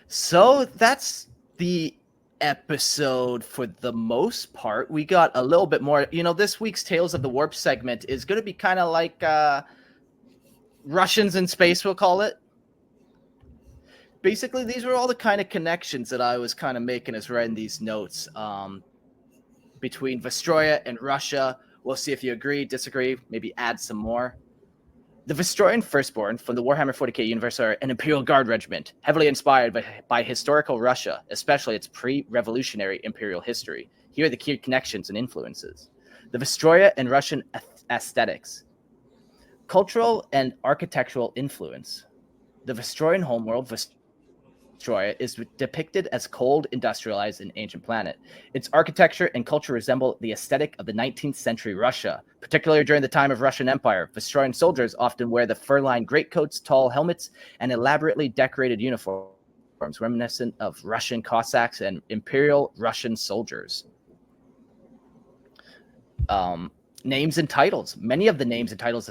So that's the episode for the most part. We got a little bit more. This week's Tales of the Warp segment is going to be kind of like Russians in space, we'll call it. Basically, these were all the kind of connections that I was kind of making as writing these notes between Vostroya and Russia. We'll see if you agree, disagree, maybe add some more. The Vostroyan Firstborn from the Warhammer 40k universe are an Imperial Guard regiment, heavily inspired by historical Russia, especially its pre-revolutionary imperial history. Here are the key connections and influences. The Vostroya and Russian aesthetics. Cultural and architectural influence. The Vostroyan homeworld, Vostroya, is depicted as cold, industrialized, and ancient planet. Its architecture and culture resemble the aesthetic of the 19th century Russia, particularly during the time of Russian Empire. Vostroyan soldiers often wear the fur-lined greatcoats, tall helmets, and elaborately decorated uniforms, reminiscent of Russian Cossacks and Imperial Russian soldiers. Names and titles. Many of the names and titles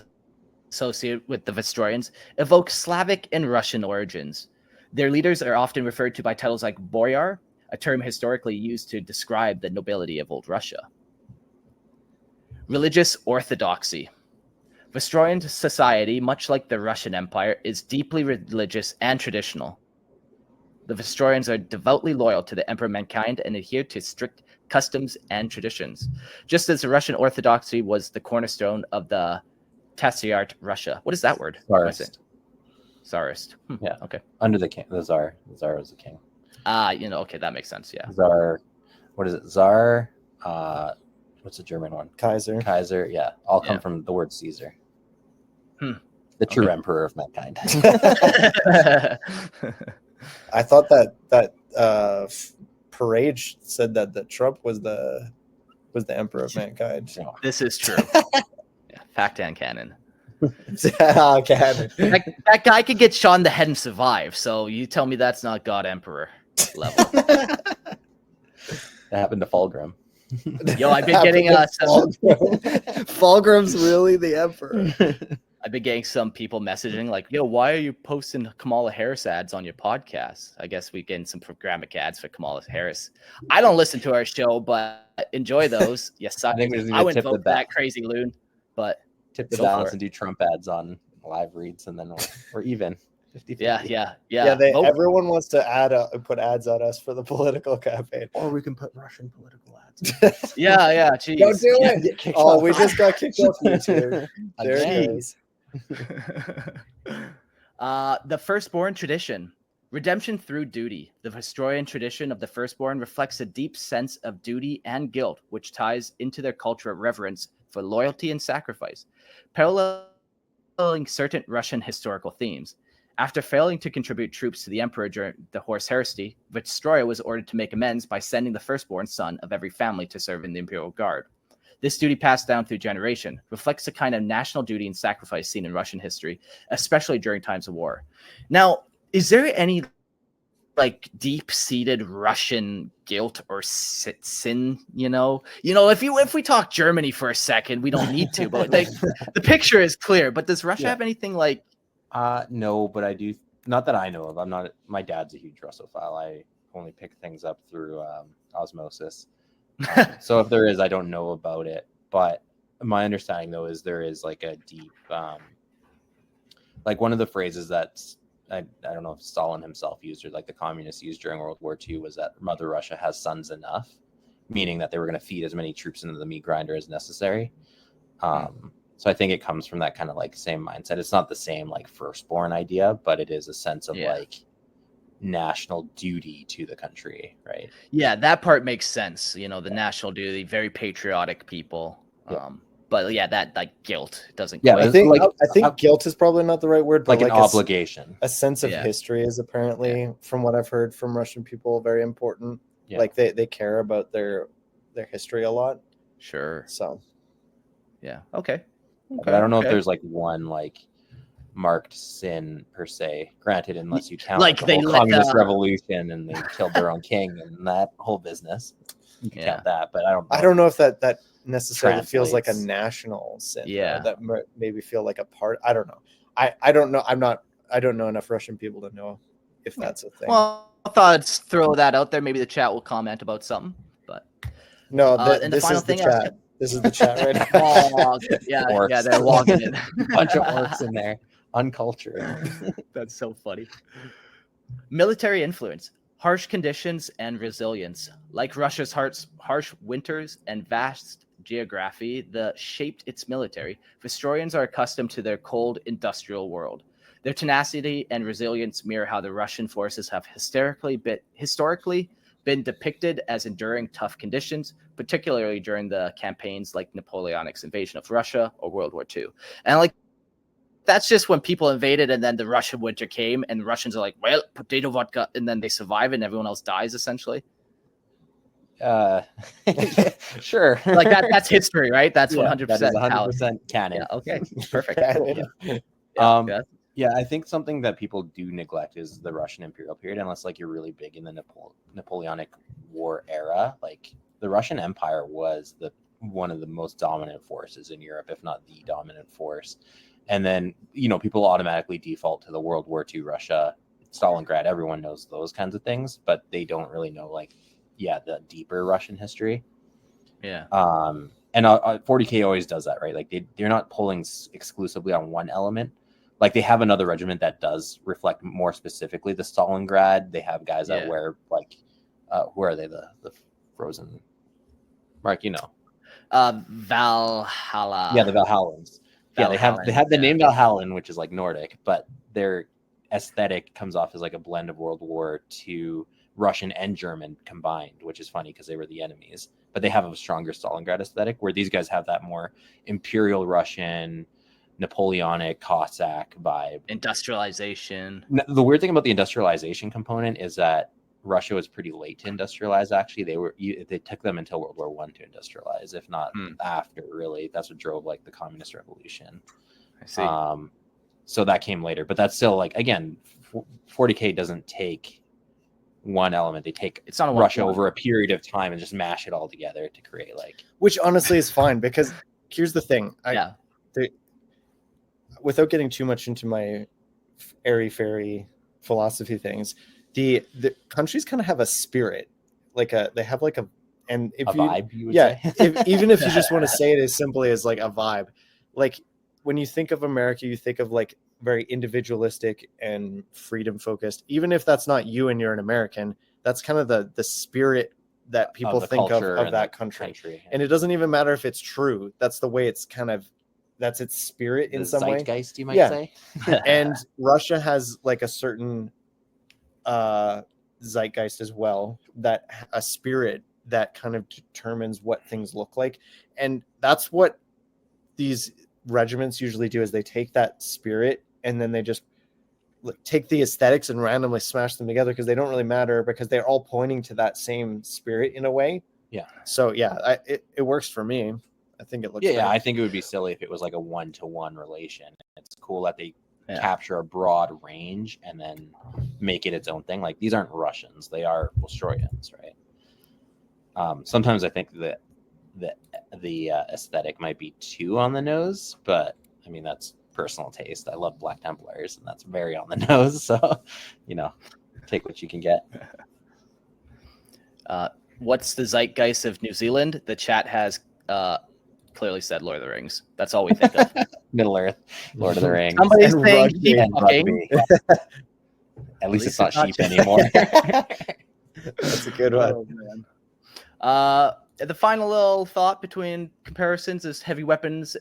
associated with the Vostroyans evoke Slavic and Russian origins. Their leaders are often referred to by titles like boyar, a term historically used to describe the nobility of old Russia. Religious orthodoxy. Vostroyan society, much like the Russian Empire, is deeply religious and traditional. The Vostroyans are devoutly loyal to the Emperor Mankind and adhere to strict customs and traditions, just as the Russian orthodoxy was the cornerstone of the Tsarist Russia. What is that word? Tsarist. Yeah. Okay. Under the king, the Tsar. The Tsar was the king. Okay, that makes sense. Yeah. Tsar. What is it? Tsar. What's the German one? Kaiser. Kaiser. Yeah. All come from the word Caesar. The true emperor of mankind. I thought that parade said that Trump was the emperor of mankind. This is true. Yeah, fact and canon. Canon. That guy could get shot in the head and survive. So you tell me that's not God Emperor level. That happened to Fulgrim. Yo, I've been getting Fulgrim's really the emperor. I've been getting some people messaging like, yo, why are you posting Kamala Harris ads on your podcast? I guess we're getting some programmatic ads for Kamala Harris. I don't listen to our show, but enjoy those. Yes, I wouldn't vote for that crazy loon, but tip the balance and do Trump ads on live reads, and then we're even. 50-50. Yeah. Everyone wants to put ads on us for the political campaign, or we can put Russian political ads. yeah. Geez. Don't do it. Oh, we just got kicked off YouTube. There it is. The Firstborn tradition. Redemption through duty. The Vostroyan tradition of the Firstborn reflects a deep sense of duty and guilt, which ties into their culture of reverence for loyalty and sacrifice, paralleling certain Russian historical themes. After failing to contribute troops to the emperor during the Horus Heresy, Vostroya was ordered to make amends by sending the firstborn son of every family to serve in the Imperial Guard. This duty, passed down through generation, reflects a kind of national duty and sacrifice seen in Russian history, especially during times of war. Now, is there any deep-seated Russian guilt or sin? If we talk Germany for a second, we don't need to, but the picture is clear. But does Russia have anything like? No, but I do. Not that I know of. I'm not. My dad's a huge Russophile. I only pick things up through osmosis. So if there is, I don't know about it. But my understanding, though, is there is like a deep, one of the phrases that's I don't know if Stalin himself used or like the communists used during World War II was that Mother Russia has sons enough, meaning that they were going to feed as many troops into the meat grinder as necessary. So I think it comes from that kind of same mindset. It's not the same firstborn idea, but it is a sense of national duty to the country, right? Yeah, that part makes sense. The national duty, very patriotic people. But that guilt doesn't. Yeah, I think guilt is probably not the right word, but an obligation. A sense of history is apparently, from what I've heard from Russian people, very important. Yeah. They care about their history a lot. Sure. So. Yeah. Okay. But I don't know if there's one marked sin per se. Granted, unless you count the whole communist revolution and they killed their own king and that whole business. you can Yeah. count that, but I don't know if that necessarily feels like a Translates. national sin. though, Yeah. that maybe feel like a part. I don't know. I don't know. I don't know enough Russian people to know if that's a thing. Well, I thought I'd throw that out there. Maybe the chat will comment about something. But no, and the this final is the thing I was chat. This is the chat right now. Oh, yeah, Orcs. they're logging in. Bunch of orcs in there, uncultured. That's so funny. Military influence, harsh conditions, and resilience. Like Russia's harsh winters and vast geography that shaped its military, Vostroyans are accustomed to their cold industrial world. Their tenacity and resilience mirror how the Russian forces have historically been depicted as enduring tough conditions, particularly during the campaigns like Napoleonic's invasion of Russia or World War II. And like, that's just when people invaded and then the Russian winter came and the Russians are like, well, potato vodka, and then they survive and everyone else dies essentially. Sure. Like that's history, right? That's Yeah, 100% that is how- 100% canon. Yeah, okay. Perfect. Canon. Yeah, I think something that people do neglect is the Russian imperial period, unless like you're really big in the Napoleonic War era. Like the Russian Empire was one of the most dominant forces in Europe, if not the dominant force. And then, people automatically default to the World War II Russia, Stalingrad. Everyone knows those kinds of things, but they don't really know the deeper Russian history. Yeah. And 40K always does that, right? Like they're not pulling exclusively on one element. Like they have another regiment that does reflect more specifically the Stalingrad. They have guys that wear who are they? The frozen, Mark, Valhalla. Yeah, the Valhallans. Yeah, they have the name Valhallan, which is like Nordic, but their aesthetic comes off as like a blend of World War II, Russian and German combined, which is funny because they were the enemies. But they have a stronger Stalingrad aesthetic, where these guys have that more Imperial Russian, Napoleonic, Cossack vibe. Industrialization. The weird thing about the industrialization component is that Russia was pretty late to industrialize. Actually, they took them until World War I to industrialize, if not after. Really, that's what drove like the communist revolution. I see. So that came later, but that's still like, again, 40K doesn't take one element. They take it's not Russia over a period of time and just mash it all together to create which honestly is fine, because here's the thing. Without getting too much into my airy-fairy philosophy things, the countries kind of have a spirit, they have like and if a vibe, you would say? Even if you just want to say it as simply as like a vibe, like when you think of America, you think of like very individualistic and freedom focused. Even if that's not you and you're an American, that's kind of the spirit that people think of that country. Yeah. And it doesn't even matter if it's true. That's the way it's that's its spirit in some way. Zeitgeist, you might say. And Russia has like a certain zeitgeist as well, that a spirit that kind of determines what things look like. And that's what these regiments usually do, is they take that spirit and then they just take the aesthetics and randomly smash them together, because they don't really matter, because they're all pointing to that same spirit in a way. Yeah. So yeah, it works for me. I think it looks Yeah, I think it would be silly if it was like a one-to-one relation. It's cool that they capture a broad range and then make it its own thing. Like, these aren't Russians, they are Vostroyans, right? Sometimes I think that the aesthetic might be too on the nose, but I mean, that's personal taste. I love Black Templars, and that's very on the nose, so take what you can get. What's the zeitgeist of New Zealand? The chat has clearly said Lord of the Rings. That's all we think of. Middle Earth, Lord of the Rings. Somebody's saying rugby. rugby. At least it's not sheep anymore. That's a good one. Oh, man. The final little thought between comparisons is heavy weapons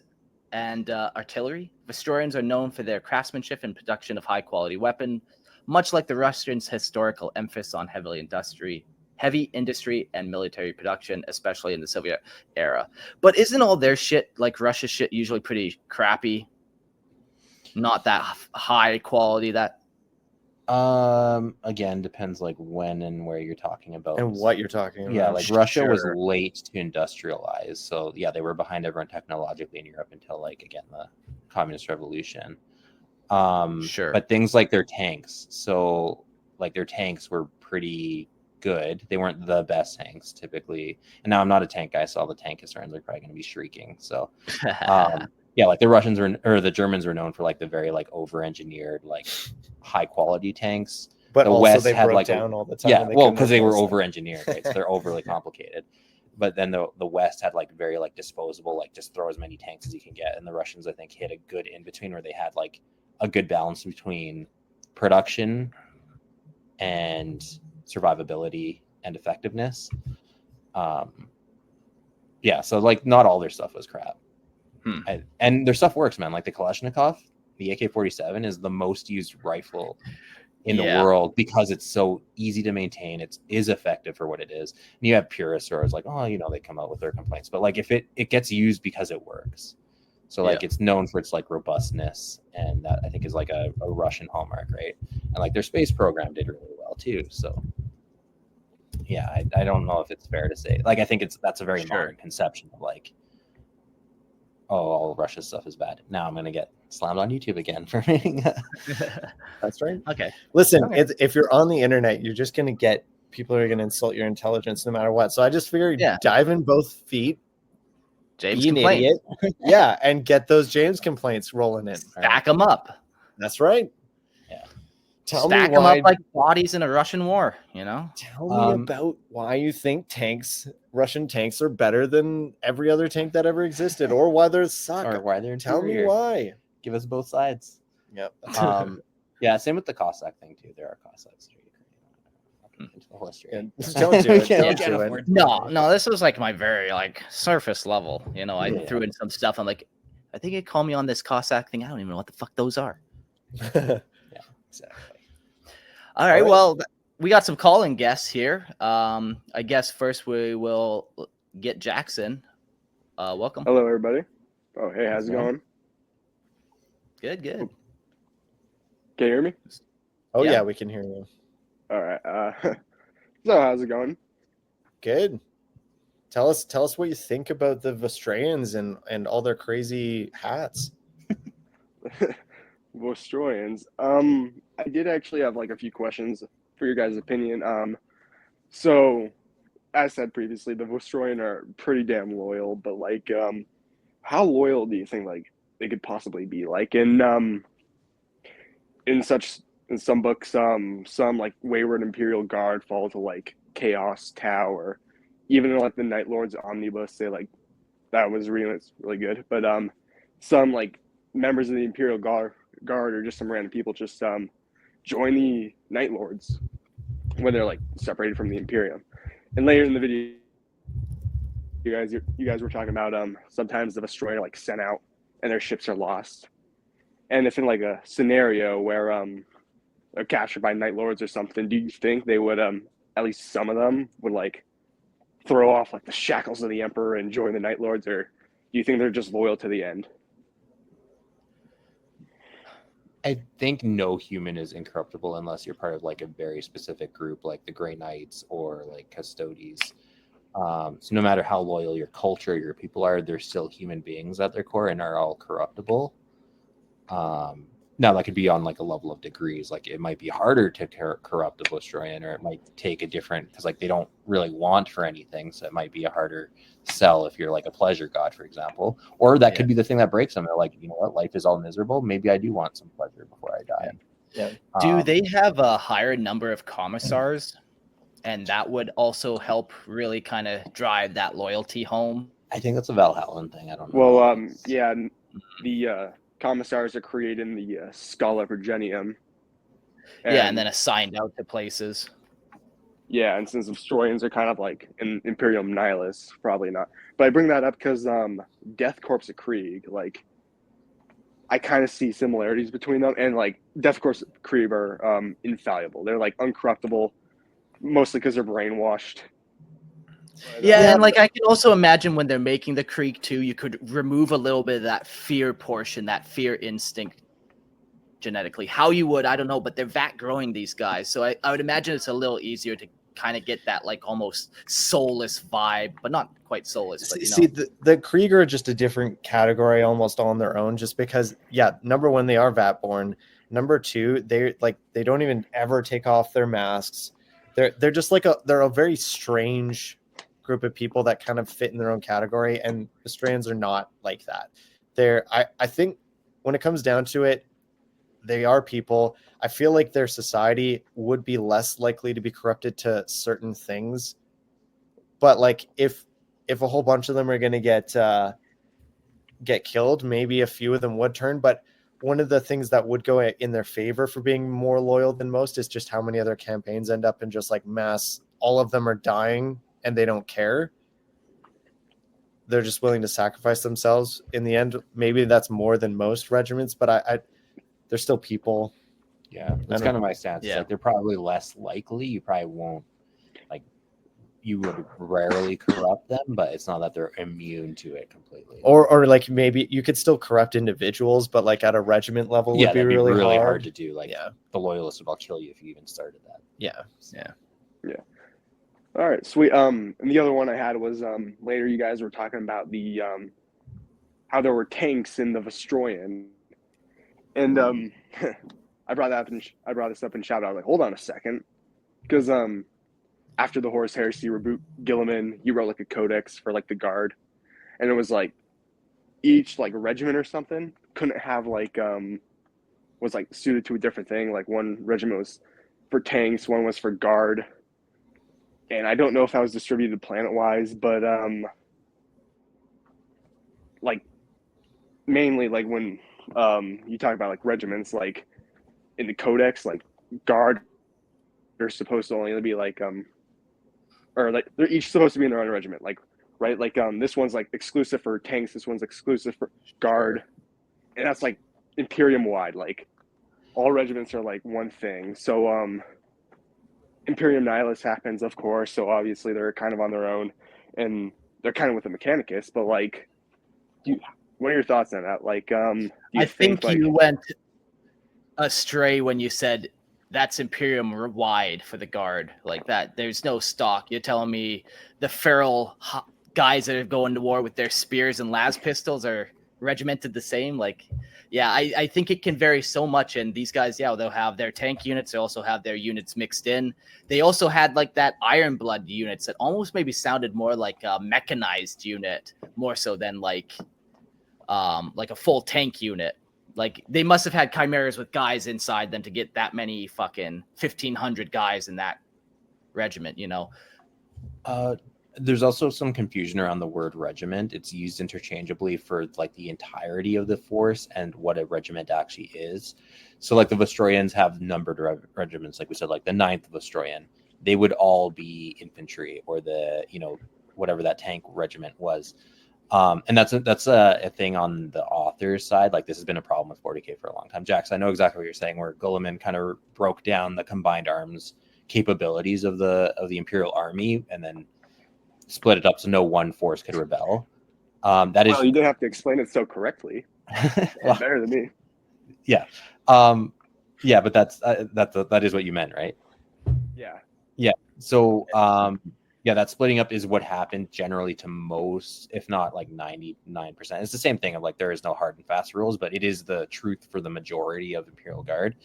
and artillery. Vostroyans are known for their craftsmanship and production of high-quality weapon, much like the Russians' historical emphasis on heavy industry and military production, especially in the Soviet era. But isn't all their shit, like Russia's shit, usually pretty crappy? Not that high quality. That again, depends like when and where you're talking about and what you're talking about. Yeah, like Russia was late to industrialize, so yeah, they were behind everyone technologically in Europe until like, again, the communist revolution. Sure. But things like their tanks, so like their tanks were pretty good. They weren't the best tanks typically. And now I'm not a tank guy, so all the tank historians are probably going to be shrieking. So yeah, like the Germans were known for like the very like over-engineered, like high quality tanks. But the also West they had broke like down all the time. yeah, and well, couldn't because they were replace them. over-engineered, right? So they're overly complicated. But then the West had like very like disposable, like just throw as many tanks as you can get. And the Russians, I think, hit a good in between where they had like a good balance between production and survivability and effectiveness. Yeah, so like not all their stuff was crap. And their stuff works, man. Like the Kalashnikov, the AK-47 is the most used rifle in the world because it's so easy to maintain. It is effective for what it is. And you have purists who are like, oh, you know, they come out with their complaints, but like if it gets used because it works. So like it's known for its like robustness, and that I think is like a Russian hallmark, right? And like their space program did really well too. So yeah, I don't know if it's fair to say. Like I think that's a very modern conception of like, oh, all Russia's stuff is bad. Now I'm gonna get slammed on YouTube again for reading. That's right. Okay. Listen, if you're on the internet, you're just gonna get people who are gonna insult your intelligence no matter what. So I just figured dive in both feet, James be an idiot, and get those James complaints rolling in. Stack them up. That's right. Yeah. Stack them up like bodies in a Russian war, you know? Tell me about why you think Russian tanks are better than every other tank that ever existed, or why they suck. Or why they're Tell me why. Give us both sides. Yep. Yeah, same with the Cossack thing too. There are Cossacks. Into the whole history. Don't do it. Don't do it. No, this was like my very like surface level. You know, I threw in some stuff. I'm like, I think it called me on this Cossack thing. I don't even know what the fuck those are. Yeah, exactly. All right. Well, we got some calling guests here. I guess first we will get Jackson. Welcome. Hello, everybody. Oh, hey, how's it going? Good. Can you hear me? Oh yeah, we can hear you. All right. So how's it going? Good. Tell us what you think about the Vostroyans and all their crazy hats. Vostroyans. I did actually have like a few questions for your guys' opinion. So as said previously, the Vostroyan are pretty damn loyal, but like how loyal do you think like they could possibly be? Like in some books, some like wayward Imperial Guard fall to like Chaos Tau, or even like the Night Lords Omnibus say like that was really good. But some like members of the Imperial Guard or just some random people just join the Night Lords when they're like separated from the Imperium. And later in the video, you guys were talking about sometimes the Vostroya like sent out and their ships are lost. And if in like a scenario where are captured by Night Lords or something, do you think they would at least some of them would like throw off like the shackles of the Emperor and join the Night Lords, or do you think they're just loyal to the end? I think no human is incorruptible unless you're part of like a very specific group like the Grey Knights or like Custodes. So no matter how loyal your culture, your people are, they're still human beings at their core and are all corruptible. Now that could be on like a level of degrees. Like it might be harder to corrupt a Vostroyan, or it might take a different, because like they don't really want for anything, so it might be a harder sell if you're like a pleasure god, for example. Or that could be the thing that breaks them. They're like, you know what, life is all miserable. Maybe I do want some pleasure before I die. Yeah. Do they have a higher number of commissars, and that would also help really kind of drive that loyalty home? I think that's a Valhallan thing. I don't know. Well, yeah, the commissars are created in the Scala Virginium. And then assigned out to places. Yeah, and since the Vostroyans are kind of like an Imperium Nihilus, probably not. But I bring that up because Death Corps of Krieg, like, I kind of see similarities between them. And like Death Corps of Krieg are infallible. They're like uncorruptible, mostly because they're brainwashed. Yeah, and like I can also imagine when they're making the Krieg too, you could remove a little bit of that fear portion, that fear instinct genetically. How you would, I don't know, but they're vat growing these guys. So I would imagine it's a little easier to kind of get that like almost soulless vibe, but not quite soulless. But, See, the Krieger are just a different category almost on their own, just because, number one, they are vat born. Number two, they don't even ever take off their masks. they're just like they're a very strange group of people that kind of fit in their own category, and Vostrayans are not like that. I think when it comes down to it, they are people. I feel like their society would be less likely to be corrupted to certain things, but like if a whole bunch of them are going to get killed, maybe a few of them would turn. But one of the things that would go in their favor for being more loyal than most is just how many other campaigns end up in just like mass, all of them are dying and they don't care. They're just willing to sacrifice themselves. In the end, maybe that's more than most regiments, but they're still people. Yeah, that's kind of my stance. Yeah. Like they're probably less likely. You probably won't, like, you would rarely corrupt them, but it's not that they're immune to it completely. Or like maybe you could still corrupt individuals, but like at a regiment level would be that'd really hard to do. Like, yeah, the loyalists will kill you if you even started that. Yeah. All right, sweet. And the other one I had was later. You guys were talking about the how there were tanks in the Vostroyan, and I brought this up in chat. I was like, hold on a second, because after the Horus Heresy reboot, Gilliman, he wrote like a codex for like the guard, and it was like each like regiment or something couldn't have like was like suited to a different thing. Like one regiment was for tanks, one was for guard. And I don't know if that was distributed planet-wise, but like mainly like when you talk about like regiments, like in the codex, like guard are supposed to only be like or like they're each supposed to be in their own regiment, like right, like this one's like exclusive for tanks, this one's exclusive for guard, and that's like Imperium wide, like all regiments are like one thing. So Imperium Nihilus happens, of course, so obviously they're kind of on their own, and they're kind of with the Mechanicus, but like, what are your thoughts on that? Like, do you I think like, you went astray when you said that's Imperium wide for the guard, like that. There's no stock. You're telling me the feral guys that are going to war with their spears and las pistols are regimented the same? Like, yeah, I think it can vary so much. And these guys, yeah, they'll have their tank units. They also have their units mixed in. They also had like that Iron Blood units that almost maybe sounded more like a mechanized unit, more so than like a full tank unit. Like they must have had chimeras with guys inside them to get that many fucking 1,500 guys in that regiment, you know? There's also some confusion around the word regiment. It's used interchangeably for like the entirety of the force and what a regiment actually is. So like the Vostroyans have numbered regiments, like we said, like the 9th Vostroyan, they would all be infantry, or the, you know, whatever that tank regiment was. And that's a thing on the author's side. Like this has been a problem with 40K for a long time. Jax, I know exactly what you're saying, where Gulliman kind of broke down the combined arms capabilities of the Imperial Army and then split it up so no one force could rebel. That is, well, you didn't have to explain it so correctly. well, better than me. Yeah. Yeah, but that is what you meant, right? Yeah. Yeah. So yeah, that splitting up is what happened generally to most, if not like 99%. It's the same thing of like there is no hard and fast rules, but it is the truth for the majority of Imperial Guard.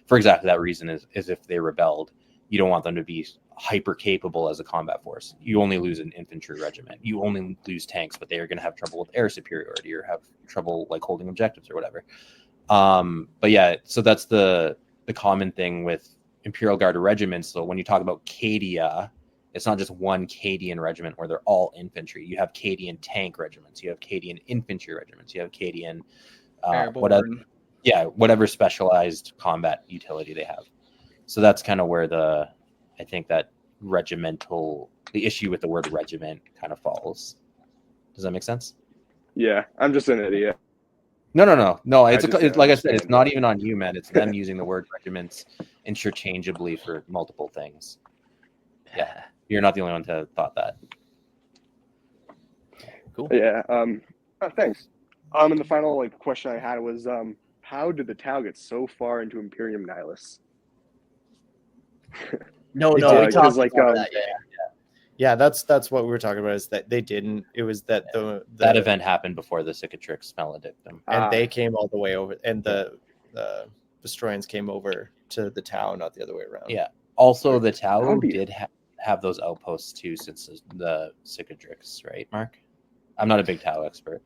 For exactly that reason, is if they rebelled, you don't want them to be hyper capable as a combat force. You only lose an infantry regiment. You only lose tanks, but they are going to have trouble with air superiority or have trouble like holding objectives or whatever. But yeah, so that's the common thing with Imperial Guard regiments. So when you talk about Cadia, it's not just one Cadian regiment where they're all infantry. You have Cadian tank regiments. You have Cadian infantry regiments. You have Cadian whatever specialized combat utility they have. So that's kind of where I think that the issue with the word regiment kind of falls. Does that make sense? Yeah, I'm just an idiot. No. It's like I said, it's not even on you, man. It's them using the word regiments interchangeably for multiple things. Yeah, you're not the only one to have thought that. Cool. Yeah. Thanks. And the final like question I had was, how did the Tau get so far into Imperium Nihilus? No, we because, talked like, about that. Yeah, that's what we were talking about, is that they didn't. It was that that event happened before the Cicatrix Maledictum. And they came all the way over, and the Vostroyans came over to the Tau, not the other way around. Yeah. Also, the Tau That'd be- did have those outposts too since the Cicadrix, right, Mark? I'm not a big Tau expert.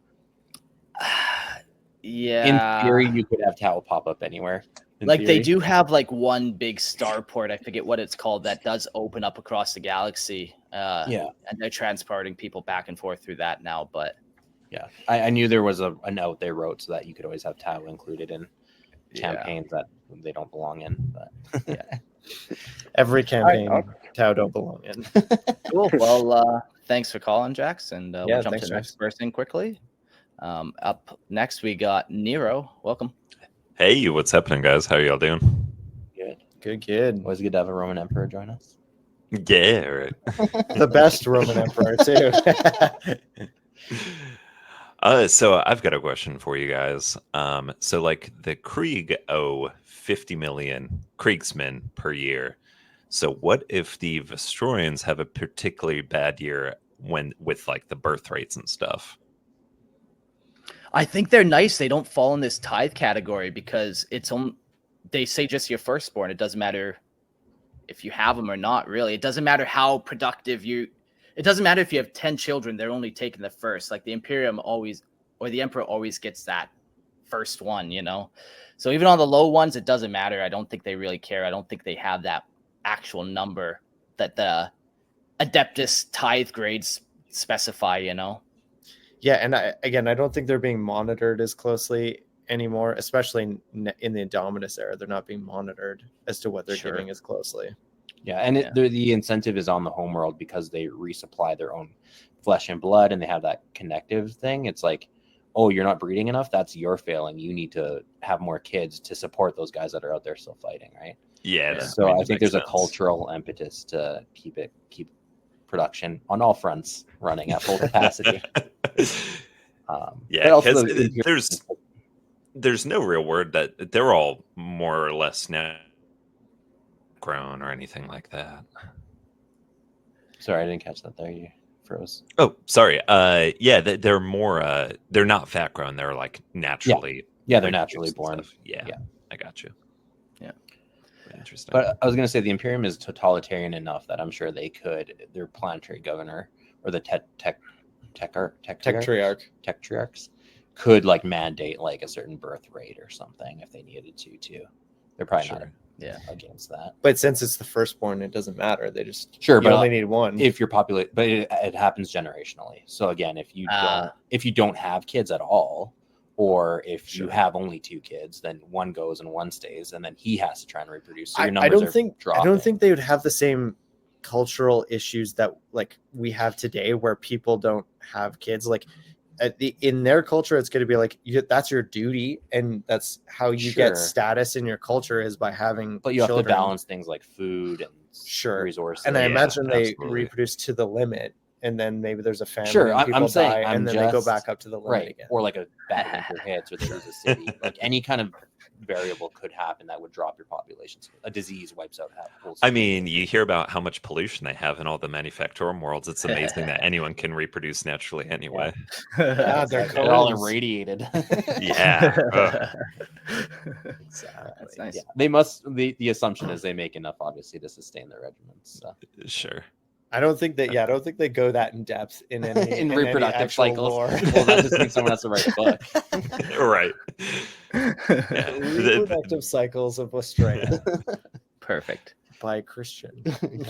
Yeah. In theory, you could have Tau pop up anywhere. Like they do have like one big starport, I forget what it's called, that does open up across the galaxy. Yeah. And they're transporting people back and forth through that now, but Yeah, I knew there was a note they wrote so that you could always have Tau included in campaigns that they don't belong in. But yeah. Every campaign Alright, Tau don't belong in. Cool. Well, thanks for calling, Jax, and we'll jump thanks, to the next Jax. person quickly. Up next, we got Nero. Welcome. Hey, what's happening, guys? How y'all doing? Good kid. always good to have a Roman emperor join us. Yeah, right. The best Roman emperor too. So I've got a question for you guys. So like the Krieg owe 50 million Kriegsmen per year. So what if the Vostroyans have a particularly bad year with like the birth rates and stuff? I think they're nice. They don't fall in this tithe category because they say just your firstborn. It doesn't matter if you have them or not, really. It doesn't matter how productive it doesn't matter if you have 10 children, they're only taking the first. Like the Imperium the Emperor always gets that first one, you know? So even on the low ones, it doesn't matter. I don't think they really care. I don't think they have that actual number that the Adeptus tithe grades specify, you know? Yeah, and I don't think they're being monitored as closely anymore, especially in the Indominus era. They're not being monitored as to what they're Sure. giving as closely. Yeah, and the incentive is on the homeworld because they resupply their own flesh and blood, and they have that connective thing. It's like, oh, you're not breeding enough? That's your failing. You need to have more kids to support those guys that are out there still fighting, right? Yeah. So I think there's a cultural impetus to keep production on all fronts running at full capacity. Yeah, but also because there's no real word that they're all more or less now grown or anything like that. Sorry, I didn't catch that there. You froze. Oh, sorry. Yeah, they're more. They're not fat grown. They're like naturally. Yeah, they're naturally born. Yeah, Yeah. I got you. Yeah. Interesting. But I was going to say the Imperium is totalitarian enough that I'm sure their planetary governor or the Tetrarchs could like mandate like a certain birth rate or something if they needed to too. They're probably not against that. But since it's the firstborn, it doesn't matter. They just Sure, you but only need one. If you're populate, but it happens generationally. So again, if you don't have kids at all, or if you have only 2 kids, then one goes and one stays, and then he has to try and reproduce. So your numbers I don't think they would have the same cultural issues that like we have today, where people don't have kids. Like in their culture, it's going to be like that's your duty, and that's how you get status in your culture is by having. But you children. have to balance things like food and resources. And I imagine they absolutely. reproduce to the limit, and then maybe there's a family. Sure, and people I'm saying, die, and then they go back up to the limit again. Or like a bad winter hits, or they lose a city. Like any kind of variable could happen that would drop your population. A disease wipes out half. I mean, you hear about how much pollution they have in all the manufactorum worlds. It's amazing that anyone can reproduce naturally anyway. Yeah, they're all irradiated. Yeah. Exactly. That's nice. Yeah, they must. The assumption is they make enough, obviously, to sustain their regiments. So. Sure. I don't think that. Yeah, I don't think they go that in depth in any in any reproductive actual cycles. lore. Well, that just means someone has to write a book. Right. Yeah. Reproductive cycles of Vostroya Perfect. by Christian.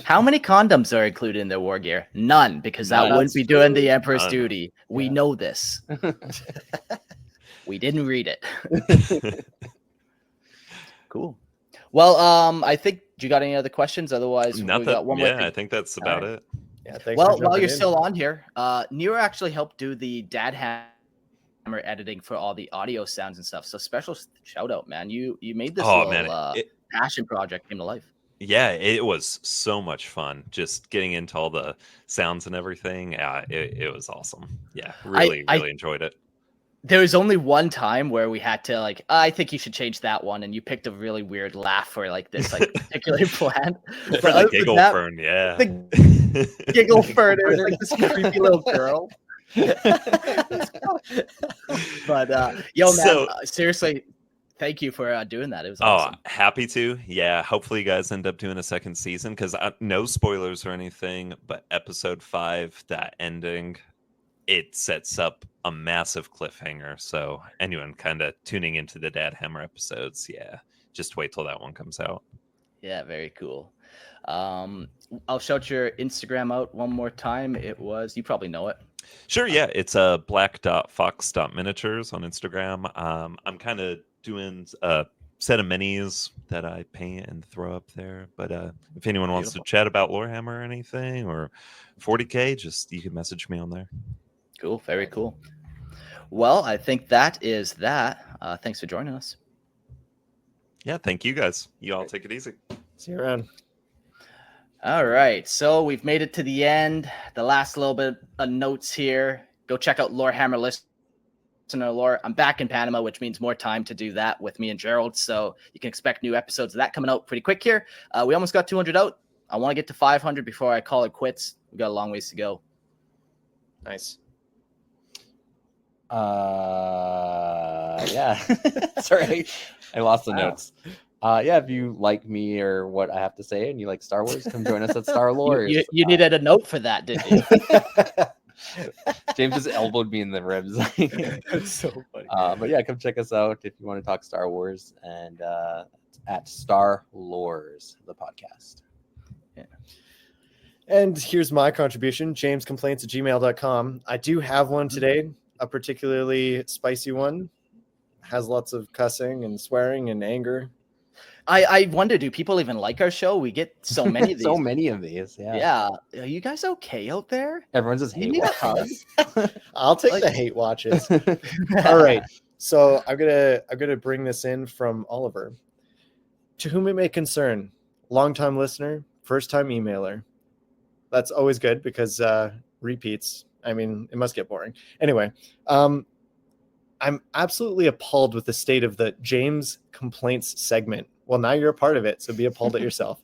How many condoms are included in their war gear? None, because that wouldn't be doing the Emperor's None. duty. We know this. We didn't read it. Cool. Well, I think you got any other questions? Otherwise, we got one more thing. I think that's about it. Yeah, thanks Well, for while jumping you're in. still on here, Nero actually helped do the Dad Hammer editing for all the audio sounds and stuff. So special shout out, man. You made this passion project came to life. Yeah, it was so much fun just getting into all the sounds and everything. Yeah, it was awesome. Yeah, really enjoyed it. There was only one time where we had to like, I think you should change that one, and you picked a really weird laugh for like this like particular plan. For the giggle fern, yeah. The giggle fern, it was like this creepy little girl. But yo, man, seriously, Thank you for doing that. It was Oh, awesome. happy to. Yeah, hopefully you guys end up doing a second season because no spoilers or anything, but episode 5, that ending, it sets up a massive cliffhanger. So anyone kind of tuning into the Dad Hammer episodes, yeah, just wait till that one comes out. Yeah, very cool. I'll shout your Instagram out one more time. It was, you probably know it. Sure, yeah, it's black.fox.miniatures on Instagram. I'm kind of doing a set of minis that I paint and throw up there. But if anyone wants to chat about Lorehammer or anything or 40K, just you can message me on there. Cool, very cool. Well, I think that is that. Thanks for joining us. Yeah, thank you guys. You all take it easy. See you around. All right, so we've made it to the end. The last little bit of notes here. Go check out Lorehammer Listener Lore. I'm back in Panama, which means more time to do that with me and Gerald. So you can expect new episodes of that coming out pretty quick here. We almost got 200 out. I want to get to 500 before I call it quits. We got a long ways to go. Nice. Yeah. Sorry, I lost the notes. Yeah, if you like me or what I have to say and you like Star Wars, come join us at Star Lores. You needed a note for that, didn't you? James just elbowed me in the ribs. That's so funny. But yeah, come check us out if you want to talk Star Wars and at Star Lores, the podcast. Yeah. And here's my contribution, jamescomplaints@gmail.com. I do have one today, a particularly spicy one. Has lots of cussing and swearing and anger. I wonder, do people even like our show? We get so many of these. So many of these, yeah. Yeah. Are you guys okay out there? Everyone's just hate need a watching us. I'll take the hate watches. All right. So I'm gonna bring this in from Oliver. To whom it may concern, longtime listener, first time emailer. That's always good because repeats. I mean, it must get boring. Anyway, I'm absolutely appalled with the state of the James Complaints segment. Well, now you're a part of it, so be appalled at yourself.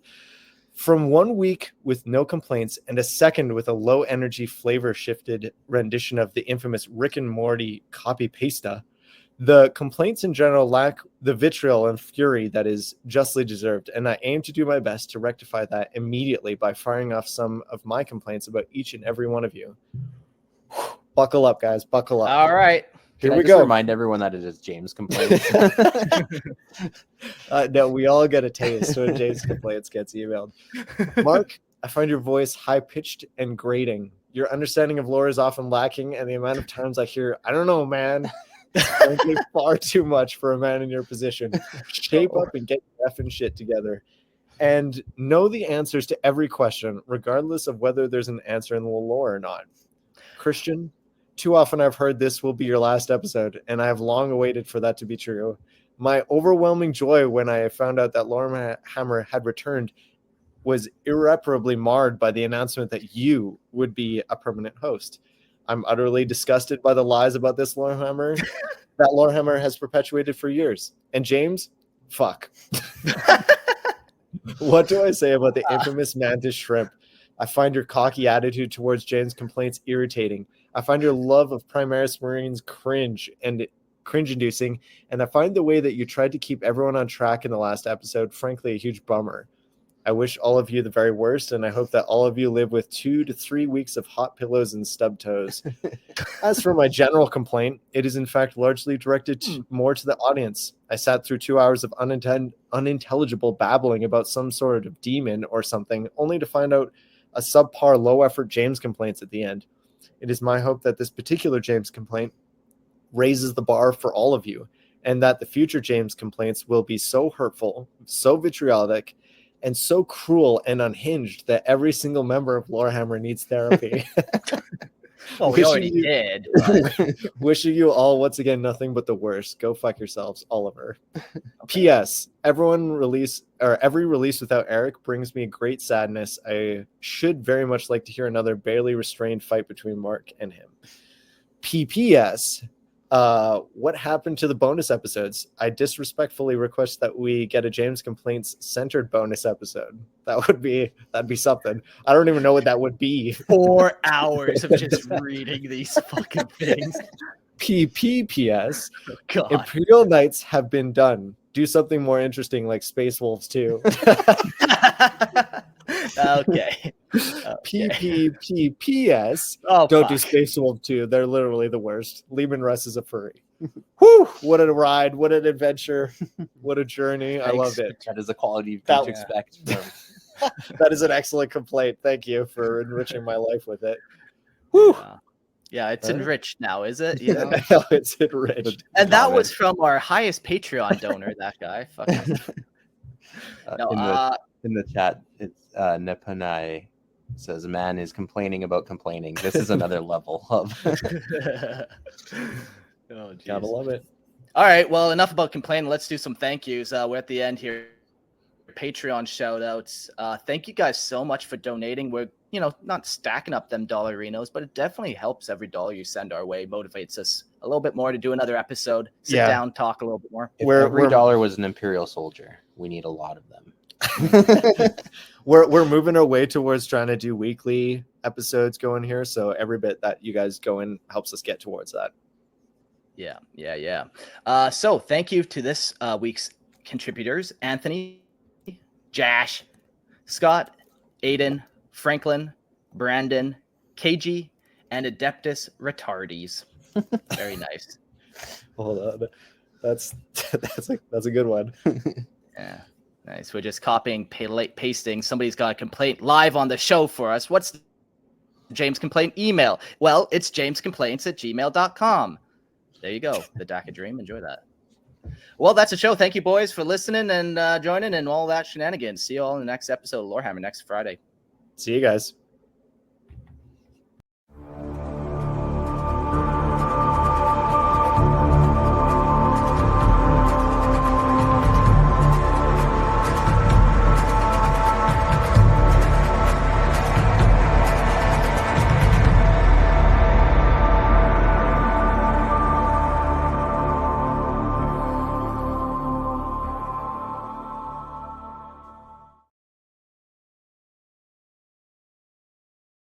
From 1 week with no complaints and a second with a low energy flavor shifted rendition of the infamous Rick and Morty copy pasta, the complaints in general lack the vitriol and fury that is justly deserved, and I aim to do my best to rectify that immediately by firing off some of my complaints about each and every one of you. Buckle up, guys. Buckle up. All right. Here Can I we just go. remind everyone that it is James Complaints. No, we all get a taste when James Complaints gets emailed. Mark, I find your voice high-pitched and grating. Your understanding of lore is often lacking, and the amount of times I hear, I don't know, man, is frankly far too much for a man in your position. Shape up and get your effing shit together. And know the answers to every question, regardless of whether there's an answer in the lore or not. Christian, too often I've heard this will be your last episode, and I have long awaited for that to be true. My overwhelming joy when I found out that Lorehammer had returned was irreparably marred by the announcement that you would be a permanent host. I'm utterly disgusted by the lies about this Lorehammer that Lorehammer has perpetuated for years. And James, fuck. What do I say about the infamous mantis shrimp? I find your cocky attitude towards James Complaints irritating. I find your love of Primaris Marines cringe-inducing, and I find the way that you tried to keep everyone on track in the last episode, frankly, a huge bummer. I wish all of you the very worst, and I hope that all of you live with 2 to 3 weeks of hot pillows and stub toes. As for my general complaint, it is in fact largely directed more to the audience. I sat through 2 hours of unintelligible babbling about some sort of demon or something, only to find out a subpar low-effort James Complaints at the end. It is my hope that this particular James Complaint raises the bar for all of you, and that the future James Complaints will be so hurtful, so vitriolic, and so cruel and unhinged that every single member of Lorehammer needs therapy. Oh, we already did. Wishing you all, once again, nothing but the worst. Go fuck yourselves, Oliver. P.S. Every release without Eric brings me great sadness. I should very much like to hear another barely restrained fight between Mark and him. P.P.S. What happened to the bonus episodes? I disrespectfully request that we get a James Complaints centered bonus episode. That'd be something. I don't even know what that would be. 4 hours of just reading these fucking things. PPPS. God. Imperial Knights have been done. Do something more interesting like Space Wolves 2. Okay. PPPPS. Oh, Don't do fuck. Space Wolf 2. They're literally the worst. Lehman Russ is a furry. Whew! What a ride. What an adventure. What a journey. I loved it. That is the quality you've That- come to expect from That is an excellent complaint. Thank you for enriching my life with it. Whew. Yeah, it's Huh? enriched now, is it? You know? It's enriched. And that Love was it. from our highest Patreon donor, that guy. Fuck. No, in the chat, it's Nepanai says, "A man is complaining about complaining." This is another level of. Oh, Gotta geez. love it. All right, well, enough about complaining. Let's do some thank yous. We're at the end here. Patreon shout outs. Thank you guys so much for donating. We're, not stacking up them dollarinos, but it definitely helps. Every dollar you send our way motivates us a little bit more to do another episode, sit Yeah. down, talk a little bit more. If We're- every we're- dollar was an Imperial soldier, we need a lot of them. We're moving our way towards trying to do weekly episodes going here. So every bit that you guys go in helps us get towards that. Yeah. So thank you to this week's contributors: Anthony, Jash, Scott, Aiden, Franklin, Brandon, KG, and Adeptus Retardes. Very nice. Hold on. That's a good one. Yeah. Nice. We're just copying, pasting. Somebody's got a complaint live on the show for us. What's the James complaint email? Well, it's jamescomplaints@gmail.com. There you go. The DACA dream. Enjoy that. Well, that's the show. Thank you, boys, for listening and joining and all that shenanigans. See you all in the next episode of Lorehammer next Friday. See you guys.